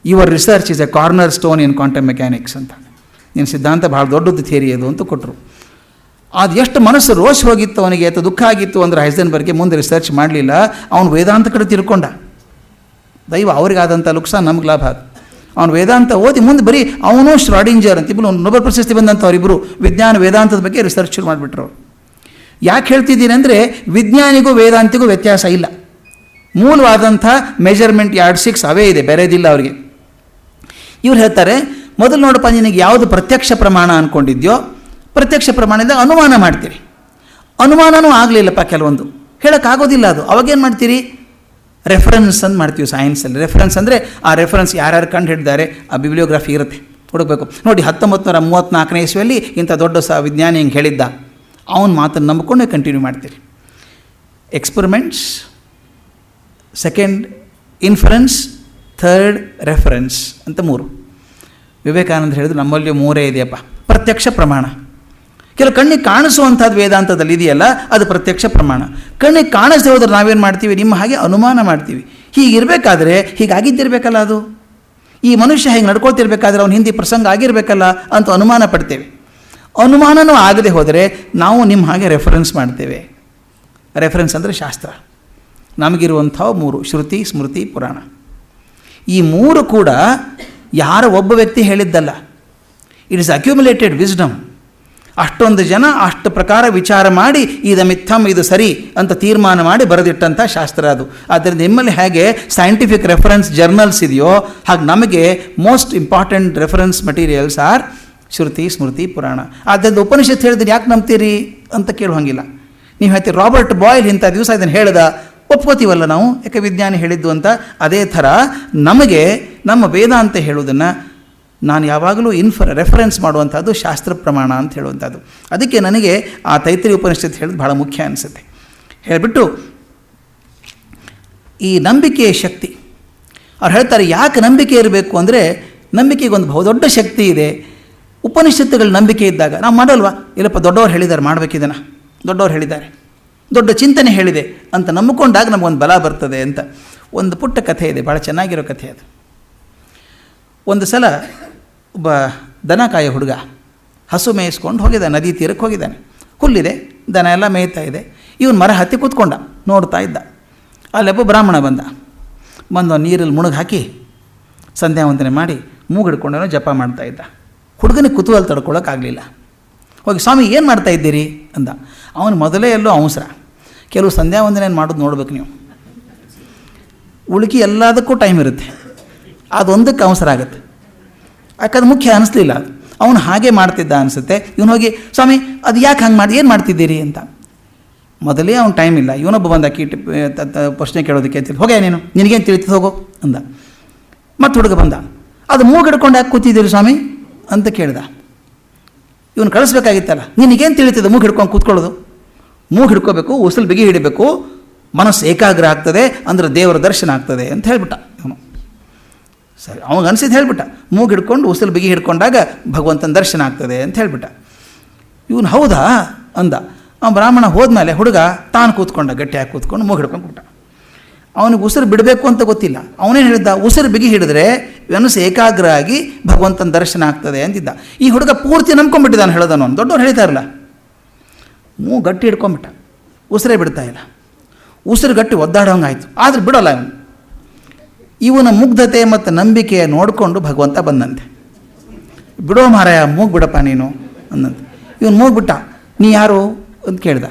your research is A corner stone in quantum mechanics ಅಂತ. ನಿನ್ನ ಸಿದ್ಧಾಂತ ಭಾಳ ದೊಡ್ಡದು ಥಿಯರಿ ಅದು ಅಂತ ಕೊಟ್ಟರು. ಅದು ಎಷ್ಟು ಮನಸ್ಸು ರೋಷ ಹೋಗಿತ್ತು ಅವನಿಗೆ, ಅಥವಾ ದುಃಖ ಆಗಿತ್ತು ಅಂದರೆ ಹೈಸನ್ಬರ್ಗ್ಗೆ ಮುಂದೆ ರಿಸರ್ಚ್ ಮಾಡಲಿಲ್ಲ. ಅವನು ವೇದಾಂತ ಕಡೆ ತಿರ್ಕೊಂಡ. ದೈವ ಅವರಿಗಾದಂಥ ಲುಕ್ಸಾನ್ ನಮ್ಗೆ ಲಾಭ. ಅವನು ವೇದಾಂತ ಓದಿ ಮುಂದೆ ಬರೀ ಅವನು ಶ್ರಾಡಿಂಜರ್ ಅಂತ ಇಬ್ಬರು ನೊಬೆಲ್ ಪ್ರಶಸ್ತಿ ಬಂದಂಥ ಅವರಿಬ್ಬರು ವಿಜ್ಞಾನ ವೇದಾಂತದ ಬಗ್ಗೆ ರಿಸರ್ಚ್ ಶುರು ಮಾಡಿಬಿಟ್ರು. ಯಾಕೆ ಹೇಳ್ತಿದ್ದೀನಿ ಅಂದರೆ ವಿಜ್ಞಾನಿಗೂ ವೇದಾಂತಿಗೂ ವ್ಯತ್ಯಾಸ ಇಲ್ಲ. ಮೂಲವಾದಂಥ ಮೆಜರ್ಮೆಂಟ್ ಯಾರ್ಡ್ಸ್ಟಿಕ್ಸ್ ಅವೇ ಇದೆ, ಬೇರೆದಿಲ್ಲ ಅವರಿಗೆ. ಇವ್ರು ಹೇಳ್ತಾರೆ, ಮೊದಲು ನೋಡಪ್ಪ ನಿನಗೆ ಯಾವುದು ಪ್ರತ್ಯಕ್ಷ ಪ್ರಮಾಣ ಅಂದ್ಕೊಂಡಿದ್ಯೋ, ಪ್ರತ್ಯಕ್ಷ ಪ್ರಮಾಣದಿಂದ ಅನುಮಾನ ಮಾಡ್ತೀರಿ. ಅನುಮಾನವೂ ಆಗಲಿಲ್ಲಪ್ಪ ಕೆಲವೊಂದು, ಹೇಳೋಕ್ಕಾಗೋದಿಲ್ಲ ಅದು. ಅವಾಗೇನು ಮಾಡ್ತೀರಿ? ರೆಫರೆನ್ಸ್ ಅಂತ ಮಾಡ್ತೀವಿ ಸೈನ್ಸಲ್ಲಿ. ರೆಫರೆನ್ಸ್ ಅಂದರೆ ಆ ರೆಫರೆನ್ಸ್ ಯಾರ್ಯಾರು ಕಂಡು ಹಿಡಿದಾರೆ ಆ ಬಿಬ್ಲಿಯೋಗ್ರಫಿ ಇರುತ್ತೆ, ಹುಡುಕಬೇಕು. ನೋಡಿ 1934ನೇ ಇಸ್ವಿಯಲ್ಲಿ ಇಂಥ ದೊಡ್ಡ ವಿಜ್ಞಾನಿ ಹಿಂಗೆ ಹೇಳಿದ್ದ, ಅವನ ಮಾತನ್ನು ನಂಬಿಕೊಂಡೇ ಕಂಟಿನ್ಯೂ ಮಾಡ್ತೀರಿ. Experiments, second inference, third reference ಅಂತ 3. ವಿವೇಕಾನಂದ ಹೇಳಿದ್ರು ನಮ್ಮಲ್ಲಿ 3 ಇದೆಯಪ್ಪ. ಪ್ರತ್ಯಕ್ಷ ಪ್ರಮಾಣ, ಕೆಲವು ಕಣ್ಣಿಗೆ ಕಾಣಿಸುವಂಥದ್ದು ವೇದಾಂತದಲ್ಲಿ ಇದೆಯಲ್ಲ, ಅದು ಪ್ರತ್ಯಕ್ಷ ಪ್ರಮಾಣ. ಕಣ್ಣಿಗೆ ಕಾಣಿಸದೆ ಹೋದ್ರೆ ನಾವೇನು ಮಾಡ್ತೀವಿ? ನಿಮ್ಮ ಹಾಗೆ ಅನುಮಾನ ಮಾಡ್ತೀವಿ. ಹೀಗಿರಬೇಕಾದ್ರೆ ಹೀಗಾಗಿದ್ದಿರಬೇಕಲ್ಲ, ಅದು ಈ ಮನುಷ್ಯ ಹೇಗೆ ನಡ್ಕೊಳ್ತಿರ್ಬೇಕಾದ್ರೆ ಅವ್ನು ಹಿಂದೆ ಪ್ರಸಂಗ ಆಗಿರಬೇಕಲ್ಲ ಅಂತ ಅನುಮಾನ ಪಡ್ತೇವೆ. ಅನುಮಾನನೂ ಆಗದೆ ಹೋದರೆ ನಾವು ನಿಮ್ಮ ಹಾಗೆ ರೆಫರೆನ್ಸ್ ಮಾಡ್ತೇವೆ. ರೆಫರೆನ್ಸ್ ಅಂದರೆ ಶಾಸ್ತ್ರ. ನಮಗಿರುವಂಥವು 3: ಶ್ರುತಿ, ಸ್ಮೃತಿ, ಪುರಾಣ. ಈ 3 ಕೂಡ ಯಾರ ಒಬ್ಬ ವ್ಯಕ್ತಿ ಹೇಳಿದ್ದಲ್ಲ. It is accumulated wisdom. ಅಷ್ಟೊಂದು ಜನ ಅಷ್ಟು ಪ್ರಕಾರ ವಿಚಾರ ಮಾಡಿ ಇದು ಮಿಥ್ಯಂ, ಇದು ಸರಿ ಅಂತ ತೀರ್ಮಾನ ಮಾಡಿ ಬರೆದಿಟ್ಟಂಥ ಶಾಸ್ತ್ರ ಅದು. ಆದ್ದರಿಂದ ನಿಮ್ಮಲ್ಲಿ ಹೇಗೆ ಸೈಂಟಿಫಿಕ್ ರೆಫರೆನ್ಸ್ ಜರ್ನಲ್ಸ್ ಇದೆಯೋ, ಹಾಗೆ ನಮಗೆ most important reference materials are Shruti, Smriti, Purana. ಆದ್ದರಿಂದ ಉಪನಿಷತ್ತು ಹೇಳಿದ್ರೆ ಯಾಕೆ ನಂಬ್ತೀರಿ ಅಂತ ಕೇಳುವಂಗಿಲ್ಲ. ನೀವು ಹೇಳ್ತೀರಿ ರಾಬರ್ಟ್ ಬಾಯ್ಲ್ ಇಂಥ ದಿವಸ ಇದನ್ನು ಹೇಳ್ದ, ಒಪ್ಕೋತೀವಲ್ಲ ನಾವು, ಯಾಕೆ ವಿಜ್ಞಾನಿ ಹೇಳಿದ್ದು ಅಂತ. ಅದೇ ಥರ ನಮಗೆ ನಮ್ಮ ವೇದಾಂತ ಹೇಳೋದನ್ನು ನಾನು ಯಾವಾಗಲೂ ರೆಫರೆನ್ಸ್ ಮಾಡುವಂಥದ್ದು ಶಾಸ್ತ್ರ ಪ್ರಮಾಣ ಅಂತ ಹೇಳುವಂಥದ್ದು. ಅದಕ್ಕೆ ನನಗೆ ಆ ತೈತ್ರಿಯ ಉಪನಿಷತ್ತು ಹೇಳೋದು ಭಾಳ ಮುಖ್ಯ ಅನಿಸುತ್ತೆ. ಹೇಳಿಬಿಟ್ಟು ಈ ನಂಬಿಕೆಯ ಶಕ್ತಿ ಅವ್ರು ಹೇಳ್ತಾರೆ, ಯಾಕೆ ನಂಬಿಕೆ ಇರಬೇಕು ಅಂದರೆ ನಂಬಿಕೆಗೆ ಒಂದು ಬಹುದೊಡ್ಡ ಶಕ್ತಿ ಇದೆ. ಉಪನಿಷತ್ತುಗಳ ನಂಬಿಕೆ ಇದ್ದಾಗ ನಾವು ಮಾಡಲ್ವಾ, ಇಲ್ಲಪ್ಪ ದೊಡ್ಡವ್ರು ಹೇಳಿದ್ದಾರೆ ಮಾಡಬೇಕಿದನ್ನು, ದೊಡ್ಡವ್ರು ಹೇಳಿದ್ದಾರೆ, ದೊಡ್ಡ ಚಿಂತನೆ ಹೇಳಿದೆ ಅಂತ ನಂಬಿಕೊಂಡಾಗ ನಮಗೊಂದು ಬಲ ಬರ್ತದೆ ಅಂತ. ಒಂದು ಪುಟ್ಟ ಕಥೆ ಇದೆ, ಭಾಳ ಚೆನ್ನಾಗಿರೋ ಕಥೆ ಅದು. ಒಂದು ಸಲ ಒಬ್ಬ ದನ ಕಾಯೋ ಹುಡುಗ ಹಸು ಮೇಯಿಸ್ಕೊಂಡು ಹೋಗಿದ್ದಾನೆ, ನದಿ ತೀರಕ್ಕೆ ಹೋಗಿದ್ದಾನೆ. ಹುಲ್ಲಿದೆ, ದನ ಎಲ್ಲ ಮೇಯ್ತಾ ಇದೆ. ಇವನು ಮರ ಹತ್ತಿ ಕೂತ್ಕೊಂಡ, ನೋಡ್ತಾ ಇದ್ದ. ಅಲ್ಲೊಬ್ಬ ಬ್ರಾಹ್ಮಣ ಬಂದು ನೀರಲ್ಲಿ ಮುಳುಗಿ ಹಾಕಿ ಸಂಧ್ಯಾ ವಂದನೆ ಮಾಡಿ ಮೂಗಿಡ್ಕೊಂಡೇನೋ ಜಪ ಮಾಡ್ತಾ ಇದ್ದ. ಹುಡುಗನಿಗೆ ಕುತೂಹಲ ತಡ್ಕೊಳ್ಳೋಕ್ಕಾಗಲಿಲ್ಲ. ಹೋಗಿ ಸ್ವಾಮಿ ಏನು ಮಾಡ್ತಾ ಇದ್ದೀರಿ ಅಂದ. ಅವನು ಮೊದಲೇ ಎಲ್ಲೋ ಅವಸರ. ಕೆಲವು ಸಂಧ್ಯಾ ವಂದನೆ ಮಾಡೋದು ನೋಡ್ಬೇಕು ನೀವು, ಉಳುಕಿ ಎಲ್ಲದಕ್ಕೂ ಟೈಮ್ ಇರುತ್ತೆ, ಅದೊಂದಕ್ಕೆ ಅವಸರ ಆಗುತ್ತೆ. ಯಾಕಂದ್ರೆ ಮುಖ್ಯ ಅನ್ನಿಸ್ಲಿಲ್ಲ ಅದು. ಅವನು ಹಾಗೆ ಮಾಡ್ತಿದ್ದ ಅನಿಸುತ್ತೆ. ಇವನು ಹೋಗಿ ಸ್ವಾಮಿ ಅದು ಯಾಕೆ ಹಂಗೆ ಮಾಡಿ ಏನು ಮಾಡ್ತಿದ್ದೀರಿ ಅಂತ. ಮೊದಲೇ ಅವ್ನು ಟೈಮ್ ಇಲ್ಲ. ಇವನೊಬ್ಬ ಬಂದ ಕೀಟ ಪ್ರಶ್ನೆ ಕೇಳೋದಕ್ಕೆ ಅಂತ, ಹೋಗೇ ನೀನು, ನಿನಗೇನು ತಿಳಿತದೆ ಹೋಗೋ ಅಂದ. ಮತ್ತು ಹುಡುಗ ಬಂದ, ಅದು ಮೂಗಿಡ್ಕೊಂಡು ಯಾಕೆ ಕೂತಿದ್ದೀರಿ ಸ್ವಾಮಿ ಅಂತ ಕೇಳ್ದ. ಇವನು ಕಳಿಸ್ಬೇಕಾಗಿತ್ತಲ್ಲ, ನಿನಗೇನು ತಿಳಿತದೆ ಮೂಗು ಹಿಡ್ಕೊಂಡು ಕೂತ್ಕೊಳ್ಳೋದು? ಮೂಗು ಹಿಡ್ಕೋಬೇಕು, ಉಸಿರು ಬಿಗಿ ಹಿಡಿಬೇಕು, ಮನಸ್ಸು ಏಕಾಗ್ರ ಆಗ್ತದೆ, ಅಂದರೆ ದೇವರ ದರ್ಶನ ಆಗ್ತದೆ ಅಂತ ಹೇಳ್ಬಿಟ್ಟ ಅವನು. ಸರಿ, ಅವಾಗ ಅನಿಸಿದ್ದು ಹೇಳ್ಬಿಟ್ಟ, ಮೂಗು ಹಿಡ್ಕೊಂಡು ಉಸಿರು ಬಿಗಿ ಹಿಡ್ಕೊಂಡಾಗ ಭಗವಂತನ ದರ್ಶನ ಆಗ್ತದೆ ಅಂತ ಹೇಳ್ಬಿಟ್ಟ. ಇವನು ಹೌದಾ ಅಂದ. ಅವನು ಬ್ರಾಹ್ಮಣ ಹೋದ್ಮೇಲೆ ಹುಡುಗ ತಾನು ಕೂತ್ಕೊಂಡ, ಗಟ್ಟಿಯಾಗಿ ಕೂತ್ಕೊಂಡು ಮೂಗು ಹಿಡ್ಕೊಂಡು ಕೂಟ. ಅವನಿಗೆ ಉಸಿರು ಬಿಡಬೇಕು ಅಂತ ಗೊತ್ತಿಲ್ಲ. ಅವನೇನು ಹೇಳಿದ್ದ, ಉಸಿರು ಬಿಗಿ ಹಿಡಿದ್ರೆ ಮನಸ್ಸು ಏಕಾಗ್ರ ಆಗಿ ಭಗವಂತನ ದರ್ಶನ ಆಗ್ತದೆ ಅಂತಿದ್ದ. ಈ ಹುಡುಗ ಪೂರ್ತಿ ನಂಬ್ಕೊಂಡ್ಬಿಟ್ಟಿದ್ದಾನೆ ಹೇಳೋದನ್ನು. ದೊಡ್ಡವ್ರು ಹೇಳ್ತಾರಲ್ಲ, ಮೂಗು ಗಟ್ಟಿ ಹಿಡ್ಕೊಂಬಿಟ್ಟ, ಉಸಿರೇ ಬಿಡ್ತಾ ಇಲ್ಲ. ಉಸಿರು ಗಟ್ಟಿ ಒದ್ದಾಡೋಂಗೆ ಆಯಿತು, ಆದರೆ ಬಿಡೋಲ್ಲ ಇವನು. ಇವನ ಮುಗ್ಧತೆ ಮತ್ತು ನಂಬಿಕೆ ನೋಡಿಕೊಂಡು ಭಗವಂತ ಬಂದಂತೆ. ಬಿಡೋ ಮಾರಾಯ, ಮೂಗು ಬಿಡಪ್ಪ ನೀನು ಅಂದಂತೆ. ಇವನು ಮೂಗು ಬಿಟ್ಟ. ನೀ ಯಾರು ಅಂತ ಕೇಳ್ದ.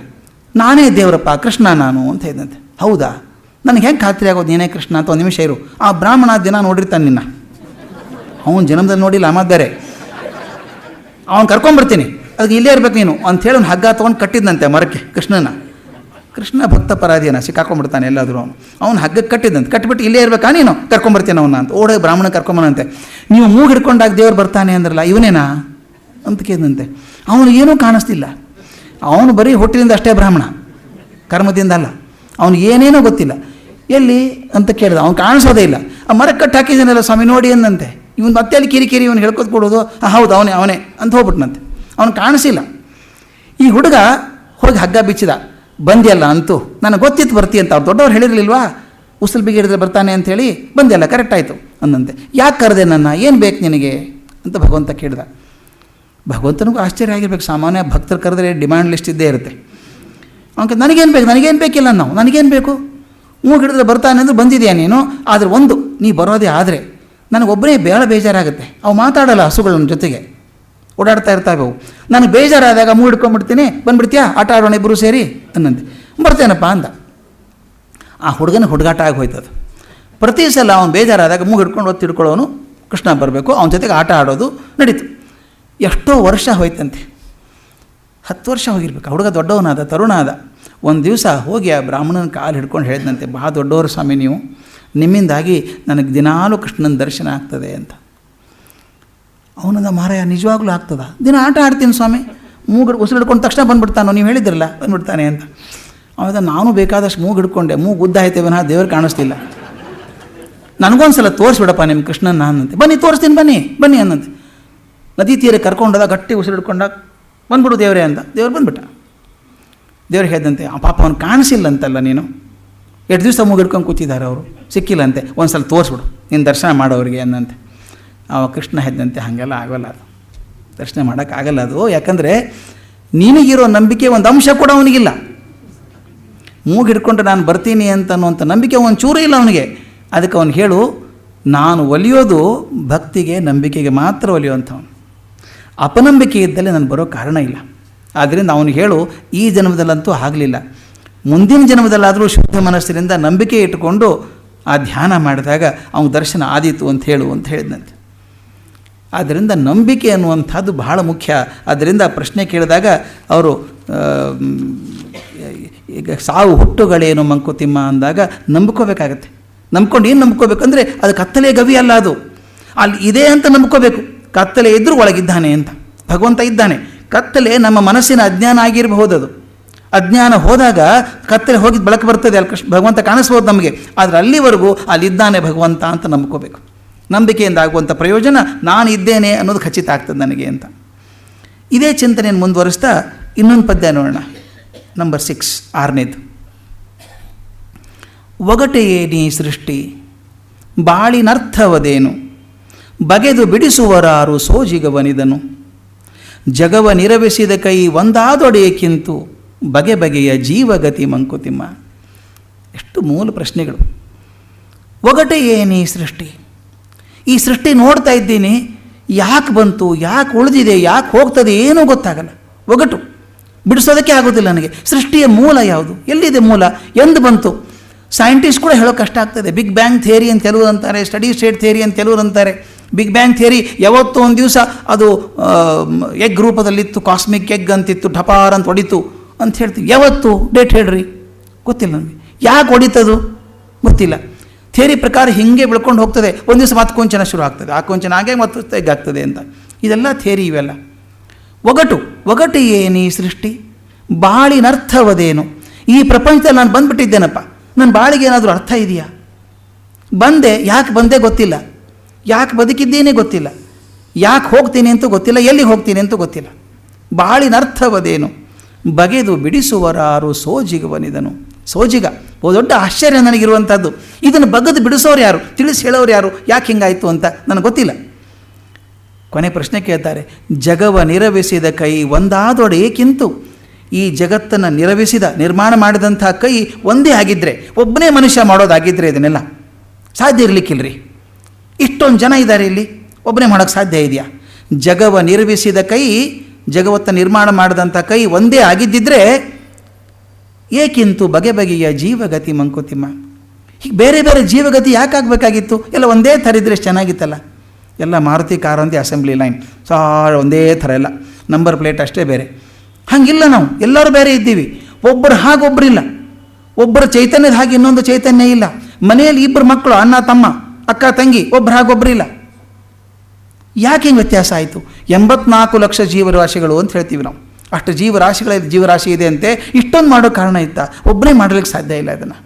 ನಾನೇ ದೇವರಪ್ಪ, ಕೃಷ್ಣ ನಾನು ಅಂತ ಹೇಳಿದಂತೆ. ಹೌದಾ, ನನಗೆ ಹೆಂಗೆ ಖಾತ್ರಿ ಆಗೋದು ನೀನೇ ಕೃಷ್ಣ ಅಂತ? ಒಂದು ನಿಮಿಷ ಇರು, ಆ ಬ್ರಾಹ್ಮಣ ದಿನ ನೋಡಿರ್ತಾನೆ ನಿನ್ನ, ಅವನು ಜನ್ಮದಲ್ಲಿ ನೋಡಿಲ್ಲ, ಅಮ್ಮ ಬೇರೆ. ಅವನು ಕರ್ಕೊಂಬರ್ತೀನಿ, ಅದಕ್ಕೆ ಇಲ್ಲೇ ಇರ್ಬೇಕು ನೀನು ಅಂಥೇಳಿ ಅವ್ನು ಹಗ್ಗ ತೊಗೊಂಡು ಕಟ್ಟಿದ್ದಂತೆ ಮರಕ್ಕೆ ಕೃಷ್ಣನ. ಕೃಷ್ಣ ಭಕ್ತ ಪರಾಧಿಯನ, ಸಿಕ್ಕಾಕೊಂಡ್ಬಿಡ್ತಾನೆ ಎಲ್ಲಾದರೂ. ಅವನು ಹಗ್ಗಕ್ಕೆ ಕಟ್ಟಿದ್ದಂತೆ, ಕಟ್ಟಿಬಿಟ್ಟು ಇಲ್ಲೇ ಇರಬೇಕಾ ನೀನು, ಕರ್ಕೊಂಬರ್ತೀನಿ ಅವನ್ನ ಅಂತ. ಓಡೋಗಿ ಬ್ರಾಹ್ಮಣ ಕರ್ಕೊಂಬನಂತೆ. ನೀವು ಮೂಗು ಹಿಡ್ಕೊಂಡಾಗ ದೇವ್ರು ಬರ್ತಾನೆ ಅಂದ್ರಲ್ಲ, ಇವನೇನಾ ಅಂತ ಕೇಳಿದಂತೆ. ಅವನು ಏನೂ ಕಾಣಿಸ್ತಿಲ್ಲ. ಅವನು ಬರೀ ಹುಟ್ಟಿನಿಂದ ಅಷ್ಟೇ ಬ್ರಾಹ್ಮಣ, ಕರ್ಮದಿಂದ ಅಲ್ಲ. ಅವನು ಏನೇನೋ ಗೊತ್ತಿಲ್ಲ. ಎಲ್ಲಿ ಅಂತ ಕೇಳಿದ, ಅವ್ನು ಕಾಣಿಸೋದೇ ಇಲ್ಲ. ಆ ಮರಕ್ಕೆ ಕಟ್ಟಿ ಹಾಕಿದ್ದಾನಲ್ಲ ಸ್ವಾಮಿ ನೋಡಿ ಅಂದಂತೆ. ಇವನು ಮತ್ತೆ ಅಲ್ಲಿ ಕಿರಿಕಿರಿ ಇವನು ಹೇಳ್ಕೊತ ಕೊಡೋದು, ಹೌದು ಅವನೇ ಅಂತ ಹೋಗ್ಬಿಟ್ನಂತೆ. ಅವನು ಕಾಣಿಸಿಲ್ಲ. ಈ ಹುಡುಗ ಹೋಗಿ ಹಗ್ಗ ಬಿಚ್ಚಿದ, ಬಂದ್ಯಲ್ಲ ಅಂತೂ ನನಗೆ ಗೊತ್ತಿತ್ತು ಬರ್ತಿ ಅಂತ. ಅವ್ರು ದೊಡ್ಡವ್ರು ಹೇಳಿರಲಿಲ್ವಾ ಉಸಲ್ ಬಿಗಿ ಹಿಡಿದ್ರೆ ಬರ್ತಾನೆ ಅಂಥೇಳಿ, ಬಂದ್ಯಲ್ಲ ಕರೆಕ್ಟ್ ಆಯಿತು ಅಂದಂತೆ. ಯಾಕೆ ಕರೆದೆ ನನ್ನ, ಏನು ಬೇಕು ನಿನಗೆ ಅಂತ ಭಗವಂತ ಕೇಳಿದ. ಭಗವಂತನಿಗೂ ಆಶ್ಚರ್ಯ ಆಗಿರ್ಬೇಕು. ಸಾಮಾನ್ಯ ಭಕ್ತರು ಕರೆದ್ರೆ ಡಿಮ್ಯಾಂಡ್ ಲಿಸ್ಟ್ ಇದ್ದೇ ಇರುತ್ತೆ. ಅವನಿಗೆ ನನಗೇನು ಬೇಕಿಲ್ಲ, ನನಗೇನು ಬೇಕು, ಮೂಗು ಹಿಡಿದ್ರೆ ಬರ್ತಾನೆ ಅಂದ್ರೆ ಬಂದಿದೆಯಾ ನೀನು. ಆದರೆ ಒಂದು, ನೀ ಬರೋದೇ ಆದರೆ ನನಗೊಬ್ಬನೇ ಬೇಜಾರಾಗುತ್ತೆ. ಅವು ಮಾತಾಡೋಲ್ಲ, ಹಸುಗಳ ಜೊತೆಗೆ ಓಡಾಡ್ತಾ ಇರ್ತಾವೆ ಅವು. ನನಗೆ ಬೇಜಾರಾದಾಗ ಮೂಗು ಹಿಡ್ಕೊಂಡ್ಬಿಡ್ತೀನಿ, ಬಂದುಬಿಡ್ತೀಯಾ ಆಟ ಆಡೋಣ ಇಬ್ಬರು ಸೇರಿ ಅನ್ನಂತೆ. ಬರ್ತೇನಪ್ಪ ಅಂದ. ಆ ಹುಡುಗನ ಹುಡುಗಾಟ ಆಗಿ ಹೋಯ್ತದು. ಪ್ರತಿ ಸಲ ಅವನು ಬೇಜಾರಾದಾಗ ಮೂಗು ಹಿಡ್ಕೊಂಡು ಒತ್ತು ಹಿಡ್ಕೊಳ್ಳೋನು, ಕೃಷ್ಣ ಬರಬೇಕು, ಅವನ ಜೊತೆಗೆ ಆಟ ಆಡೋದು ನಡೀತು. ಎಷ್ಟೋ ವರ್ಷ ಹೋಯ್ತಂತೆ, 10 ವರ್ಷ ಹೋಗಿರ್ಬೇಕು. ಹುಡುಗ ದೊಡ್ಡವನಾದ, ತರುಣ ಆದ. ಒಂದು ದಿವಸ ಹೋಗಿ ಆ ಬ್ರಾಹ್ಮಣನ ಕಾಲು ಹಿಡ್ಕೊಂಡು ಹೇಳಿದಂತೆ, ಬಹಳ ದೊಡ್ಡವರು ಸ್ವಾಮಿ ನೀವು, ನಿಮ್ಮಿಂದಾಗಿ ನನಗೆ ದಿನಾಲೂ ಕೃಷ್ಣನ ದರ್ಶನ ಆಗ್ತದೆ ಅಂತ. ಅವನದ ಮಾರಾಯ ನಿಜವಾಗ್ಲೂ ಆಗ್ತದ, ದಿನ ಆಟ ಆಡ್ತೀನಿ ಸ್ವಾಮಿ, ಮೂಗು ಉಸಿರು ಹಿಡ್ಕೊಂಡು ತಕ್ಷಣ ಬಂದುಬಿಡ್ತಾನೋ, ನೀವು ಹೇಳಿದ್ರಲ್ಲ ಬಂದುಬಿಡ್ತಾನೆ ಅಂತ. ಅವಾಗ ನಾನು ಬೇಕಾದಷ್ಟು ಮೂಗು ಹಿಡ್ಕೊಂಡೆ, ಮೂಗು ಉದ್ದ ಆಯ್ತೇವೆ ನಾ ದೇವ್ರು ಕಾಣಿಸ್ತಿಲ್ಲ, ನನಗೊಂದು ಸಲ ತೋರಿಸ್ಬಿಡಪ್ಪ ನಿಮ್ಮ ಕೃಷ್ಣನ ಅನ್ನಂತೆ. ಬನ್ನಿ ತೋರಿಸ್ತೀನಿ, ಬನ್ನಿ ಅನ್ನಂತೆ. ನದಿ ತೀರ ಕರ್ಕೊಂಡೋದ, ಗಟ್ಟಿ ಉಸಿರು ಹಿಡ್ಕೊಂಡಾಗ ಬಂದ್ಬಿಡು ದೇವರೇ ಅಂತ. ದೇವ್ರು ಬಂದುಬಿಟ್ಟ. ದೇವ್ರು ಹೇಳಿದಂತೆ, ಆ ಪಾಪ ಅವ್ನು ಕಾಣಿಸಿಲ್ಲ ಅಂತಲ್ಲ ನೀನು, 2 ದಿವಸ ಮೂಗು ಹಿಡ್ಕೊಂಡು ಕೂತಿದ್ದಾರೆ ಅವರು, ಸಿಕ್ಕಿಲ್ಲ ಅಂತೆ, ಒಂದು ಸಲ ತೋರಿಸ್ಬಿಡು ನೀನು ದರ್ಶನ ಮಾಡೋರಿಗೆ ಅನ್ನಂತೆ. ಅವ ಕೃಷ್ಣ ಹೇಳಿದಂತೆ, ಹಾಗೆಲ್ಲ ಆಗೋಲ್ಲ, ಅದು ದರ್ಶನ ಮಾಡೋಕ್ಕಾಗಲ್ಲ ಅದು. ಯಾಕಂದರೆ ನಿನಗಿರೋ ನಂಬಿಕೆ ಒಂದು ಅಂಶ ಕೂಡ ಅವನಿಗಿಲ್ಲ. ಮೂಗು ಹಿಡ್ಕೊಂಡ್ರೆ ನಾನು ಬರ್ತೀನಿ ಅನ್ನುವಂಥ ನಂಬಿಕೆ ಒಂದು ಚೂರು ಇಲ್ಲ ಅವನಿಗೆ. ಅದಕ್ಕೆ ಅವನು ಹೇಳು, ನಾನು ಒಲಿಯೋದು ಭಕ್ತಿಗೆ ನಂಬಿಕೆಗೆ ಮಾತ್ರ ಒಲಿಯುವಂಥವನು. ಅಪನಂಬಿಕೆ ಇದ್ದಲ್ಲಿ ನಾನು ಬರೋ ಕಾರಣ ಇಲ್ಲ. ಆದ್ದರಿಂದ ಅವನು ಹೇಳು, ಈ ಜನ್ಮದಲ್ಲಂತೂ ಆಗಲಿಲ್ಲ, ಮುಂದಿನ ಜನ್ಮದಲ್ಲಾದರೂ ಶುದ್ಧ ಮನಸ್ಸಿನಿಂದ ನಂಬಿಕೆ ಇಟ್ಟುಕೊಂಡು ಆ ಧ್ಯಾನ ಮಾಡಿದಾಗ ಅವನ ದರ್ಶನ ಆದೀತು ಅಂತ ಹೇಳಿದಂತೆ. ಆದ್ದರಿಂದ ನಂಬಿಕೆ ಅನ್ನುವಂಥದ್ದು ಬಹಳ ಮುಖ್ಯ. ಆದ್ದರಿಂದ ಪ್ರಶ್ನೆ ಕೇಳಿದಾಗ ಅವರು ಈಗ ಸಾವು ಹುಟ್ಟುಗಳೇನು ಮಂಕುತಿಮ್ಮ ಅಂದಾಗ ನಂಬ್ಕೋಬೇಕಾಗತ್ತೆ. ನಂಬ್ಕೊಂಡು ಏನು ನಂಬ್ಕೋಬೇಕಂದ್ರೆ ಅದು ಕತ್ತಲೆ ಗವಿ ಅಲ್ಲ, ಅದು ಅಲ್ಲಿ ಇದೆ ಅಂತ ನಂಬ್ಕೋಬೇಕು. ಕತ್ತಲೆ ಇದ್ದರೂ ಒಳಗಿದ್ದಾನೆ ಅಂತ ಭಗವಂತ ಇದ್ದಾನೆ. ಕತ್ತಲೆ ನಮ್ಮ ಮನಸ್ಸಿನ ಅಜ್ಞಾನ ಆಗಿರಬಹುದು. ಅದು ಅಜ್ಞಾನ ಹೋದಾಗ ಕತ್ತಲೆ ಹೋಗಿದ್ದು ಬೆಳಕು ಬರ್ತದೆ, ಅಲ್ಲಿ ಭಗವಂತ ಕಾಣಿಸ್ಬೋದು ನಮಗೆ. ಆದರೆ ಅಲ್ಲಿವರೆಗೂ ಅಲ್ಲಿದ್ದಾನೆ ಭಗವಂತ ಅಂತ ನಂಬ್ಕೋಬೇಕು. ನಂಬಿಕೆಯಿಂದ ಆಗುವಂಥ ಪ್ರಯೋಜನ ನಾನು ಇದ್ದೇನೆ ಅನ್ನೋದು ಖಚಿತ ಆಗ್ತದೆ ನನಗೆ ಅಂತ. ಇದೇ ಚಿಂತನೆಯನ್ನು ಮುಂದುವರಿಸ್ತಾ ಇನ್ನೊಂದು ಪದ್ಯ ನೋಡೋಣ. ನಂಬರ್ 6, 6ನೇದು. ಒಗಟೆಯೇ ನೀ ಸೃಷ್ಟಿ ಬಾಳಿನರ್ಥವದೇನು, ಬಗೆದು ಬಿಡಿಸುವರಾರು ಸೋಜಿಗವನಿದನು, ಜಗವ ನಿರವೆಸಿದ ಕೈ ಒಂದಾದೊಡೆಯಕ್ಕಿಂತು ಬಗೆ ಬಗೆಯ ಜೀವಗತಿ ಮಂಕುತಿಮ್ಮ. ಎಷ್ಟು ಮೂಲ ಪ್ರಶ್ನೆಗಳು. ಒಗಟೆಯೇ ನೀ ಸೃಷ್ಟಿ, ಈ ಸೃಷ್ಟಿ ನೋಡ್ತಾ ಇದ್ದೀನಿ, ಯಾಕೆ ಬಂತು, ಯಾಕೆ ಉಳಿದಿದೆ, ಯಾಕೆ ಹೋಗ್ತದೆ, ಏನೂ ಗೊತ್ತಾಗಲ್ಲ. ಒಗಟು ಬಿಡಿಸೋದಕ್ಕೆ ಆಗೋದಿಲ್ಲ ನನಗೆ. ಸೃಷ್ಟಿಯ ಮೂಲ ಯಾವುದು, ಎಲ್ಲಿದೆ ಮೂಲ, ಎಂದು ಬಂತು? ಸೈಂಟಿಸ್ಟ್ ಕೂಡ ಹೇಳೋ ಕಷ್ಟ ಆಗ್ತದೆ. ಬಿಗ್ ಬ್ಯಾಂಗ್ ಥಿಯರಿ ಅಂತ ಕೆಲವರು ಅಂತಾರೆ, ಸ್ಟಡಿ ಸ್ಟೇಟ್ ಥಿಯರಿ ಅಂತ ಕೆಲವರು ಅಂತಾರೆ. ಬಿಗ್ ಬ್ಯಾಂಗ್ ಥಿಯರಿ ಯಾವತ್ತೋ ಒಂದು ದಿವಸ ಅದು ಎಗ್ ರೂಪದಲ್ಲಿತ್ತು, ಕಾಸ್ಮಿಕ್ ಎಗ್ ಅಂತಿತ್ತು, ಠಪಾರ್ ಅಂತ ಹೊಡಿತು ಅಂತ ಹೇಳ್ತೀವಿ. ಯಾವತ್ತು ಡೇಟ್ ಹೇಳ್ರಿ, ಗೊತ್ತಿಲ್ಲ ನನಗೆ. ಯಾಕೆ ಹೊಡಿತದು ಗೊತ್ತಿಲ್ಲ. ಥಿಯರಿ ಪ್ರಕಾರ ಹೀಗೆ ಬೆಳ್ಕೊಂಡು ಹೋಗ್ತದೆ. ಒಂದು ದಿವಸ ಮತ್ತೆ ಕೊಂಚನ ಶುರು ಆಗ್ತದೆ, ಆ ಕೊಂಚನ ಹಾಗೆ ಮತ್ತು ತೆಗ್ಗಾಗ್ತದೆ ಅಂತ. ಇದೆಲ್ಲ ಥಿಯರಿ ಇವೆಲ್ಲ. ಒಗಟು ಏನಿ ಸೃಷ್ಟಿ ಬಾಳಿನರ್ಥವದೇನು. ಈ ಪ್ರಪಂಚದಲ್ಲಿ ನಾನು ಬಂದುಬಿಟ್ಟಿದ್ದೇನಪ್ಪ, ನನ್ನ ಬಾಳಿಗೆ ಏನಾದರೂ ಅರ್ಥ ಇದೆಯಾ? ಬಂದೆ, ಯಾಕೆ ಬಂದೆ ಗೊತ್ತಿಲ್ಲ, ಯಾಕೆ ಬದುಕಿದ್ದೇನೆ ಗೊತ್ತಿಲ್ಲ, ಯಾಕೆ ಹೋಗ್ತೀನಿ ಅಂತೂ ಗೊತ್ತಿಲ್ಲ, ಎಲ್ಲಿ ಹೋಗ್ತೀನಿ ಅಂತೂ ಗೊತ್ತಿಲ್ಲ. ಬಾಳಿನರ್ಥವದೇನು, ಬಗೆದು ಬಿಡಿಸುವರಾರು ಸೋಜಿಗವನಿದನು. ಸೋಜಿಗ ದೊಡ್ಡ ಆಶ್ಚರ್ಯ ನನಗಿರುವಂಥದ್ದು. ಇದನ್ನು ಬಗೆದು ಬಿಡಿಸೋರು ಯಾರು, ತಿಳಿಸಿ ಹೇಳೋರು ಯಾರು, ಯಾಕೆ ಹಿಂಗಾಯಿತು ಅಂತ ನನಗೆ ಗೊತ್ತಿಲ್ಲ. ಕೊನೆ ಪ್ರಶ್ನೆ ಕೇಳ್ತಾರೆ, ಜಗವ ನಿರವೆಸಿದ ಕೈ ಒಂದಾದೊಡೆಯಕ್ಕಿಂತು. ಈ ಜಗತ್ತನ್ನು ನಿರವೆಸಿದ, ನಿರ್ಮಾಣ ಮಾಡಿದಂಥ ಕೈ ಒಂದೇ ಆಗಿದ್ದರೆ, ಒಬ್ಬನೇ ಮನುಷ್ಯ ಮಾಡೋದಾಗಿದ್ದರೆ ಇದನ್ನೆಲ್ಲ ಸಾಧ್ಯ ಇರಲಿಕ್ಕಿಲ್ರಿ. ಇಷ್ಟೊಂದು ಜನ ಇದ್ದಾರೆ ಇಲ್ಲಿ, ಒಬ್ಬನೇ ಮಾಡೋಕ್ಕೆ ಸಾಧ್ಯ ಇದೆಯಾ? ಜಗವ ನಿರ್ವಿಸಿದ ಕೈ, ಜಗವತ್ತ ನಿರ್ಮಾಣ ಮಾಡಿದಂಥ ಕೈ ಒಂದೇ ಆಗಿದ್ದಿದ್ರೆ ಏಕಿಂತು ಬಗೆ ಬಗೆಯ ಜೀವಗತಿ ಮಂಕುತಿಮ್ಮ. ಹೀಗೆ ಬೇರೆ ಬೇರೆ ಜೀವಗತಿ ಯಾಕೆ ಆಗಬೇಕಾಗಿತ್ತು? ಎಲ್ಲ ಒಂದೇ ಥರ ಇದ್ದರೆ ಎಷ್ಟು ಚೆನ್ನಾಗಿತ್ತಲ್ಲ. ಎಲ್ಲ ಮಾರುತಿ ಕಾರ್ ಅಂತ ಅಸೆಂಬ್ಲಿ ಲೈನ್ ಒಂದೇ ಥರ, ಎಲ್ಲ ನಂಬರ್ ಪ್ಲೇಟ್ ಅಷ್ಟೇ ಬೇರೆ. ಹಾಗಿಲ್ಲ, ನಾವು ಎಲ್ಲರೂ ಬೇರೆ ಇದ್ದೀವಿ. ಒಬ್ಬರು ಹಾಗೆ ಒಬ್ಬರಿಲ್ಲ, ಒಬ್ಬರು ಚೈತನ್ಯದ ಹಾಗೆ ಇನ್ನೊಂದು ಚೈತನ್ಯ ಇಲ್ಲ. ಮನೆಯಲ್ಲಿ ಇಬ್ಬರು ಮಕ್ಕಳು, ಅಣ್ಣ ತಮ್ಮ, ಅಕ್ಕ ತಂಗಿ, ಒಬ್ಬರು ಹಾಗೆ ಒಬ್ಬರಿಲ್ಲ. ಯಾಕೆ ಹಿಂಗೆ ವ್ಯತ್ಯಾಸ ಆಯಿತು? 84 ಲಕ್ಷ ಜೀವರಾಶಿಗಳು ಅಂತ ಹೇಳ್ತೀವಿ ನಾವು. ಅಷ್ಟು ಜೀವರಾಶಿ ಇದೆ ಅಂತೆ. ಇಷ್ಟೊಂದು ಮಾಡೋ ಕಾರಣ ಇತ್ತಾ? ಒಬ್ಬನೇ ಮಾಡಲಿಕ್ಕೆ ಸಾಧ್ಯ ಇಲ್ಲ ಇದನ್ನು.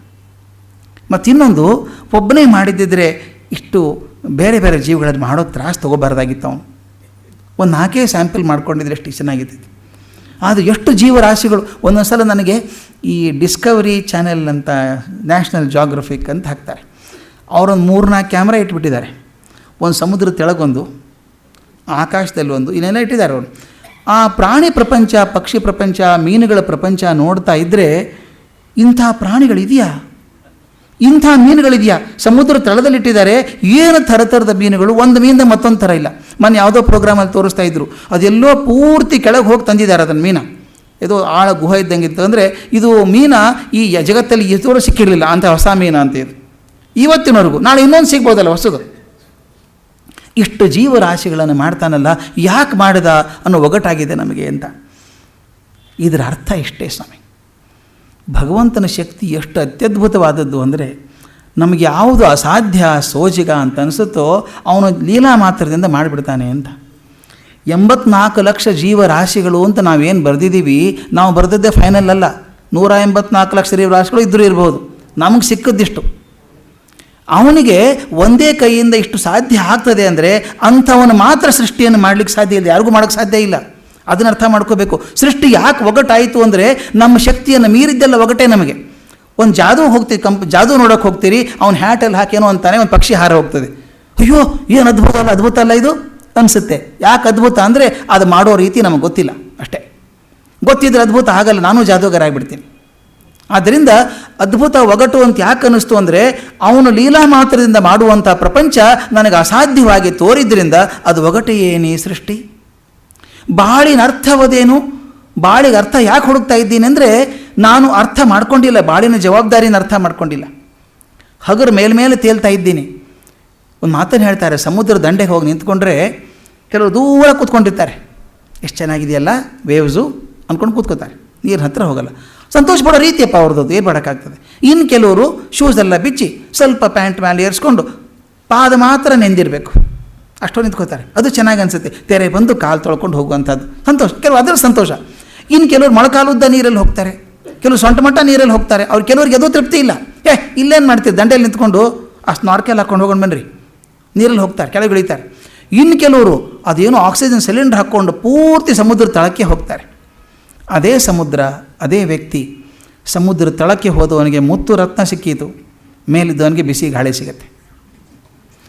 ಮತ್ತು ಇನ್ನೊಂದು, ಒಬ್ಬನೇ ಮಾಡಿದ್ದಿದ್ರೆ ಇಷ್ಟು ಬೇರೆ ಬೇರೆ ಜೀವಿಗಳನ್ನು ಮಾಡೋ ತ್ರಾಸು ತೊಗೋಬಾರ್ದಾಗಿತ್ತು ಅವನು. ಒಂದು 4 ಸ್ಯಾಂಪಲ್ ಮಾಡ್ಕೊಂಡಿದ್ರೆ ಎಷ್ಟು ಚೆನ್ನಾಗಿತ್ತು. ಆದರೆ ಎಷ್ಟು ಜೀವರಾಶಿಗಳು. ಒಂದೊಂದು ಸಲ ನನಗೆ ಈ ಡಿಸ್ಕವರಿ ಚಾನೆಲ್ ಅಂತ, ನ್ಯಾಷನಲ್ ಜಾಗ್ರಫಿಕ್ ಅಂತ ಹಾಕ್ತಾರೆ. ಅವರೊಂದು 3-4 ಕ್ಯಾಮ್ರಾ ಇಟ್ಬಿಟ್ಟಿದ್ದಾರೆ. ಒಂದು ಸಮುದ್ರ ತೆಳಗೊಂದು, ಆಕಾಶದಲ್ಲಿ ಒಂದು, ಇನ್ನೆಲ್ಲ ಇಟ್ಟಿದ್ದಾರೆ ಅವರು. ಆ ಪ್ರಾಣಿ ಪ್ರಪಂಚ, ಪಕ್ಷಿ ಪ್ರಪಂಚ, ಮೀನುಗಳ ಪ್ರಪಂಚ ನೋಡ್ತಾ ಇದ್ದರೆ ಇಂಥ ಪ್ರಾಣಿಗಳಿದೆಯಾ, ಇಂಥ ಮೀನುಗಳಿದೆಯಾ? ಸಮುದ್ರ ತಳದಲ್ಲಿಟ್ಟಿದ್ದಾರೆ, ಏನು ಥರದ ಮೀನುಗಳು, ಒಂದು ಮೀನಿಂದ ಮತ್ತೊಂದು ಥರ ಇಲ್ಲ. ಮೊನ್ನೆ ಯಾವುದೋ ಪ್ರೋಗ್ರಾಮಲ್ಲಿ ತೋರಿಸ್ತಾ ಇದ್ರು, ಅದೆಲ್ಲೋ ಪೂರ್ತಿ ಕೆಳಗೆ ಹೋಗಿ ತಂದಿದ್ದಾರೆ ಅದನ್ನು ಮೀನ. ಇದು ಆಳ ಗುಹೆ ಇದ್ದಂಗಿತ್ತು. ಅಂದರೆ ಇದು ಮೀನ ಈ ಜಗತ್ತಲ್ಲಿ ಇದುವರೆಗೂ ಸಿಕ್ಕಿರಲಿಲ್ಲ ಅಂತ, ಹೊಸ ಮೀನ ಅಂತ ಇದು ಇವತ್ತಿನವರೆಗೂ. ನಾಳೆ ಇನ್ನೊಂದು ಸಿಗ್ಬೋದಲ್ಲ ಹೊಸದು. ಇಷ್ಟು ಜೀವರಾಶಿಗಳನ್ನು ಮಾಡ್ತಾನಲ್ಲ, ಯಾಕೆ ಮಾಡಿದ ಅನ್ನೋ ಒಗಟಾಗಿದೆ ನಮಗೆ ಅಂತ. ಇದರ ಅರ್ಥ ಇಷ್ಟೇ ಸ್ವಾಮಿ. ಭಗವಂತನ ಶಕ್ತಿ ಎಷ್ಟು ಅತ್ಯದ್ಭುತವಾದದ್ದು ಅಂದರೆ, ನಮಗೆ ಯಾವುದು ಅಸಾಧ್ಯ ಸೋಜಿಗ ಅಂತ ಅನಿಸುತ್ತೋ ಅವನು ಲೀಲಾ ಮಾತ್ರದಿಂದ ಮಾಡಿಬಿಡ್ತಾನೆ ಅಂತ. 84 ಲಕ್ಷ ಜೀವರಾಶಿಗಳು ಅಂತ ನಾವೇನು ಬರೆದಿದ್ದೀವಿ, ನಾವು ಬರೆದದ್ದೇ ಫೈನಲ್ ಅಲ್ಲ. 184 ಲಕ್ಷ ಜೀವರಾಶಿಗಳು ಇದ್ದರೂ ಇರ್ಬೋದು, ನಮಗೆ ಸಿಕ್ಕದ್ದಿಷ್ಟು. ಅವನಿಗೆ ಒಂದೇ ಕೈಯಿಂದ ಇಷ್ಟು ಸಾಧ್ಯ ಆಗ್ತದೆ ಅಂದರೆ ಅಂಥವನು ಮಾತ್ರ ಸೃಷ್ಟಿಯನ್ನು ಮಾಡಲಿಕ್ಕೆ ಸಾಧ್ಯ ಇಲ್ಲ, ಯಾರಿಗೂ ಮಾಡೋಕ್ಕೆ ಸಾಧ್ಯ ಇಲ್ಲ. ಅದನ್ನ ಅರ್ಥ ಮಾಡ್ಕೋಬೇಕು. ಸೃಷ್ಟಿ ಯಾಕೆ ಒಗಟಾಯಿತು ಅಂದರೆ ನಮ್ಮ ಶಕ್ತಿಯನ್ನು ಮೀರಿದ್ದೆಲ್ಲ ಒಗಟೇ ನಮಗೆ. ಒಂದು ಜಾದು ಹೋಗ್ತೀವಿ, ಜಾದು ನೋಡೋಕೆ ಹೋಗ್ತೀರಿ, ಅವ್ನು ಹ್ಯಾಟಲ್ಲಿ ಹಾಕೇನೋ ಅಂತಾನೆ ಒಂದು ಪಕ್ಷಿ ಹಾರ ಹೋಗ್ತದೆ. ಅಯ್ಯೋ ಏನು ಅದ್ಭುತ ಅಲ್ಲ, ಅದ್ಭುತ ಅಲ್ಲ ಇದು ಅನಿಸುತ್ತೆ. ಯಾಕೆ ಅದ್ಭುತ ಅಂದರೆ ಅದು ಮಾಡೋ ರೀತಿ ನಮಗೆ ಗೊತ್ತಿಲ್ಲ ಅಷ್ಟೇ. ಗೊತ್ತಿದ್ರೆ ಅದ್ಭುತ ಆಗಲ್ಲ, ನಾನು ಜಾದೂಗಾರ ಆಗಿಬಿಡ್ತೀನಿ. ಆದ್ದರಿಂದ ಅದ್ಭುತ ಒಗಟು ಅಂತ ಯಾಕೆ ಅನ್ನಿಸ್ತು ಅಂದರೆ, ಅವನು ಲೀಲಾ ಮಾತ್ರದಿಂದ ಮಾಡುವಂಥ ಪ್ರಪಂಚ ನನಗೆ ಅಸಾಧ್ಯವಾಗಿ ತೋರಿದ್ರಿಂದ ಅದು ಒಗಟೇ ಏನೇ ಸೃಷ್ಟಿ. ಬಾಳಿನ ಅರ್ಥವದೇನು, ಬಾಳಿಗೆ ಅರ್ಥ ಯಾಕೆ ಹುಡುಕ್ತಾ ಇದ್ದೀನಿ ಅಂದರೆ, ನಾನು ಅರ್ಥ ಮಾಡ್ಕೊಂಡಿಲ್ಲ, ಬಾಳಿನ ಜವಾಬ್ದಾರಿನ ಅರ್ಥ ಮಾಡ್ಕೊಂಡಿಲ್ಲ. ಹಗರು ಮೇಲ್ಮೇಲೆ ತೇಲ್ತಾ ಇದ್ದೀನಿ. ಒಂದು ಮಾತನ್ನು ಹೇಳ್ತಾರೆ, ಸಮುದ್ರ ದಂಡೆಗೆ ಹೋಗಿ ನಿಂತ್ಕೊಂಡ್ರೆ ಕೆಲವರು ದೂರ ಕೂತ್ಕೊಂಡಿರ್ತಾರೆ, ಎಷ್ಟು ಚೆನ್ನಾಗಿದೆಯಲ್ಲ ವೇವ್ಸು ಅಂದ್ಕೊಂಡು ಕೂತ್ಕೋತಾರೆ, ನೀರಿನ ಹತ್ರ ಹೋಗಲ್ಲ. ಸಂತೋಷ ಪಡೋ ರೀತಿಯಪ್ಪ ಅವ್ರದ್ದು, ಏನು ಮಾಡೋಕ್ಕಾಗ್ತದೆ. ಇನ್ನು ಕೆಲವರು ಶೂಸ್ ಎಲ್ಲ ಬಿಚ್ಚಿ ಸ್ವಲ್ಪ ಪ್ಯಾಂಟ್ ಮೇಲೆ ಏರಿಸ್ಕೊಂಡು ಪಾದ ಮಾತ್ರ ನೆಂದಿರಬೇಕು, ಅಷ್ಟೋ ನಿಂತ್ಕೋತಾರೆ. ಅದು ಚೆನ್ನಾಗಿ ಅನಿಸುತ್ತೆ, ತೆರೆ ಬಂದು ಕಾಲು ತೊಳ್ಕೊಂಡು ಹೋಗುವಂಥದ್ದು ಸಂತೋಷ. ಕೆಲವು ಅದರ ಸಂತೋಷ. ಇನ್ನು ಕೆಲವರು ಮೊಳಕಾಲುದ್ದ ನೀರಲ್ಲಿ ಹೋಗ್ತಾರೆ, ಕೆಲವರು ಸೊಂಟ ಮಟ್ಟ ನೀರಲ್ಲಿ ಹೋಗ್ತಾರೆ. ಅವ್ರು ಕೆಲವ್ರಿಗೆ ಅದು ತೃಪ್ತಿ ಇಲ್ಲ. ಇಲ್ಲೇನು ಮಾಡ್ತೀರಿ, ದಂಡೆಯಲ್ಲಿ ನಿಂತ್ಕೊಂಡು ಅಷ್ಟು ನಾರ್ಕೆಲ್ ಹಾಕ್ಕೊಂಡು ಹೋಗೋಣ ಬನ್ನಿರಿ, ನೀರಲ್ಲಿ ಹೋಗ್ತಾರೆ, ಕೆಳಗೆ ಇಳಿತಾರೆ. ಇನ್ನು ಕೆಲವರು ಅದೇನೋ ಆಕ್ಸಿಜನ್ ಸಿಲಿಂಡರ್ ಹಾಕ್ಕೊಂಡು ಪೂರ್ತಿ ಸಮುದ್ರ ತಳಕ್ಕೆ ಹೋಗ್ತಾರೆ. ಅದೇ ಸಮುದ್ರ, ಅದೇ ವ್ಯಕ್ತಿ, ಸಮುದ್ರ ತಳಕ್ಕೆ ಹೋದವನಿಗೆ ಮುತ್ತು ರತ್ನ ಸಿಕ್ಕೀತು, ಮೇಲಿದ್ದವನಿಗೆ ಬಿಸಿ ಗಾಳಿ ಸಿಗುತ್ತೆ.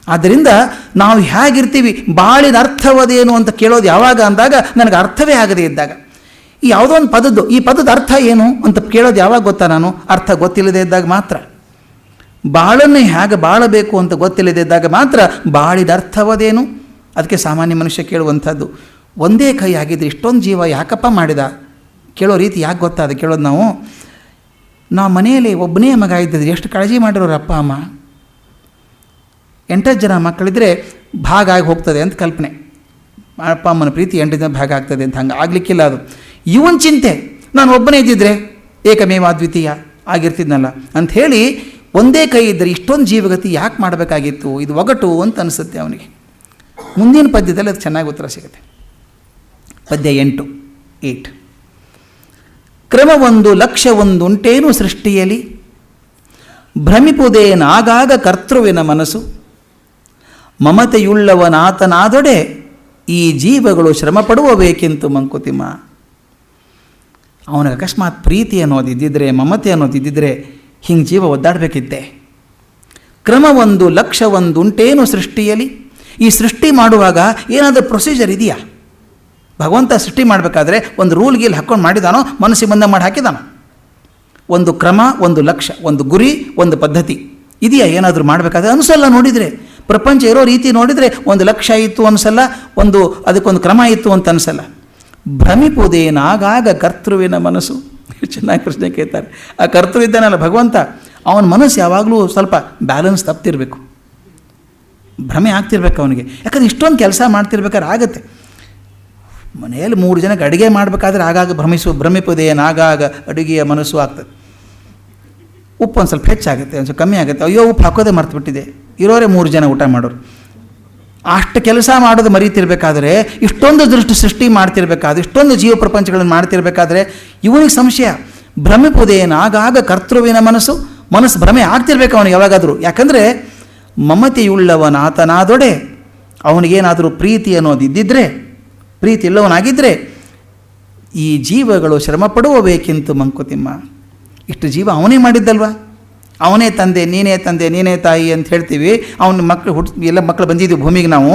ಆದ್ದರಿಂದ ನಾವು ಹೇಗಿರ್ತೀವಿ, ಬಾಳಿನ ಅರ್ಥವದೇನು ಅಂತ ಕೇಳೋದು ಯಾವಾಗ ಅಂದಾಗ ನನಗೆ ಅರ್ಥವೇ ಆಗದೇ ಇದ್ದಾಗ. ಈ ಯಾವುದೋ ಒಂದು ಪದದ್ದು, ಈ ಪದದ ಅರ್ಥ ಏನು ಅಂತ ಕೇಳೋದು ಯಾವಾಗ ಗೊತ್ತಾ, ನಾನು ಅರ್ಥ ಗೊತ್ತಿಲ್ಲದೆ ಇದ್ದಾಗ ಮಾತ್ರ. ಬಾಳನ್ನೇ ಹೇಗೆ ಬಾಳಬೇಕು ಅಂತ ಗೊತ್ತಿಲ್ಲದೆ ಇದ್ದಾಗ ಮಾತ್ರ ಬಾಳಿದ ಅರ್ಥವದೇನು. ಅದಕ್ಕೆ ಸಾಮಾನ್ಯ ಮನುಷ್ಯ ಕೇಳುವಂಥದ್ದು, ಒಂದೇ ಕೈ ಆಗಿದ್ರೆ ಇಷ್ಟೊಂದು ಜೀವ ಯಾಕಪ್ಪ ಮಾಡಿದ ಕೇಳೋ ರೀತಿ ಯಾಕೆ ಗೊತ್ತಾ ಅದು ಕೇಳೋದು. ನಾವು ಮನೆಯಲ್ಲಿ ಒಬ್ಬನೇ ಮಗ ಇದ್ದಿದ್ರೆ ಎಷ್ಟು ಕಾಳಜಿ ಮಾಡಿರೋರು ಅಪ್ಪ ಅಮ್ಮ. 8 ಜನ ಮಕ್ಕಳಿದ್ರೆ ಭಾಗ ಆಗಿ ಹೋಗ್ತದೆ ಅಂತ ಕಲ್ಪನೆ. ಅಪ್ಪ ಅಮ್ಮನ ಪ್ರೀತಿ 8 ಜನ ಭಾಗ ಆಗ್ತದೆ ಅಂತ, ಹಂಗೆ ಆಗಲಿಕ್ಕಿಲ್ಲ ಅದು. ಇವನ್ ಚಿಂತೆ, ನಾನು ಒಬ್ಬನೇ ಇದ್ದಿದ್ರೆ ಏಕಮೇವ ಅದ್ವಿತೀಯ ಆಗಿರ್ತಿದ್ನಲ್ಲ ಅಂಥೇಳಿ, ಒಂದೇ ಕೈ ಇದ್ದರೆ ಇಷ್ಟೊಂದು ಜೀವಗತಿ ಯಾಕೆ ಮಾಡಬೇಕಾಗಿತ್ತು, ಇದು ಒಗಟು ಅಂತ ಅನಿಸುತ್ತೆ ಅವನಿಗೆ. ಮುಂದಿನ ಪದ್ಯದಲ್ಲಿ ಅದು ಚೆನ್ನಾಗಿ ಉತ್ತರ ಸಿಗುತ್ತೆ. ಪದ್ಯ 8 ಕ್ರಮವೊಂದು ಲಕ್ಷ್ಯವೊಂದುಂಟೇನು ಸೃಷ್ಟಿಯಲಿ, ಭ್ರಮಿಪುದೇನಾಗಾಗ ಕರ್ತೃವಿನ ಮನಸ್ಸು, ಮಮತೆಯುಳ್ಳವನಾತನಾದೊಡೆ ಈ ಜೀವಗಳು ಶ್ರಮಪಡುವಬೇಕೆಂತು ಮಂಕುತಿಮ್ಮ. ಅವನಿಗೆ ಅಕಸ್ಮಾತ್ ಪ್ರೀತಿ ಅನ್ನೋದಿದ್ದಿದ್ರೆ, ಮಮತೆ ಅನ್ನೋದಿದ್ದಿದ್ರೆ ಹಿಂಗೆ ಜೀವ ಒದ್ದಾಡಬೇಕಿತ್ತೆ. ಕ್ರಮವೊಂದು ಲಕ್ಷ್ಯವೊಂದುಂಟೇನು ಸೃಷ್ಟಿಯಲಿ, ಈ ಸೃಷ್ಟಿ ಮಾಡುವಾಗ ಏನಾದರೂ ಪ್ರೊಸೀಜರ್ ಇದೆಯಾ? ಭಗವಂತ ಸೃಷ್ಟಿ ಮಾಡಬೇಕಾದ್ರೆ ಒಂದು ರೂಲ್ ಗೀಲ್ ಹಾಕ್ಕೊಂಡು ಮಾಡಿದಾನೋ, ಮನಸ್ಸಿಗೆ ಬಂದ ಮಾಡಿ ಹಾಕಿದಾನೋ? ಒಂದು ಕ್ರಮ, ಒಂದು ಲಕ್ಷ್ಯ, ಒಂದು ಗುರಿ, ಒಂದು ಪದ್ಧತಿ ಇದೆಯಾ ಏನಾದರೂ ಮಾಡಬೇಕಾದ್ರೆ? ಅನಿಸಲ್ಲ. ನೋಡಿದರೆ ಪ್ರಪಂಚ ಇರೋ ರೀತಿ ನೋಡಿದರೆ ಒಂದು ಲಕ್ಷ್ಯ ಇತ್ತು ಅನಿಸಲ್ಲ, ಒಂದು ಅದಕ್ಕೊಂದು ಕ್ರಮ ಇತ್ತು ಅಂತ ಅನಿಸಲ್ಲ. ಭ್ರಮಿಪುದೇನಾಗಾಗ ಕರ್ತೃವಿನ ಮನಸ್ಸು. ಚೆನ್ನಾಗಿ ಪ್ರಶ್ನೆ ಕೇಳ್ತಾರೆ. ಆ ಕರ್ತೃ ಇದ್ದಾನಲ್ಲ ಭಗವಂತ, ಅವನ ಮನಸ್ಸು ಯಾವಾಗಲೂ ಸ್ವಲ್ಪ ಬ್ಯಾಲೆನ್ಸ್ ತಪ್ತಿರಬೇಕು, ಭ್ರಮೆ ಆಗ್ತಿರ್ಬೇಕು ಅವನಿಗೆ. ಯಾಕಂದರೆ ಇಷ್ಟೊಂದು ಕೆಲಸ ಮಾಡ್ತಿರ್ಬೇಕಾದ್ರೆ ಆಗುತ್ತೆ. ಮನೆಯಲ್ಲಿ 3 ಜನಕ್ಕೆ ಅಡುಗೆ ಮಾಡಬೇಕಾದ್ರೆ ಆಗಾಗ ಭ್ರಮಿಪುದೇನಾಗಾಗ ಅಡುಗೆಯ ಮನಸ್ಸು ಆಗ್ತದೆ. ಉಪ್ಪು ಒಂದು ಸ್ವಲ್ಪ ಹೆಚ್ಚಾಗುತ್ತೆ, ಒಂದು ಸ್ವಲ್ಪ ಕಮ್ಮಿ ಆಗುತ್ತೆ, ಅಯ್ಯೋ ಉಪ್ಪು ಹಾಕೋದೇ ಮರ್ತುಬಿಟ್ಟಿದೆ, ಇರೋರೇ 3 ಜನ ಊಟ ಮಾಡೋರು. ಅಷ್ಟು ಕೆಲಸ ಮಾಡೋದು ಮರೀತಿರ್ಬೇಕಾದ್ರೆ, ಇಷ್ಟೊಂದು ಸೃಷ್ಟಿ ಮಾಡ್ತಿರ್ಬೇಕಾದ್ರೆ, ಇಷ್ಟೊಂದು ಜೀವ ಪ್ರಪಂಚಗಳನ್ನು ಮಾಡ್ತಿರ್ಬೇಕಾದ್ರೆ ಇವನಿಗೆ ಸಂಶಯ. ಭ್ರಮಿಪುದೇನಾಗಾಗ ಕರ್ತೃವಿನ ಮನಸ್ಸು ಭ್ರಮೆ ಆಗ್ತಿರ್ಬೇಕು ಅವನಿಗೆ ಯಾವಾಗಾದರೂ. ಯಾಕಂದರೆ ಮಮತೆಯುಳ್ಳವನಾತನಾದೊಡೆ ಅವನಿಗೇನಾದರೂ ಪ್ರೀತಿ ಅನ್ನೋದು ಇದ್ದಿದ್ದರೆ, ಪ್ರೀತಿ ಇಲ್ಲವನಾಗಿದ್ದರೆ ಈ ಜೀವಗಳು ಶ್ರಮ ಪಡುವಬೇಕಿಂತು ಮಂಕುತಿಮ್ಮ. ಇಷ್ಟು ಜೀವ ಅವನೇ ಮಾಡಿದ್ದಲ್ವ, ಅವನೇ ತಂದೆ, ನೀನೇ ತಾಯಿ ಅಂತ ಹೇಳ್ತೀವಿ. ಅವನ ಮಕ್ಕಳು ಎಲ್ಲ ಮಕ್ಕಳು ಬಂದಿದ್ದೀವಿ ಭೂಮಿಗೆ ನಾವು.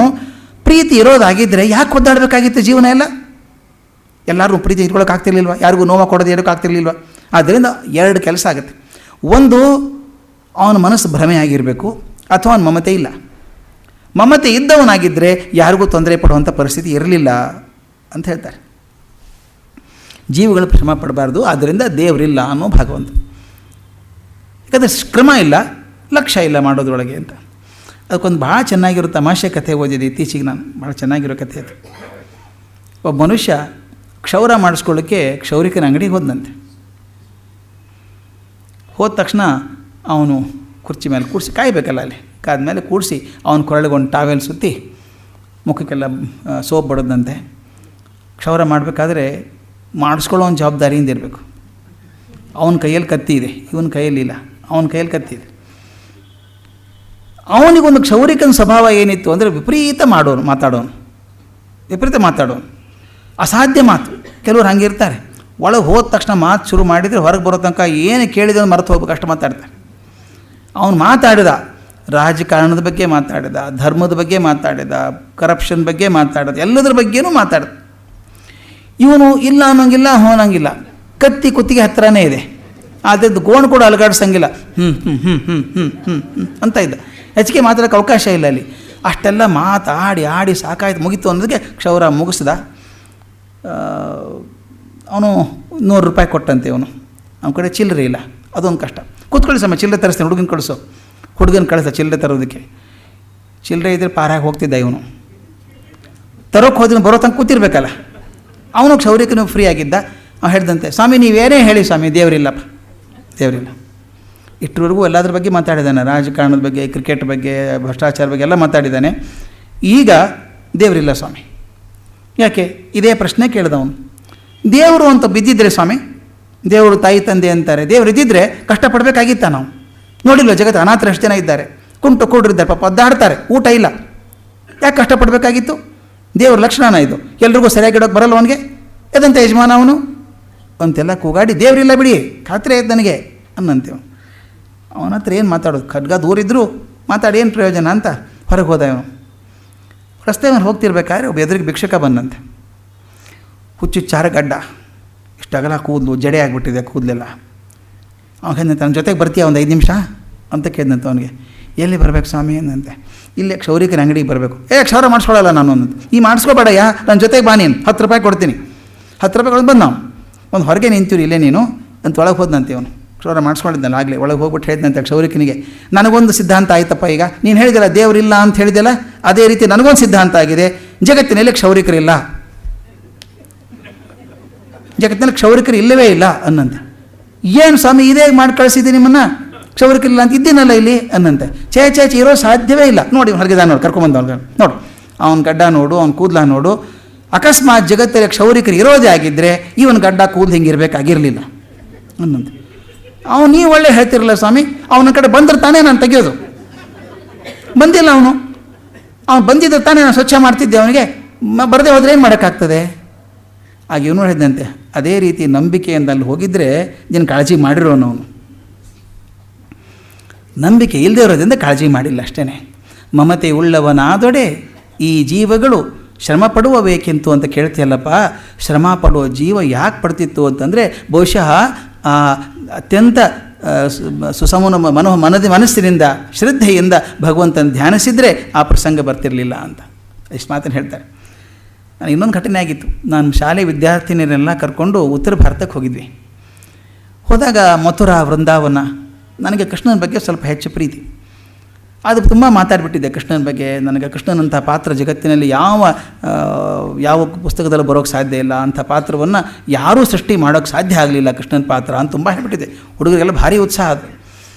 ಪ್ರೀತಿ ಇರೋದಾಗಿದ್ದರೆ ಯಾಕೆ ಒದ್ದಾಡಬೇಕಾಗಿತ್ತು ಜೀವನ ಎಲ್ಲ? ಎಲ್ಲರೂ ಪ್ರೀತಿ ಇಟ್ಕೊಳ್ಳೋಕ್ಕಾಗ್ತಿರ್ಲಿಲ್ವ? ಯಾರಿಗೂ ನೋವು ಕೊಡೋದು ಹೇಳೋಕ್ಕಾಗ್ತಿರ್ಲಿಲ್ವ? ಆದ್ದರಿಂದ ಎರಡು ಕೆಲಸ ಆಗುತ್ತೆ. ಒಂದು, ಅವನ ಮನಸ್ಸು ಭ್ರಮೆಯಾಗಿರಬೇಕು, ಅಥವಾ ಅವನ ಮಮತೆ ಇಲ್ಲ. ಮಮತೆ ಇದ್ದವನಾಗಿದ್ದರೆ ಯಾರಿಗೂ ತೊಂದರೆ ಪಡುವಂಥ ಪರಿಸ್ಥಿತಿ ಇರಲಿಲ್ಲ ಅಂತ ಹೇಳ್ತಾರೆ. ಜೀವಗಳು ಶ್ರಮ ಪಡಬಾರ್ದು, ಆದ್ದರಿಂದ ದೇವರಿಲ್ಲ ಅನ್ನೋ ಭಾಗವಂತ. ಯಾಕಂದರೆ ಕ್ರಮ ಇಲ್ಲ, ಲಕ್ಷ್ಯ ಇಲ್ಲ ಮಾಡೋದ್ರೊಳಗೆ ಅಂತ. ಅದಕ್ಕೊಂದು ಭಾಳ ಚೆನ್ನಾಗಿರೋ ತಮಾಷೆ ಕಥೆ ಓದಿದೆ ಇತ್ತೀಚೆಗೆ ನಾನು. ಭಾಳ ಚೆನ್ನಾಗಿರೋ ಕಥೆ ಅದು. ಒಬ್ಬ ಮನುಷ್ಯ ಕ್ಷೌರ ಮಾಡಿಸ್ಕೊಳ್ಳೋಕ್ಕೆ ಕ್ಷೌರಿಕನ ಅಂಗಡಿಗೆ ಹೋದಂತೆ. ಹೋದ ತಕ್ಷಣ ಅವನು ಕುರ್ಚಿ ಮೇಲೆ ಕೂಡಿಸಿ, ಕಾಯಬೇಕಲ್ಲ ಅಲ್ಲಿ, ಕಾದ್ಮೇಲೆ ಕೂಡಿಸಿ ಅವನ ಕೊರಳಿಗೆ ಒಂದು ಟಾವೆಲ್ ಸುತ್ತಿ ಮುಖಕ್ಕೆಲ್ಲ ಸೋಪ್ ಬಡೋದಂತೆ. ಕ್ಷೌರ ಮಾಡಬೇಕಾದ್ರೆ ಮಾಡಿಸ್ಕೊಳ್ಳೋ ಜವಾಬ್ದಾರಿಯಿಂದ ಇರಬೇಕು. ಅವನ ಕೈಯಲ್ಲಿ ಕತ್ತಿ ಇದೆ, ಇವನ ಕೈಯಲ್ಲಿ ಇಲ್ಲ. ಅವನ ಕೈಯಲ್ಲಿ ಕತ್ತಿ ಇದೆ. ಅವನಿಗೊಂದು ಕ್ಷೌರಿಕನ ಸ್ವಭಾವ ಏನಿತ್ತು ಅಂದರೆ ವಿಪರೀತ ಮಾತಾಡೋನು, ಅಸಾಧ್ಯ ಮಾತು. ಕೆಲವರು ಹಂಗಿರ್ತಾರೆ, ಒಳಗೆ ಹೋದ ತಕ್ಷಣ ಮಾತು ಶುರು ಮಾಡಿದರೆ ಹೊರಗೆ ಬರೋ ತನಕ ಏನು ಕೇಳಿದ ಮರೆತು ಹೋಗ್ಬೇಕು, ಅಷ್ಟು ಮಾತಾಡ್ತಾರೆ. ಅವನು ಮಾತಾಡಿದ, ರಾಜಕಾರಣದ ಬಗ್ಗೆ ಮಾತಾಡಿದ, ಧರ್ಮದ ಬಗ್ಗೆ ಮಾತಾಡಿದ, ಕರಪ್ಷನ್ ಬಗ್ಗೆ ಮಾತಾಡಿದ, ಎಲ್ಲದ್ರ ಬಗ್ಗೆನೂ ಮಾತಾಡಿದ. ಇವನು ಇಲ್ಲ ಅನ್ನೋಂಗಿಲ್ಲ, ಅನ್ನೋಂಗಿಲ್ಲ, ಕತ್ತಿ ಕುತ್ತಿಗೆ ಹತ್ತಿರನೇ ಇದೆ, ಅದ್ರದ್ದು ಗೋಣು ಕೂಡ ಅಲಗಾಡ್ಸಂಗಿಲ್ಲ, ಅಂತ ಇದ್ದ. ಹೆಚ್ಚಿಗೆ ಮಾತಾಡೋಕ್ಕೆ ಅವಕಾಶ ಇಲ್ಲ ಅಲ್ಲಿ. ಅಷ್ಟೆಲ್ಲ ಮಾತಾಡಿ ಸಾಕಾಯ್ತು, ಮುಗೀತು ಅನ್ನೋದಕ್ಕೆ ಕ್ಷೌರ ಮುಗಿಸ್ದ. ಅವನು 100 ರೂಪಾಯಿ ಕೊಟ್ಟಂತೆ. ಅವನ ಕಡೆ ಚಿಲ್ಲರೆ ಇಲ್ಲ, ಅದೊಂದು ಕಷ್ಟ. ಕೂತ್ಕೊಳ್ಳಿ ಸಮ, ಚಿಲ್ಲರೆ ತರಿಸ್ತೀನಿ, ಹುಡುಗನ ಕಳಿಸ ಚಿಲ್ಲರೆ ತರೋದಕ್ಕೆ. ಚಿಲ್ಲರೆ ಇದ್ರೆ ಪಾರಾಗಿ ಹೋಗ್ತಿದ್ದ ಇವನು. ತರೋಕ್ಕೆ ಹೋದ್ರೆ ಬರೋ ತನಕ ಕೂತಿರ್ಬೇಕಲ್ಲ. ಅವನು ಕ್ಷೌರಿಕನು ಫ್ರೀ ಆಗಿದ್ದ. ಅವ್ನು ಹೇಳ್ದಂತೆ, ಸ್ವಾಮಿ ನೀವೇನೇ ಹೇಳಿ ಸ್ವಾಮಿ, ದೇವರಿಲ್ಲ. ಇಷ್ಟರವರೆಗೂ ಎಲ್ಲದ್ರ ಬಗ್ಗೆ ಮಾತಾಡಿದ್ದಾನೆ, ರಾಜಕಾರಣದ ಬಗ್ಗೆ, ಕ್ರಿಕೆಟ್ ಬಗ್ಗೆ, ಭ್ರಷ್ಟಾಚಾರ ಬಗ್ಗೆ ಎಲ್ಲ ಮಾತಾಡಿದ್ದಾನೆ. ಈಗ ದೇವರಿಲ್ಲ ಸ್ವಾಮಿ. ಯಾಕೆ? ಇದೇ ಪ್ರಶ್ನೆ ಕೇಳಿದವನು. ದೇವರು ಅಂತ ಬಿದ್ದಿದ್ರೆ ಸ್ವಾಮಿ, ದೇವರು ತಾಯಿ ತಂದೆ ಅಂತಾರೆ, ದೇವರು ಇದ್ದಿದ್ರೆ ಕಷ್ಟಪಡಬೇಕಾಗಿತ್ತ ನಾವು? ನೋಡಿಲ್ವ ಜಗತ್ತು ಅನಾಥರು ಎಷ್ಟು ಜನ ಇದ್ದಾರೆ, ಕುಂಟು ಕೂಡ್ರಿದ್ದಾರೆ, ಪಾಪ ಒದ್ದಾಡ್ತಾರೆ, ಊಟ ಇಲ್ಲ. ಯಾಕೆ ಕಷ್ಟಪಡಬೇಕಾಗಿತ್ತು? ದೇವ್ರ ಲಕ್ಷಣನ ಇದು. ಎಲ್ರಿಗೂ ಸರಿಯಾಗಿಡೋಕೆ ಬರಲ್ಲ ಅವನಿಗೆ, ಎದಂತ ಯಜಮಾನ ಅವನು ಅಂತೆಲ್ಲ ಕೂಗಾಡಿ, ದೇವರಿಲ್ಲ ಬಿಡಿ, ಖಾತ್ರಿ ಆಯ್ತು ನನಗೆ ಅನ್ನಂತೇವ. ಅವನ ಹತ್ರ ಏನು ಮಾತಾಡೋದು? ಖಡ್ಗ ದೂರಿದ್ರು ಮಾತಾಡಿ ಏನು ಪ್ರಯೋಜನ ಅಂತ ಹೊರಗೆ ಹೋದ ಇವನು. ರಸ್ತೆ ಮೇಲೆ ಹೋಗ್ತಿರ್ಬೇಕಾದ್ರೆ ಒಬ್ಬ ಎದುರಿಗೆ ಭಿಕ್ಷಕ ಬಂದಂತೆ. ಹುಚ್ಚುಚ್ಚಾರ ಗಡ್ಡ, ಇಷ್ಟು ಅಗಲ ಕೂದಲು, ಜಡೆ ಆಗಿಬಿಟ್ಟಿದೆ ಕೂದಲೆಲ್ಲ. ಅವ್ನು ಹೇಳಿದಂತೆ, ನನ್ನ ಜೊತೆಗೆ ಬರ್ತೀಯ ಒಂದು 5 ನಿಮಿಷ ಅಂತ ಕೇಳಿದಂತೆ ಅವನಿಗೆ. ಎಲ್ಲಿ ಬರಬೇಕು ಸ್ವಾಮಿ ಅಂದಂತೆ. ಇಲ್ಲೇ ಕ್ಷೌರಿಕನ ಅಂಗಡಿಗೆ ಬರಬೇಕು. ಕ್ಷೌರ ಮಾಡಿಸ್ಕೊಳ್ಳಲ್ಲ ನಾನು ಅನ್ನೋದು. ಈ ಮಾಡಿಸ್ಕೋಬೇಡಯ್ಯ, ನನ್ನ ಜೊತೆಗೆ ಬಾ, ನೀನು 10 ರೂಪಾಯಿ ಕೊಡ್ತೀನಿ. 10 ರೂಪಾಯಿ ಕೊಟ್ಟು ಬಂದು ನಾವು ಒಂದು ಹೊರಗೆ ನಿಂತೀರಿ ಇಲ್ಲೇ ನೀನು ಅಂತ ಒಳಗೆ ಹೋದಂತೆ ಅವನು. ಕ್ಷೌರ ಮಾಡಿಸ್ಕೊಂಡಿದ್ದಾನೆ ಆಗಲೇ. ಒಳಗೆ ಹೋಗ್ಬಿಟ್ಟು ಹೇಳಿದಂತೆ ಕ್ಷೌರಿಕನಿಗೆ, ನನಗೊಂದು ಸಿದ್ಧಾಂತ ಆಯ್ತಪ್ಪ, ಈಗ ನೀನು ಹೇಳಿದಲ್ಲ ದೇವರಿಲ್ಲ ಅಂತ ಹೇಳಿದೆಲ್ಲ, ಅದೇ ರೀತಿ ನನಗೊಂದು ಸಿದ್ಧಾಂತ ಆಗಿದೆ, ಜಗತ್ತಿನಲ್ಲಿ ಕ್ಷೌರಿಕರಿಲ್ಲ, ಜಗತ್ತಿನಲ್ಲಿ ಕ್ಷೌರಿಕರು ಇಲ್ಲವೇ ಇಲ್ಲ ಅನ್ನಂತೆ. ಏನು ಸ್ವಾಮಿ ಇದೇ ಮಾಡಿ ಕಳಿಸಿದ್ದೆ ನಿಮ್ಮನ್ನು, ಕ್ಷೌರಿಕರಿಲ್ಲ ಅಂತ ಇದ್ದೀನಲ್ಲ ಇಲ್ಲಿ ಅನ್ನಂತೆ. ಚೇ ಇರೋ ಸಾಧ್ಯವೇ ಇಲ್ಲ. ನೋಡಿ ಹೊರಗಿದ ನೋಡಿ, ಕರ್ಕೊಂಬಂದವ್ನು ನೋಡು, ಅವನ ಗಡ್ಡ ನೋಡು, ಅವನ ಕೂದಲ ನೋಡು. ಅಕಸ್ಮಾತ್ ಜಗತ್ತಲ್ಲಿ ಕ್ಷೌರಿಕರು ಇರೋದೇ ಆಗಿದ್ದರೆ ಇವನ ಗಡ್ಡ ಕೂದಲು ಹಿಂಗಿರಬೇಕಾಗಿರಲಿಲ್ಲ ಅನ್ನಂತೆ. ಅವನು ನೀವು ಒಳ್ಳೆ ಹೇಳ್ತಿರಲ್ಲ ಸ್ವಾಮಿ, ಅವನ ಕಡೆ ಬಂದ್ರೆ ತಾನೇ ನಾನು ತೆಗೆಯೋದು. ಬಂದಿಲ್ಲ ಅವನು ಬಂದಿದ್ದರೆ ತಾನೇ ನಾನು ಸ್ವಚ್ಛ ಮಾಡ್ತಿದ್ದೆ. ಅವನಿಗೆ ಬರದೇ ಹೋದರೆ ಏನು ಮಾಡೋಕ್ಕಾಗ್ತದೆ? ಆಗ ಇವನು ಹೇಳಿದಂತೆ, ಅದೇ ರೀತಿ ನಂಬಿಕೆಯಿಂದ ಅಲ್ಲಿ ಹೋಗಿದ್ದರೆ ನೀನು ಕಾಳಜಿ ಮಾಡಿರೋನು. ಅವನು ನಂಬಿಕೆ ಇಲ್ಲದೆ ಇರೋದ್ರಿಂದ ಕಾಳಜಿ ಮಾಡಿಲ್ಲ ಅಷ್ಟೇ. ಮಮತೆ ಉಳ್ಳವನಾದೊಡೆ ಈ ಜೀವಗಳು ಶ್ರಮ ಪಡುವಬೇಕೆಂತು ಅಂತ ಕೇಳ್ತೀಯಲ್ಲಪ್ಪ. ಶ್ರಮ ಪಡುವ ಜೀವ ಯಾಕೆ ಪಡ್ತಿತ್ತು ಅಂತಂದರೆ, ಬಹುಶಃ ಅತ್ಯಂತ ಮನಸ್ಸಿನಿಂದ ಶ್ರದ್ಧೆಯಿಂದ ಭಗವಂತನ ಧ್ಯಾನಿಸಿದರೆ ಆ ಪ್ರಸಂಗ ಬರ್ತಿರಲಿಲ್ಲ ಅಂತ ಇಷ್ಟು ಮಾತನ್ನು ಹೇಳ್ತಾರೆ. ನಾನು ಇನ್ನೊಂದು ಘಟನೆ ಆಗಿತ್ತು. ನಾನು ಶಾಲೆ ವಿದ್ಯಾರ್ಥಿನಿಯರೆಲ್ಲ ಕರ್ಕೊಂಡು ಉತ್ತರ ಭಾರತಕ್ಕೆ ಹೋಗಿದ್ವಿ. ಹೋದಾಗ ಮಥುರಾ, ವೃಂದಾವನ, ನನಗೆ ಕೃಷ್ಣನ ಬಗ್ಗೆ ಸ್ವಲ್ಪ ಹೆಚ್ಚು ಪ್ರೀತಿ. ಅದು ತುಂಬ ಮಾತಾಡಿಬಿಟ್ಟಿದ್ದೆ ಕೃಷ್ಣನ ಬಗ್ಗೆ. ನನಗೆ ಕೃಷ್ಣನಂಥ ಪಾತ್ರ ಜಗತ್ತಿನಲ್ಲಿ ಯಾವ ಪುಸ್ತಕದಲ್ಲೂ ಬರೋಕ್ಕೆ ಸಾಧ್ಯ ಇಲ್ಲ, ಅಂಥ ಪಾತ್ರವನ್ನು ಯಾರೂ ಸೃಷ್ಟಿ ಮಾಡೋಕ್ಕೆ ಸಾಧ್ಯ ಆಗಲಿಲ್ಲ ಕೃಷ್ಣನ ಪಾತ್ರ ಅಂತ ತುಂಬ ಹೇಳ್ಬಿಟ್ಟಿದ್ದೆ. ಹುಡುಗರಿಗೆಲ್ಲ ಭಾರಿ ಉತ್ಸಾಹ ಅದು.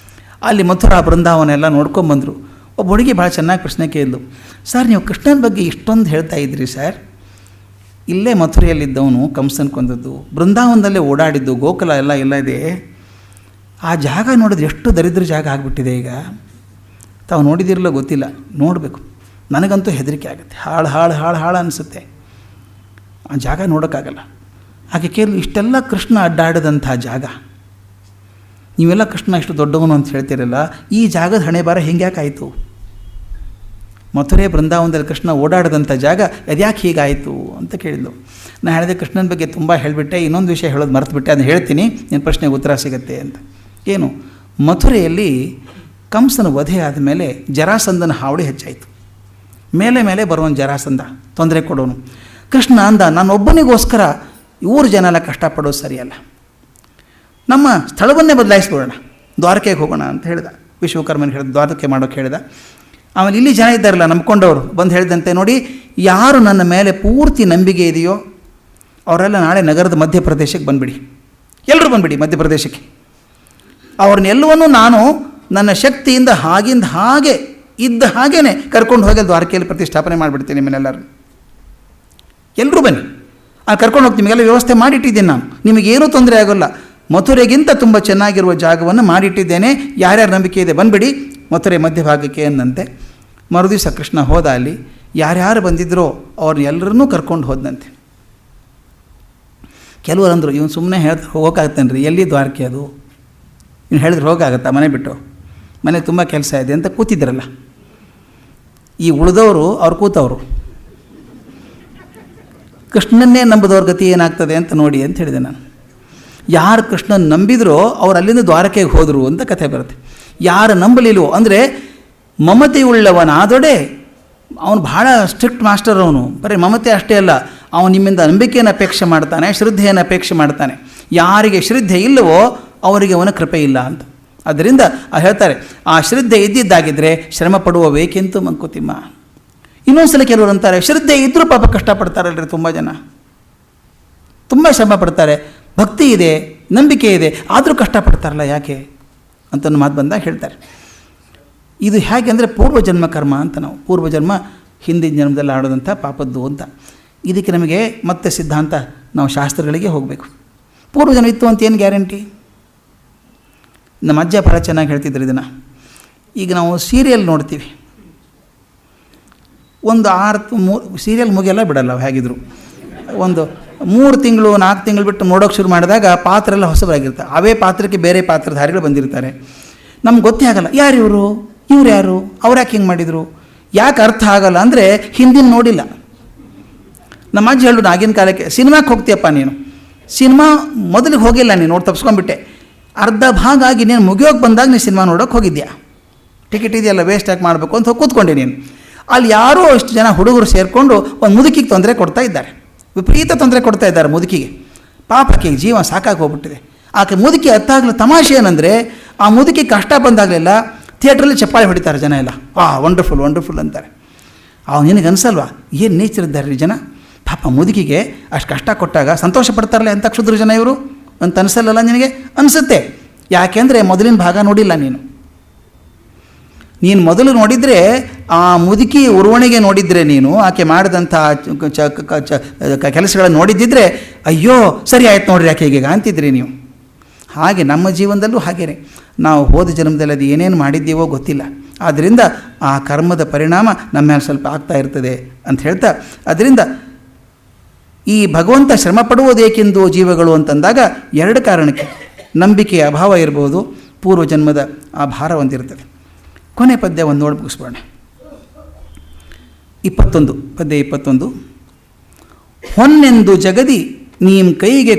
ಅಲ್ಲಿ ಮಥುರಾ, ಬೃಂದಾವನ ಎಲ್ಲ ನೋಡ್ಕೊಂಬಂದರು. ಒಬ್ಬ ಹುಡುಗಿ ಭಾಳ ಚೆನ್ನಾಗಿ ಪ್ರಶ್ನೆ ಕೇಳಿದ್ಲು, ಸರ್ ನೀವು ಕೃಷ್ಣನ ಬಗ್ಗೆ ಇಷ್ಟೊಂದು ಹೇಳ್ತಾ ಇದ್ರಿ ಸರ್, ಇಲ್ಲೇ ಮಥುರೆಯಲ್ಲಿದ್ದವನು ಕಂಸನ ಕೊಂದದ್ದು, ಬೃಂದಾವನದಲ್ಲೇ ಓಡಾಡಿದ್ದು, ಗೋಕುಲ ಎಲ್ಲ ಇದೆ, ಆ ಜಾಗ ನೋಡಿದ್ರೆ ಎಷ್ಟು ದರಿದ್ರ ಜಾಗ ಆಗಿಬಿಟ್ಟಿದೆ ಈಗ. ತಾವು ನೋಡಿದಿರಲೋ ಗೊತ್ತಿಲ್ಲ, ನೋಡಬೇಕು. ನನಗಂತೂ ಹೆದರಿಕೆ ಆಗುತ್ತೆ. ಹಾಳು ಅನಿಸುತ್ತೆ. ಆ ಜಾಗ ನೋಡೋಕ್ಕಾಗಲ್ಲ. ಆಕೆ ಕೇಳಿ ಇಷ್ಟೆಲ್ಲ ಕೃಷ್ಣ ಅಡ್ಡಾಡದಂಥ ಜಾಗ, ನೀವೆಲ್ಲ ಕೃಷ್ಣ ಇಷ್ಟು ದೊಡ್ಡವನು ಅಂತ ಹೇಳ್ತೀರಲ್ಲ, ಈ ಜಾಗದ ಹಣೆ ಬಾರ ಹಿಂಗ್ಯಾಕಾಯಿತು? ಮಥುರೆ ಬೃಂದಾವನದಲ್ಲಿ ಕೃಷ್ಣ ಓಡಾಡದಂಥ ಜಾಗ ಅದ್ಯಾಕೆ ಹೀಗಾಯಿತು ಅಂತ ಕೇಳಿದ್ಲು. ನಾನು ಹೇಳಿದೆ, ಕೃಷ್ಣನ ಬಗ್ಗೆ ತುಂಬ ಹೇಳಿಬಿಟ್ಟೆ, ಇನ್ನೊಂದು ವಿಷಯ ಹೇಳೋದು ಮರೆತುಬಿಟ್ಟೆ, ಅದನ್ನು ಹೇಳ್ತೀನಿ, ನಿನ್ನ ಪ್ರಶ್ನೆಗೆ ಉತ್ತರ ಸಿಗುತ್ತೆ ಅಂತ. ಏನು? ಮಥುರೆಯಲ್ಲಿ ಕಂಸನ ವಧೆ ಆದಮೇಲೆ ಜರಾಸಂಧನ ಹಾವಳಿ ಹೆಚ್ಚಾಯಿತು. ಮೇಲೆ ಬರುವನು ಜರಾಸಂಧ, ತೊಂದರೆ ಕೊಡೋನು. ಕೃಷ್ಣ ಅಂದ, ನಾನೊಬ್ಬನಿಗೋಸ್ಕರ ಊರು ಜನ ಎಲ್ಲ ಕಷ್ಟಪಡೋದು ಸರಿಯಲ್ಲ, ನಮ್ಮ ಸ್ಥಳವನ್ನೇ ಬದಲಾಯಿಸ್ಬಿಡೋಣ, ದ್ವಾರಕೆಗೆ ಹೋಗೋಣ ಅಂತ ಹೇಳಿದ. ವಿಶ್ವಕರ್ಮನ ಹೇಳಿದ, ದ್ವಾರಕೆ ಮಾಡೋಕ್ಕೆ ಹೇಳಿದ. ಆಮೇಲೆ ಇಲ್ಲಿ ಜನ ಇದ್ದಾರಲ್ಲ ನಂಬ್ಕೊಂಡವರು ಬಂದು ಹೇಳಿದಂತೆ, ನೋಡಿ ಯಾರು ನನ್ನ ಮೇಲೆ ಪೂರ್ತಿ ನಂಬಿಕೆ ಇದೆಯೋ ಅವರೆಲ್ಲ ನಾಳೆ ನಗರದ ಮಧ್ಯಪ್ರದೇಶಕ್ಕೆ ಬಂದುಬಿಡಿ, ಎಲ್ಲರೂ ಬಂದುಬಿಡಿ ಮಧ್ಯಪ್ರದೇಶಕ್ಕೆ. ಅವ್ರನ್ನೆಲ್ಲವನ್ನೂ ನಾನು ನನ್ನ ಶಕ್ತಿಯಿಂದ ಹಾಗಿಂದ ಹಾಗೆ ಇದ್ದ ಹಾಗೇ ಕರ್ಕೊಂಡು ಹೋಗಿ ದ್ವಾರಕೆಯಲ್ಲಿ ಪ್ರತಿಷ್ಠಾಪನೆ ಮಾಡಿಬಿಡ್ತೀನಿ. ನಿಮ್ಮನ್ನೆಲ್ಲರೂ ಎಲ್ಲರೂ ಬನ್ನಿ, ಕರ್ಕೊಂಡು ಹೋಗಿ ನಿಮಗೆಲ್ಲ ವ್ಯವಸ್ಥೆ ಮಾಡಿಟ್ಟಿದ್ದೀನಿ ನಾನು, ನಿಮಗೇನೂ ತೊಂದರೆ ಆಗೋಲ್ಲ. ಮಥುರೆಗಿಂತ ತುಂಬ ಚೆನ್ನಾಗಿರುವ ಜಾಗವನ್ನು ಮಾಡಿಟ್ಟಿದ್ದೇನೆ, ಯಾರ್ಯಾರ ನಂಬಿಕೆ ಇದೆ ಬಂದುಬಿಡಿ ಮಥುರೆ ಮಧ್ಯಭಾಗಕ್ಕೆ ಎಂದಂತೆ. ಮರುದಿವಸ ಕೃಷ್ಣ ಹೋದ. ಅಲ್ಲಿ ಯಾರ್ಯಾರು ಬಂದಿದ್ದರೋ ಅವ್ರನ್ನೆಲ್ಲರನ್ನೂ ಕರ್ಕೊಂಡು ಹೋದಂತೆ. ಕೆಲವರು ಅಂದರು, ಇವನು ಸುಮ್ಮನೆ ಹೇಳ್ತಾರೆ ಹೋಗೋಕ್ಕಾಗತ್ತೇನೆ ರೀ, ಎಲ್ಲಿ ದ್ವಾರಕೆ ಅದು, ಇವ್ನು ಹೇಳಿದ್ರೆ ಹೋಗಾಗತ್ತಾ, ಮನೆ ಬಿಟ್ಟು, ಮನೆ ತುಂಬ ಕೆಲಸ ಇದೆ ಅಂತ ಕೂತಿದ್ರಲ್ಲ. ಈ ಉಳಿದವರು ಅವ್ರು ಕೂತವರು, ಕೃಷ್ಣನ್ನೇ ನಂಬಿದವ್ರ ಗತಿ ಏನಾಗ್ತದೆ ಅಂತ ನೋಡಿ ಅಂತ ಹೇಳಿದೆ ನಾನು. ಯಾರು ಕೃಷ್ಣನ ನಂಬಿದ್ರೋ ಅವ್ರು ಅಲ್ಲಿಂದ ದ್ವಾರಕೆಗೆ ಹೋದರು ಅಂತ ಕಥೆ ಬರುತ್ತೆ. ಯಾರು ನಂಬಲಿಲ್ವೋ, ಅಂದರೆ ಮಮತೆಯುಳ್ಳವನಾದೊಡೆ, ಅವನು ಭಾಳ ಸ್ಟ್ರಿಕ್ಟ್ ಮಾಸ್ಟರ್, ಅವನು ಬರೀ ಮಮತೆ ಅಷ್ಟೇ ಅಲ್ಲ, ಅವನು ನಿಮ್ಮಿಂದ ನಂಬಿಕೆಯನ್ನು ಅಪೇಕ್ಷೆ ಮಾಡ್ತಾನೆ, ಶ್ರದ್ಧೆಯನ್ನು ಅಪೇಕ್ಷೆ ಮಾಡ್ತಾನೆ. ಯಾರಿಗೆ ಶ್ರದ್ಧೆ ಇಲ್ಲವೋ ಅವರಿಗೆ ಅವನ ಕೃಪೆ ಇಲ್ಲ ಅಂತ. ಅದರಿಂದ ಹೇಳ್ತಾರೆ, ಆ ಶ್ರದ್ಧೆ ಇದ್ದಿದ್ದಾಗಿದ್ದರೆ ಶ್ರಮ ಪಡುವ ಬೇಕೆಂತೂ ಮಂಕುತಿಮ್ಮ. ಇನ್ನೊಂದು ಸಲ ಕೆಲವರು ಅಂತಾರೆ, ಶ್ರದ್ಧೆ ಇದ್ದರೂ ಪಾಪ ಕಷ್ಟಪಡ್ತಾರಲ್ರಿ, ತುಂಬ ಜನ ತುಂಬ ಶ್ರಮ ಪಡ್ತಾರೆ, ಭಕ್ತಿ ಇದೆ, ನಂಬಿಕೆ ಇದೆ, ಆದರೂ ಕಷ್ಟಪಡ್ತಾರಲ್ಲ ಯಾಕೆ ಅಂತ ಮಾತು ಬಂದಾಗ ಹೇಳ್ತಾರೆ. ಇದು ಹೇಗೆ ಅಂದರೆ ಪೂರ್ವಜನ್ಮ ಕರ್ಮ ಅಂತ. ನಾವು ಪೂರ್ವಜನ್ಮ ಹಿಂದಿನ ಜನ್ಮದಲ್ಲಿ ಆಡೋದಂಥ ಪಾಪದ್ದು ಅಂತ. ಇದಕ್ಕೆ ನಮಗೆ ಮತ್ತೆ ಸಿದ್ಧಾಂತ, ನಾವು ಶಾಸ್ತ್ರಗಳಿಗೆ ಹೋಗಬೇಕು. ಪೂರ್ವಜನ್ಮ ಇತ್ತು ಅಂತ ಏನು ಗ್ಯಾರಂಟಿ? ನಮ್ಮ ಅಜ್ಜ ಭಾಳ ಚೆನ್ನಾಗಿ ಹೇಳ್ತಿದ್ರು ಇದನ್ನು. ಈಗ ನಾವು ಸೀರಿಯಲ್ ನೋಡ್ತೀವಿ, ಒಂದು ಸೀರಿಯಲ್ ಮುಗಿಯಲ್ಲ ಬಿಡಲ್ಲ ಹೇಗಿದ್ರು, ಒಂದು 3 ತಿಂಗಳು 4 ತಿಂಗಳು ಬಿಟ್ಟು ನೋಡೋಕೆ ಶುರು ಮಾಡಿದಾಗ ಪಾತ್ರ ಎಲ್ಲ ಹೊಸಬರಾಗಿರ್ತಾರೆ. ಅವೇ ಪಾತ್ರಕ್ಕೆ ಬೇರೆ ಪಾತ್ರಧಾರಿಗಳು ಬಂದಿರ್ತಾರೆ. ನಮ್ಗೆ ಗೊತ್ತೇ ಆಗಲ್ಲ, ಯಾರು ಇವರು ಯಾರು, ಅವ್ರು ಯಾಕೆ ಹಿಂಗೆ ಮಾಡಿದರು, ಯಾಕೆ ಅರ್ಥ ಆಗಲ್ಲ ಅಂದರೆ ಹಿಂದಿನ ನೋಡಿಲ್ಲ. ನಮ್ಮ ಅಜ್ಜಿ ಹೇಳೋದು, ಆಗಿನ ಕಾಲಕ್ಕೆ ಸಿನಿಮಾಕ್ಕೆ ಹೋಗ್ತೀಯಪ್ಪ ನೀನು, ಸಿನಿಮಾ ಮೊದಲಿಗೆ ಹೋಗಿಲ್ಲ ನೀನು, ನೋಡಿ ತಪ್ಸ್ಕೊಂಡ್ಬಿಟ್ಟೆ, ಅರ್ಧ ಭಾಗ ಆಗಿ ನೀನು ಮುಗಿಯೋಕೆ ಬಂದಾಗ ನೀನು ಸಿನಿಮಾ ನೋಡೋಕೆ ಹೋಗಿದ್ಯಾ, ಟಿಕೆಟ್ ಇದೆಯಲ್ಲ ವೇಸ್ಟ್ ಯಾಕೆ ಮಾಡಬೇಕು ಅಂತ ಹೋಗಿ ಕೂತ್ಕೊಂಡೆ ನೀನು. ಅಲ್ಲಿ ಯಾರೋ ಅಷ್ಟು ಜನ ಹುಡುಗರು ಸೇರಿಕೊಂಡು ಒಂದು ಮುದುಕಿಗೆ ತೊಂದರೆ ಕೊಡ್ತಾ ಇದ್ದಾರೆ, ವಿಪರೀತ ತೊಂದರೆ ಕೊಡ್ತಾ ಇದ್ದಾರೆ ಮುದುಕಿಗೆ. ಪಾಪಕ್ಕೆ ಜೀವ ಸಾಕಾಗಿ ಹೋಗ್ಬಿಟ್ಟಿದೆ. ಆಕೆ ಮುದುಕಿ ಅತ್ತಾಗಲ ತಮಾಷೆ ಏನಂದರೆ, ಆ ಮುದುಕಿ ಕಷ್ಟ ಬಂದಾಗಲೆಲ್ಲ ಥಿಯೇಟ್ರಲ್ಲಿ ಚಪ್ಪಾಳೆ ಹೊಡಿತಾರೆ ಜನ ಎಲ್ಲ, ವಂಡರ್ಫುಲ್ ಅಂತಾರೆ. ನಿನಗೆ ಅನಿಸಲ್ವಾ ಏನು ನೇಚರ್ ಇದ್ದಾರೆ ರೀ ಜನ, ಪಾಪ ಮುದುಕಿಗೆ ಅಷ್ಟು ಕಷ್ಟ ಕೊಟ್ಟಾಗ ಸಂತೋಷ ಪಡ್ತಾರಲ್ಲ ಎಂಥ ಕ್ಷುದ್ರ ಜನ ಇವರು ಅಂತ ಅನಿಸಲ್ಲಲ್ಲ ನಿನಗೆ? ಅನಿಸುತ್ತೆ. ಯಾಕೆಂದರೆ ಮೊದಲಿನ ಭಾಗ ನೋಡಿಲ್ಲ ನೀನು ಮೊದಲು ನೋಡಿದರೆ, ಆ ಮುದುಕಿ ಉರ್ವಣಿಗೆ ನೋಡಿದರೆ, ನೀನು ಆಕೆ ಮಾಡಿದಂಥ ಕೆಲಸಗಳನ್ನು ನೋಡಿದ್ದಿದ್ರೆ, ಅಯ್ಯೋ ಸರಿ ಆಯ್ತು ನೋಡ್ರಿ ಯಾಕೆ ಹೀಗೆ ಅಂತಿದ್ರಿ ನೀವು. ಹಾಗೆ ನಮ್ಮ ಜೀವನದಲ್ಲೂ ಹಾಗೇ, ನಾವು ಹೋದ ಜನ್ಮದಲ್ಲಿ ಅದು ಏನೇನು ಮಾಡಿದ್ದೀವೋ ಗೊತ್ತಿಲ್ಲ, ಆದ್ದರಿಂದ ಆ ಕರ್ಮದ ಪರಿಣಾಮ ನಮ್ಮ ಮೇಲೆ ಸ್ವಲ್ಪ ಆಗ್ತಾ ಇರ್ತದೆ ಅಂತ ಹೇಳ್ತಾ, ಅದರಿಂದ ಈ ಭಗವಂತ ಶ್ರಮ ಪಡುವುದೇಕೆಂದು ಜೀವಗಳು ಅಂತಂದಾಗ 2 ಕಾರಣಕ್ಕೆ. ನಂಬಿಕೆಯ ಅಭಾವ ಇರ್ಬೋದು, ಪೂರ್ವಜನ್ಮದ ಆ ಭಾರ ಒಂದಿರ್ತದೆ. ಕೊನೆ ಪದ್ಯ ಒಂದು ನೋಡಿ ಮುಗಿಸ್ಬೋಣ. 21 ಪದ್ಯ 21. ಹೊನ್ನೆಂದು ಜಗದಿ ನೀಂ ಕೈಗೆ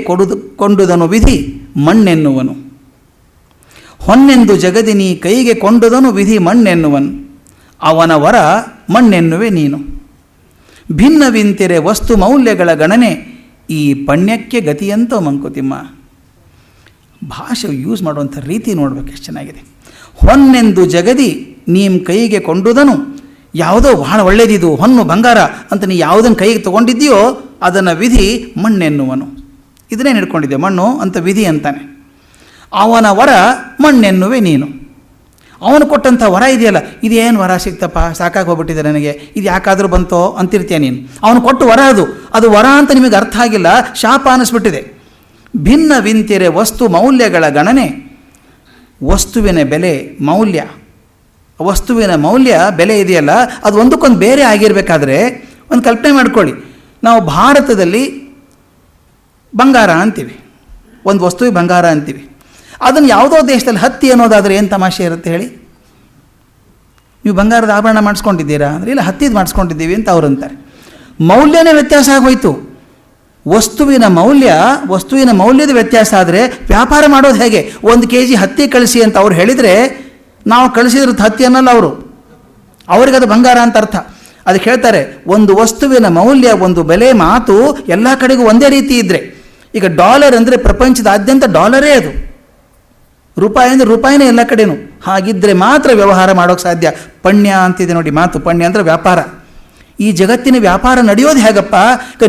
ಕೊಂಡುದನು ವಿಧಿ ಮಣ್ಣೆನ್ನುವನು. ಹೊನ್ನೆಂದು ಜಗದಿ ನೀ ಕೈಗೆ ಕೊಂಡುದನು ವಿಧಿ ಮಣ್ಣೆನ್ನುವನು, ಅವನ ವರ ಮಣ್ಣೆನ್ನುವೆ ನೀನು. ಭಿನ್ನವಿಂತಿರೆ ವಸ್ತು ಮೌಲ್ಯಗಳ ಗಣನೆ, ಈ ಪಣ್ಯಕ್ಕೆ ಗತಿಯಂತೋ ಮಂಕುತಿಮ್ಮ. ಭಾಷೆ ಯೂಸ್ ಮಾಡುವಂಥ ರೀತಿ ನೋಡ್ಬೇಕು ಎಷ್ಟು ಚೆನ್ನಾಗಿದೆ. ಹೊನ್ನೆಂದು ಜಗದಿ ನೀಂ ಕೈಗೆ ಕೊಂಡುದನು, ಯಾವುದೋ ಬಹಳ ಒಳ್ಳೆಯದಿದು ಹೊನ್ನು ಬಂಗಾರ ಅಂತ ನೀ ಯಾವುದನ್ನು ಕೈಗೆ ತೊಗೊಂಡಿದ್ದೀಯೋ ಅದನ್ನು ವಿಧಿ ಮಣ್ಣೆನ್ನುವನು. ಇದನ್ನೇ ಹಿಡ್ಕೊಂಡಿದ್ದೆ, ಮಣ್ಣು ಅಂತ ವಿಧಿ ಅಂತಾನೆ. ಅವನ ವರ ಮಣ್ಣೆನ್ನುವೆ ನೀನು. ಅವನು ಕೊಟ್ಟಂಥ ವರ ಇದೆಯಲ್ಲ, ಇದೇನು ವರ ಸಿಕ್ತಪ್ಪ, ಸಾಕಾಗಿ ಹೋಗ್ಬಿಟ್ಟಿದೆ ನನಗೆ, ಇದು ಯಾಕಾದರೂ ಬಂತೋ ಅಂತಿರ್ತೀಯ ನೀನು. ಅವನು ಕೊಟ್ಟು ವರ ಅದು ವರ ಅಂತ ನಿಮಗೆ ಅರ್ಥ ಆಗಿಲ್ಲ, ಶಾಪ ಅನ್ನಿಸ್ಬಿಟ್ಟಿದೆ. ಭಿನ್ನವಿಂತಿರೆ ವಸ್ತು ಮೌಲ್ಯಗಳ ಗಣನೆ, ವಸ್ತುವಿನ ಬೆಲೆ ಮೌಲ್ಯ ವಸ್ತುವಿನ ಮೌಲ್ಯ ಬೆಲೆ ಇದೆಯಲ್ಲ ಅದು ಒಂದಕ್ಕೊಂದು ಬೇರೆ ಆಗಿರಬೇಕಾದ್ರೆ ಒಂದು ಕಲ್ಪನೆ ಮಾಡ್ಕೊಳ್ಳಿ. ನಾವು ಭಾರತದಲ್ಲಿ ಬಂಗಾರ ಅಂತೀವಿ, ಒಂದು ವಸ್ತುವಿಗೆ ಬಂಗಾರ ಅಂತೀವಿ. ಅದನ್ನು ಯಾವುದೋ ದೇಶದಲ್ಲಿ ಹತ್ತಿ ಅನ್ನೋದಾದರೆ ಏನು ತಮಾಷೆ ಇರುತ್ತೆ ಹೇಳಿ? ನೀವು ಬಂಗಾರದ ಆಭರಣ ಮಾಡಿಸ್ಕೊಂಡಿದ್ದೀರಾ ಅಂದರೆ ಇಲ್ಲ, ಹತ್ತಿದು ಮಾಡಿಸ್ಕೊಂಡಿದ್ದೀವಿ ಅಂತ ಅವ್ರು ಅಂತಾರೆ. ಮೌಲ್ಯನೇ ವ್ಯತ್ಯಾಸ ಆಗೋಯ್ತು. ವಸ್ತುವಿನ ಮೌಲ್ಯದ ವ್ಯತ್ಯಾಸ ಆದರೆ ವ್ಯಾಪಾರ ಮಾಡೋದು ಹೇಗೆ? 1 kg ಹತ್ತಿ ಕಳಿಸಿ ಅಂತ ಅವ್ರು ಹೇಳಿದರೆ ನಾವು ಕಳಿಸಿದ್ರೆ ಹತ್ತಿ ಅನ್ನಲ್ಲ ಅವರು, ಅವ್ರಿಗೆ ಅದು ಬಂಗಾರ ಅಂತ ಅರ್ಥ. ಅದಕ್ಕೆ ಹೇಳ್ತಾರೆ, ಒಂದು ವಸ್ತುವಿನ ಮೌಲ್ಯ, ಒಂದು ಬೆಲೆ ಮಾತು ಎಲ್ಲ ಕಡೆಗೂ ಒಂದೇ ರೀತಿ ಇದ್ದರೆ, ಈಗ ಡಾಲರ್ ಅಂದರೆ ಪ್ರಪಂಚದಾದ್ಯಂತ ಡಾಲರೇ ಅದು, ರೂಪಾಯಿ ಅಂದರೆ ರೂಪಾಯಿನೇ ಎಲ್ಲ ಕಡೆನೂ. ಹಾಗಿದ್ದರೆ ಮಾತ್ರ ವ್ಯವಹಾರ ಮಾಡೋಕ್ಕೆ ಸಾಧ್ಯ. ಪಣ್ಯ ಅಂತಿದೆ ನೋಡಿ ಮಾತು, ಪಣ್ಯ ಅಂದರೆ ವ್ಯಾಪಾರ. ಈ ಜಗತ್ತಿನ ವ್ಯಾಪಾರ ನಡೆಯೋದು ಹೇಗಪ್ಪ?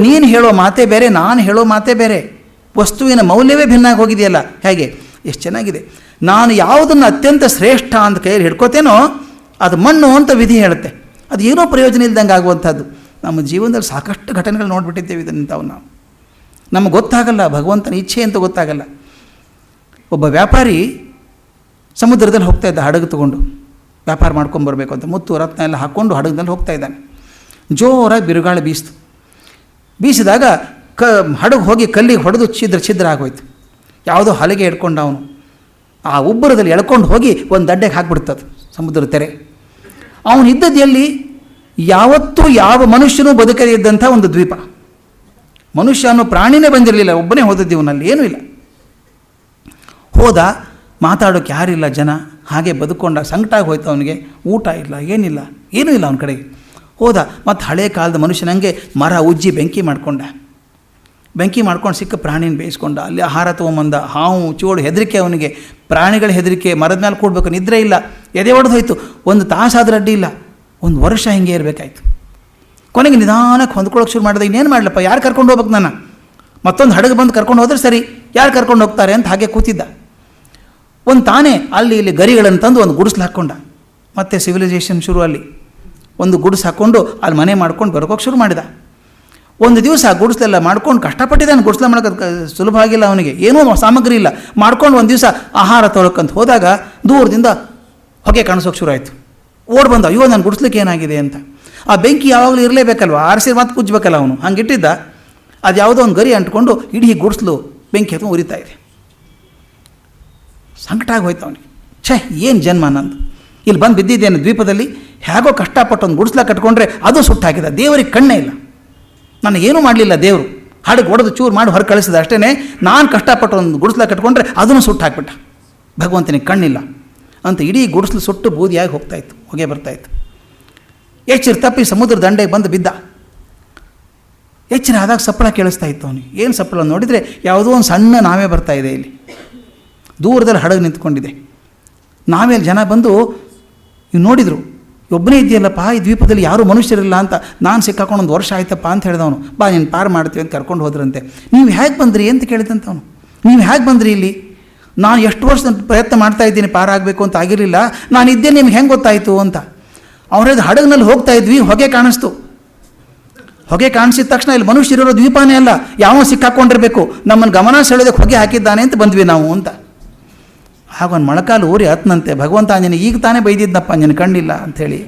ನೀನು ಹೇಳೋ ಮಾತೇ ಬೇರೆ, ನಾನು ಹೇಳೋ ಮಾತೇ ಬೇರೆ. ವಸ್ತುವಿನ ಮೌಲ್ಯವೇ ಭಿನ್ನಾಗಿ ಹೋಗಿದೆಯಲ್ಲ, ಹೇಗೆ? ಎಷ್ಟು ಚೆನ್ನಾಗಿದೆ. ನಾನು ಯಾವುದನ್ನು ಅತ್ಯಂತ ಶ್ರೇಷ್ಠ ಅಂತ ಕೈಯಲ್ಲಿ ಹಿಡ್ಕೋತೇನೋ ಅದು ಮಣ್ಣು ಅಂತ ವಿಧಿ ಹೇಳುತ್ತೆ. ಅದು ಏನೋ ಪ್ರಯೋಜನ ಇಲ್ದಂಗೆ ಆಗುವಂಥದ್ದು. ನಮ್ಮ ಜೀವನದಲ್ಲಿ ಸಾಕಷ್ಟು ಘಟನೆಗಳು ನೋಡಿಬಿಟ್ಟಿದ್ದೇವೆ ಇದನ್ನು. ನಮಗೆ ಗೊತ್ತಾಗಲ್ಲ, ಭಗವಂತನ ಇಚ್ಛೆ ಅಂತ ಗೊತ್ತಾಗಲ್ಲ. ಒಬ್ಬ ವ್ಯಾಪಾರಿ ಸಮುದ್ರದಲ್ಲಿ ಹೋಗ್ತಾ ಇದ್ದ, ಹಡಗು ತಗೊಂಡು ವ್ಯಾಪಾರ ಮಾಡ್ಕೊಂಬರ್ಬೇಕು ಅಂತ ಮುತ್ತು ರತ್ನ ಎಲ್ಲ ಹಾಕ್ಕೊಂಡು ಹಡಗದಲ್ಲಿ ಹೋಗ್ತಾ ಇದ್ದಾನೆ. ಜೋರಾಗಿ ಬಿರುಗಾಳಿ ಬೀಸಿದಾಗ ಹಡಗು ಹೋಗಿ ಕಲ್ಲಿಗೆ ಹೊಡೆದು ಛಿದ್ರ ಆಗೋಯ್ತು. ಯಾವುದೋ ಹಲಗೆ ಹಿಡ್ಕೊಂಡು ಅವನು ಆ ಉಬ್ಬರದಲ್ಲಿ ಎಳ್ಕೊಂಡು ಹೋಗಿ ಒಂದು ದಡ್ಡೆಗೆ ಹಾಕ್ಬಿಡ್ತದೆ ಸಮುದ್ರದ ತೆರೆ. ಅವನು ಇದ್ದದ್ದು ಎಲ್ಲಿ? ಯಾವತ್ತೂ ಯಾವ ಮನುಷ್ಯನೂ ಬದುಕದೇ ಇದ್ದಂಥ ಒಂದು ದ್ವೀಪ. ಮನುಷ್ಯ ಅನ್ನೋ ಪ್ರಾಣಿನೇ ಬಂದಿರಲಿಲ್ಲ, ಒಬ್ಬನೇ ಹೋದದ್ದು ಇವನಲ್ಲಿ, ಏನೂ ಇಲ್ಲ. ಹೋದ, ಮಾತಾಡೋಕ್ಕೆ ಯಾರಿಲ್ಲ, ಜನ ಹಾಗೆ ಬದುಕೊಂಡ. ಸಂಕಟ ಆಗೋಯ್ತು ಅವನಿಗೆ. ಊಟ ಇಲ್ಲ, ಏನಿಲ್ಲ, ಏನೂ ಇಲ್ಲ ಅವನ ಕಡೆಗೆ. ಹೋದ, ಮತ್ತು ಹಳೆ ಕಾಲದ ಮನುಷ್ಯನಂಗೆ ಮರ ಉಜ್ಜಿ ಬೆಂಕಿ ಮಾಡ್ಕೊಂಡು ಸಿಕ್ಕ ಪ್ರಾಣಿನ ಬೇಯಿಸ್ಕೊಂಡ. ಅಲ್ಲಿ ಆಹಾರ ತೊಗೊಂಬಂದ. ಹಾವು ಚೋಳು ಹೆದರಿಕೆ ಅವನಿಗೆ, ಪ್ರಾಣಿಗಳ ಹೆದರಿಕೆ. ಮರದ ಮೇಲೆ ಕೂಡಬೇಕು, ನಿದ್ರೆ ಇಲ್ಲ, ಎದೆ ಹೊಡೆದು ಹೋಯ್ತು. 1 ತಾಸಾದರೂ ಅಡ್ಡಿ ಇಲ್ಲ. 1 ವರ್ಷ ಹಿಂಗೆ ಇರಬೇಕಾಯ್ತು. ಕೊನೆಗೆ ನಿಧಾನಕ್ಕೆ ಹೊಂದ್ಕೊಳ್ಳೋಕೆ ಶುರು ಮಾಡಿದೆ. ಇನ್ನೇನು ಮಾಡಲಪ್ಪ, ಯಾರು ಕರ್ಕೊಂಡು ಹೋಗ್ಬೇಕು ನಾನು? ಮತ್ತೊಂದು ಹಡಗು ಬಂದು ಕರ್ಕೊಂಡು ಹೋದ್ರೆ ಸರಿ, ಯಾರು ಕರ್ಕೊಂಡು ಹೋಗ್ತಾರೆ ಅಂತ ಹಾಗೆ ಕೂತಿದ್ದ. ಒಂದು ತಾನೇ ಅಲ್ಲಿ ಇಲ್ಲಿ ಗರಿಗಳನ್ನು ತಂದು ಒಂದು ಗುಡಿಸ್ಲು ಹಾಕ್ಕೊಂಡ. ಮತ್ತೆ ಸಿವಿಲೈಸೇಷನ್ ಶುರು. ಅಲ್ಲಿ ಒಂದು ಗುಡಿಸು ಹಾಕ್ಕೊಂಡು ಅಲ್ಲಿ ಮನೆ ಮಾಡ್ಕೊಂಡು ಬರ್ಕೋಕೆ ಶುರು ಮಾಡಿದ. ಒಂದು ದಿವಸ ಗುಡಿಸ್ಲೆಲ್ಲ ಮಾಡ್ಕೊಂಡು ಕಷ್ಟಪಟ್ಟಿದ್ದಾನೆ. ಗುಡಿಸ್ಲ ಮಾಡೋಕೆ ಸುಲಭ ಆಗಿಲ್ಲ ಅವನಿಗೆ, ಏನೂ ಸಾಮಗ್ರಿ ಇಲ್ಲ. ಮಾಡ್ಕೊಂಡು ಒಂದು ದಿವಸ ಆಹಾರ ತೊಗೊಳಕ್ಕಂತ ಹೋದಾಗ ದೂರದಿಂದ ಹೊಗೆ ಕಾಣಿಸೋಕೆ ಶುರು ಆಯಿತು. ಓಡ್ ಬಂದ, ಅಯ್ಯೋ ನಾನು ಗುಡಿಸ್ಲಿಕ್ಕೆ ಏನಾಗಿದೆ ಅಂತ. ಆ ಬೆಂಕಿ ಯಾವಾಗಲೂ ಇರಲೇಬೇಕಲ್ವ, ಆರಿಸಿ ಮಾತು ಕುಜ್ಬೇಕಲ್ಲ ಅವನು. ಹಂಗಿಟ್ಟಿದ್ದ. ಅದು ಯಾವುದೋ ಒಂದು ಗರಿ ಅಂಟ್ಕೊಂಡು ಇಡೀ ಗುಡಿಸ್ಲು ಬೆಂಕಿ ಹತ್ತು ಉರಿತಾ ಇದೆ. ಸಂಕಟ ಆಗೋಯ್ತು ಅವನಿಗೆ. ಏನು ಜನ್ಮ ನಂದು, ಇಲ್ಲಿ ಬಂದು ಬಿದ್ದಿದ್ದೇನೆ ದ್ವೀಪದಲ್ಲಿ. ಹೇಗೋ ಕಷ್ಟಪಟ್ಟು ಒಂದು ಗುಡಿಸ್ಲ ಕಟ್ಕೊಂಡ್ರೆ ಅದು ಸುಟ್ಟಾಕಿದ. ದೇವರಿಗೆ ಕಣ್ಣೇ ಇಲ್ಲ, ನನಗೇನೂ ಮಾಡಲಿಲ್ಲ ದೇವರು. ಹಡಗು ಹೊಡೆದು ಚೂರು ಮಾಡಿ ಹೊರ ಕಳಿಸಿದ ಅಷ್ಟೇ. ನಾನು ಕಷ್ಟಪಟ್ಟು ಒಂದು ಗುಡಿಸ್ಲ ಕಟ್ಕೊಂಡ್ರೆ ಅದನ್ನು ಸುಟ್ಟು ಹಾಕ್ಬಿಟ್ಟ. ಭಗವಂತನಿಗೆ ಕಣ್ಣಿಲ್ಲ ಅಂತ ಇಡೀ ಗುಡಿಸ್ಲು ಸುಟ್ಟು ಬೂದಿಯಾಗಿ ಹೋಗ್ತಾಯಿತ್ತು, ಹೊಗೆ ಬರ್ತಾಯಿತ್ತು. ಎಚ್ಚರ ತಪ್ಪಿ ಸಮುದ್ರ ದಂಡೆಗೆ ಬಂದು ಬಿದ್ದ. ಎಚ್ಚರ ಆದಾಗ ಸಪ್ಪಳ ಕೇಳಿಸ್ತಾ ಇತ್ತು ಅವನಿಗೆ. ಏನು ಸಪ್ಪಳ ನೋಡಿದರೆ ಯಾವುದೋ ಒಂದು ಸಣ್ಣ ನಾವೇ ಬರ್ತಾ ಇದೆ. ಇಲ್ಲಿ ದೂರದಲ್ಲಿ ಹಡಗು ನಿಂತ್ಕೊಂಡಿದೆ. ನಾವೇಲಿ ಜನ ಬಂದು ಇವು ನೋಡಿದರು. ಒಬ್ಬನೇ ಇದೆಯಲ್ಲಪ್ಪ ಈ ದ್ವೀಪದಲ್ಲಿ, ಯಾರೂ ಮನುಷ್ಯರಿಲ್ಲ ಅಂತ. ನಾನು ಸಿಕ್ಕಾಕೊಂಡು 1 ವರ್ಷ ಆಯ್ತಪ್ಪ ಅಂತ ಹೇಳಿದವನು. ಬಾ ನೀನು ಪಾರು ಮಾಡ್ತೀವಿ ಅಂತ ಕರ್ಕೊಂಡು ಹೋದ್ರಂತೆ. ನೀವು ಹೇಗೆ ಬಂದ್ರಿ ಅಂತ ಕೇಳಿದಂಥವನು. ನೀವು ಹೇಗೆ ಬಂದ್ರಿ ಇಲ್ಲಿ? ನಾನು ಎಷ್ಟು ವರ್ಷ ಪ್ರಯತ್ನ ಮಾಡ್ತಾ ಇದ್ದೀನಿ, ಪಾರಾಗಬೇಕು ಅಂತ ಆಗಿರಲಿಲ್ಲ. ನಾನು ಇದ್ದೇ, ನಿಮ್ಗೆ ಹೆಂಗೆ ಗೊತ್ತಾಯಿತು ಅಂತ. ಅವ್ರದ್ದು ಹಡಗಿನಲ್ಲಿ ಹೋಗ್ತಾ ಇದ್ವಿ, ಹೊಗೆ ಕಾಣಿಸ್ತು. ಹೊಗೆ ಕಾಣಿಸಿದ ತಕ್ಷಣ ಇಲ್ಲಿ ಮನುಷ್ಯರಿರೋ ದ್ವೀಪನೇ ಅಲ್ಲ, ಯಾವ ಸಿಕ್ಕಾಕೊಂಡಿರಬೇಕು. ನಮ್ಮನ್ನು ಗಮನ ಸೆಳೆಯೋದಕ್ಕೆ ಹೊಗೆ ಹಾಕಿದ್ದಾನೆ ಅಂತ ಬಂದ್ವಿ ನಾವು ಅಂತ. ಹಾಗೊಂದು ಮೊಳಕಾಲು ಊರಿ ಹತ್ತನಂತೆ. ಭಗವಂತ ನೀನು ಈಗ ತಾನೇ ಬೈದಿದ್ದಪ್ಪ, ನೀನು ಕಣ್ಣಿಲ್ಲ ಅಂಥೇಳಿ.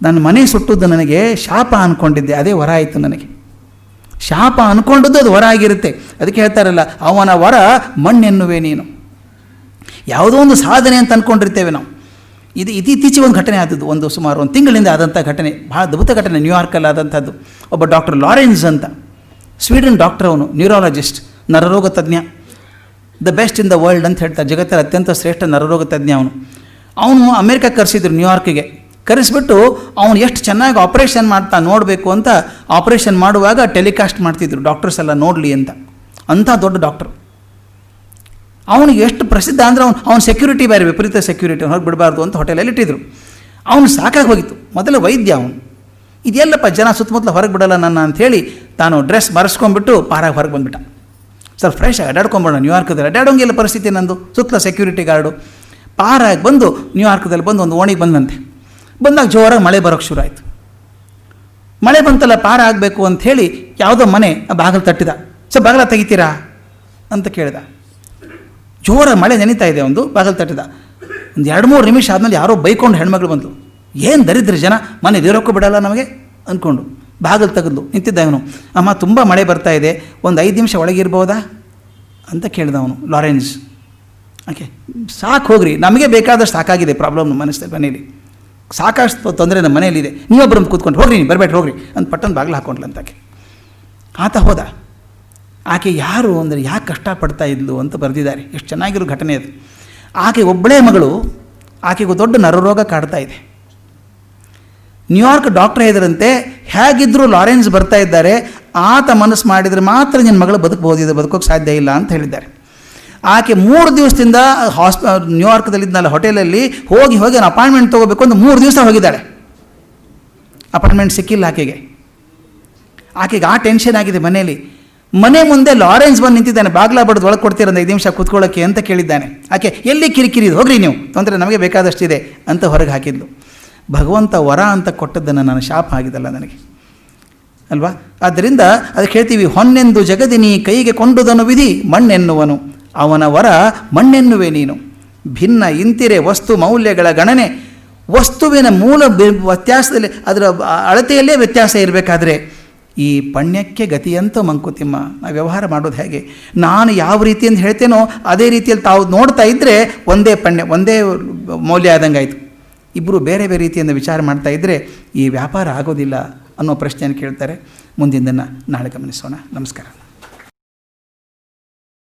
ನನ್ನ ಮನೆ ಸುಟ್ಟದ್ದು ನನಗೆ ಶಾಪ ಅಂದ್ಕೊಂಡಿದ್ದೆ, ಅದೇ ವರ ಆಯಿತು ನನಗೆ. ಶಾಪ ಅಂದ್ಕೊಂಡದ್ದು ಅದು ವರ ಆಗಿರುತ್ತೆ. ಅದಕ್ಕೆ ಹೇಳ್ತಾರಲ್ಲ, ಅವನ ವರ ಮಣ್ಣೆನ್ನುವೆ ನೀನು. ಯಾವುದೋ ಒಂದು ಸಾಧನೆ ಅಂತ ಅಂದ್ಕೊಂಡಿರ್ತೇವೆ ನಾವು. ಇದು ಇತ್ತೀಚೆಗೆ ಒಂದು ಘಟನೆ ಆದದ್ದು, ಸುಮಾರು 1 ತಿಂಗಳಿಂದ ಆದಂಥ ಘಟನೆ, ಭಾಳ ಅದ್ಭುತ ಘಟನೆ. ನ್ಯೂಯಾರ್ಕಲ್ಲಿ ಆದಂಥದ್ದು. ಒಬ್ಬ ಡಾಕ್ಟರ್ ಲಾರೆನ್ಸ್ ಅಂತ, ಸ್ವೀಡನ್ ಡಾಕ್ಟರ್, ಅವನು ನ್ಯೂರಾಲಜಿಸ್ಟ್, ನರರೋಗ ತಜ್ಞ. The best in the world ಅಂತ ಹೇಳ್ತಾರೆ, ಜಗತ್ತಲ್ಲಿ ಅತ್ಯಂತ ಶ್ರೇಷ್ಠ ನರರೋಗ ತಜ್ಞ ಅವನು ಅಮೇರಿಕಕ್ಕೆ ಕರೆಸಿದ್ರು, ನ್ಯೂಯಾರ್ಕಿಗೆ ಕರೆಸಿಬಿಟ್ಟು ಅವನು ಎಷ್ಟು ಚೆನ್ನಾಗಿ ಆಪ್ರೇಷನ್ ಮಾಡ್ತಾ ನೋಡಬೇಕು ಅಂತ ಆಪ್ರೇಷನ್ ಮಾಡುವಾಗ ಟೆಲಿಕಾಸ್ಟ್ ಮಾಡ್ತಿದ್ರು, ಡಾಕ್ಟರ್ಸ್ ಎಲ್ಲ ನೋಡಲಿ ಅಂತ. ಅಂಥ ದೊಡ್ಡ ಡಾಕ್ಟರ್. ಅವನಿಗೆ ಎಷ್ಟು ಪ್ರಸಿದ್ಧ ಅಂದರೆ ಅವನು ಸೆಕ್ಯೂರಿಟಿ ಬೇರೆ, ವಿಪರೀತ ಸೆಕ್ಯೂರಿಟಿ, ಹೊರಗೆ ಬಿಡಬಾರ್ದು ಅಂತ ಹೋಟೆಲಲ್ಲಿ ಇಟ್ಟಿದ್ರು. ಅವನು ಸಾಕಾಗಿ ಹೋಗಿತ್ತು. ಮೊದಲ ವೈದ್ಯ ಅವನು. ಇದೆಲ್ಲಪ್ಪ ಜನ ಸುತ್ತಮುತ್ತಲ ಹೊರಗೆ ಬಿಡಲ್ಲ ನನ್ನ ಅಂಥೇಳಿ ತಾನು ಡ್ರೆಸ್ ಮರೆಸ್ಕೊಂಡ್ಬಿಟ್ಟು ಪಾರಾಗಿ ಹೊರಗೆ ಬಂದುಬಿಟ್ಟ. ಸ್ವಲ್ಪ ಫ್ರೆಶ್ ಆಗಿ ಅಡ್ಡಾಡ್ಕೊಂಬೋಣ. ನ್ಯೂಯಾರ್ಕದಲ್ಲಿ ಅಡ್ಡಾಡೋಂಗಿಲ್ಲ ಪರಿಸ್ಥಿತಿ ನಂದು, ಸುತ್ತಲ ಸೆಕ್ಯೂರಿಟಿ ಗಾರ್ಡು. ಪಾರಾಗಿ ಬಂದು ನ್ಯೂಯಾರ್ಕದಲ್ಲಿ ಬಂದು ಒಂದು ಓಣಿಗೆ ಬಂದಂತೆ. ಬಂದಾಗ ಜೋರಾಗಿ ಮಳೆ ಬರೋಕ್ಕೆ ಶುರು ಆಯಿತು. ಮಳೆ ಬಂತಲ್ಲ, ಪಾರ ಆಗಬೇಕು ಅಂಥೇಳಿ ಯಾವುದೋ ಮನೆ ಬಾಗಿಲು ತಟ್ಟಿದ. ಸರ್ ಬಾಗಿಲ ತೆಗಿತೀರಾ ಅಂತ ಕೇಳಿದ. ಜೋರಾಗಿ ಮಳೆ ನೆನೀತಾ ಇದೆ, ಒಂದು ಬಾಗಿಲು ತಟ್ಟಿದ. ಒಂದು 2-3 ನಿಮಿಷ ಆದಮೇಲೆ ಯಾರೋ ಬೈಕೊಂಡು ಹೆಣ್ಮಗಳು ಬಂತು. ಏನು ದರಿದ್ರ ಜನ, ಮನೆ ಇರೋಕ್ಕೂ ಬಿಡಲ್ಲ ನಮಗೆ ಅಂದ್ಕೊಂಡು ಬಾಗಿಲು ತೆಗೆದು ನಿಂತಿದ್ದ ಇವನು. ಅಮ್ಮ ತುಂಬ ಮಳೆ ಬರ್ತಾ ಇದೆ, ಒಂದು 5 ನಿಮಿಷ ಒಳಗಿರ್ಬೋದಾ ಅಂತ ಕೇಳಿದ ಅವನು ಲಾರೆನ್ಸ್. ಓಕೆ, ಸಾಕು ಹೋಗ್ರಿ, ನಮಗೆ ಬೇಕಾದಷ್ಟು ಸಾಕಾಗಿದೆ ಪ್ರಾಬ್ಲಮ್ ಮನಸ್ಸಲ್ಲಿ, ಮನೇಲಿ ಸಾಕಷ್ಟು ತೊಂದರೆ ನಮ್ಮ ಮನೆಯಲ್ಲಿದೆ, ನೀವೊಬ್ಬರು ಕೂತ್ಕೊಂಡು ಹೋಗ್ರಿ, ನೀವು ಬರಬೇಡಿ ಹೋಗ್ರಿ ಅಂತ ಪಟ್ಟನ್ನು ಬಾಗಿಲು ಹಾಕೊಂಡ್ಲಂತಾಕೆ. ಆತ ಹೋದ. ಆಕೆ ಯಾರು ಅಂದರೆ ಯಾಕೆ ಕಷ್ಟಪಡ್ತಾ ಇದ್ಲು ಅಂತ ಬರೆದಿದ್ದಾರೆ. ಎಷ್ಟು ಚೆನ್ನಾಗಿರೋ ಘಟನೆ ಅದು. ಆಕೆ ಒಬ್ಬಳೇ ಮಗಳು, ಆಕೆಗೂ ದೊಡ್ಡ ನರರೋಗ ಕಾಡ್ತಾ ಇದೆ. ನ್ಯೂಯಾರ್ಕ್ ಡಾಕ್ಟರ್ ಹೇಳಿದ್ರಂತೆ, ಹೇಗಿದ್ದರೂ ಲಾರೆನ್ಸ್ ಬರ್ತಾ ಇದ್ದಾರೆ, ಆತ ಮನಸ್ಸು ಮಾಡಿದರೆ ಮಾತ್ರ ನಿನ್ನ ಮಗಳು ಬದುಕಬಹುದಿದೆ, ಬದುಕೋಕ್ಕೆ ಸಾಧ್ಯ ಇಲ್ಲ ಅಂತ ಹೇಳಿದ್ದಾರೆ. ಆಕೆ 3 ದಿವಸದಿಂದ ನ್ಯೂಯಾರ್ಕ್ದಲ್ಲಿದ್ದಲ್ಲ ಹೋಟೆಲಲ್ಲಿ ಹೋಗಿ ನಾನು ಅಪಾಯಿಂಟ್ಮೆಂಟ್ ತೊಗೋಬೇಕು ಅಂತ 3 ದಿವಸ ಹೋಗಿದ್ದಾಳೆ. ಅಪಾಯಿಂಟ್ಮೆಂಟ್ ಸಿಕ್ಕಿಲ್ಲ ಆಕೆಗೆ. ಆ ಟೆನ್ಷನ್ ಆಗಿದೆ ಮನೆಯಲ್ಲಿ. ಮನೆ ಮುಂದೆ ಲಾರೆನ್ಸ್ ಬಂದು ನಿಂತಿದ್ದಾನೆ, ಬಾಗ್ಲ ಬಡ್ದು ಒಳಗೆ ಕೊಡ್ತೀರ 5 ನಿಮಿಷ ಕೂತ್ಕೊಳ್ಳೋಕ್ಕೆ ಅಂತ ಕೇಳಿದ್ದಾನೆ. ಆಕೆ ಎಲ್ಲಿ ಕಿರಿಕಿರಿ, ಹೋಗ್ರಿ ನೀವು, ತೊಂದರೆ ನಮಗೆ ಬೇಕಾದಷ್ಟಿದೆ ಅಂತ ಹೊರಗೆ ಹಾಕಿದ್ಲು. ಭಗವಂತ ವರ ಅಂತ ಕೊಟ್ಟದ್ದನ್ನು ನಾನು ಶಾಪ ಆಗಿದ್ದಲ್ಲ ನನಗೆ ಅಲ್ವಾ. ಆದ್ದರಿಂದ ಅದಕ್ಕೆ ಹೇಳ್ತೀವಿ, ಹೊನ್ನೆಂದು ಜಗದಿನಿ ಕೈಗೆ ಕೊಂಡುದನು ವಿಧಿ ಮಣ್ಣೆನ್ನುವನು, ಅವನ ವರ ಮಣ್ಣೆನ್ನುವೆ ನೀನು. ಭಿನ್ನ ಇಂತಿರೆ ವಸ್ತು ಮೌಲ್ಯಗಳ ಗಣನೆ, ವಸ್ತುವಿನ ಮೂಲ ವ್ಯತ್ಯಾಸದಲ್ಲಿ ಅದರ ಅಳತೆಯಲ್ಲೇ ವ್ಯತ್ಯಾಸ ಇರಬೇಕಾದ್ರೆ ಈ ಪಣ್ಯಕ್ಕೆ ಗತಿಯಂತೂ ಮಂಕುತಿಮ್ಮ. ನಾವು ವ್ಯವಹಾರ ಮಾಡೋದು ಹೇಗೆ, ನಾನು ಯಾವ ರೀತಿಯಿಂದ ಹೇಳ್ತೇನೋ ಅದೇ ರೀತಿಯಲ್ಲಿ ತಾವು ನೋಡ್ತಾ ಇದ್ದರೆ ಒಂದೇ ಪಣ್ಯ, ಒಂದೇ ಮೌಲ್ಯ ಆದಂಗೆ ಆಯಿತು. ಇಬ್ಬರು ಬೇರೆ ಬೇರೆ ರೀತಿಯಿಂದ ವಿಚಾರ ಮಾಡ್ತಾ ಇದ್ದರೆ ಈ ವ್ಯಾಪಾರ ಆಗೋದಿಲ್ಲ ಅನ್ನೋ ಪ್ರಶ್ನೆಯನ್ನು ಕೇಳ್ತಾರೆ. ಮುಂದಿನ ದಿನ ನಾಳೆ ಗಮನಿಸೋಣ. ನಮಸ್ಕಾರ.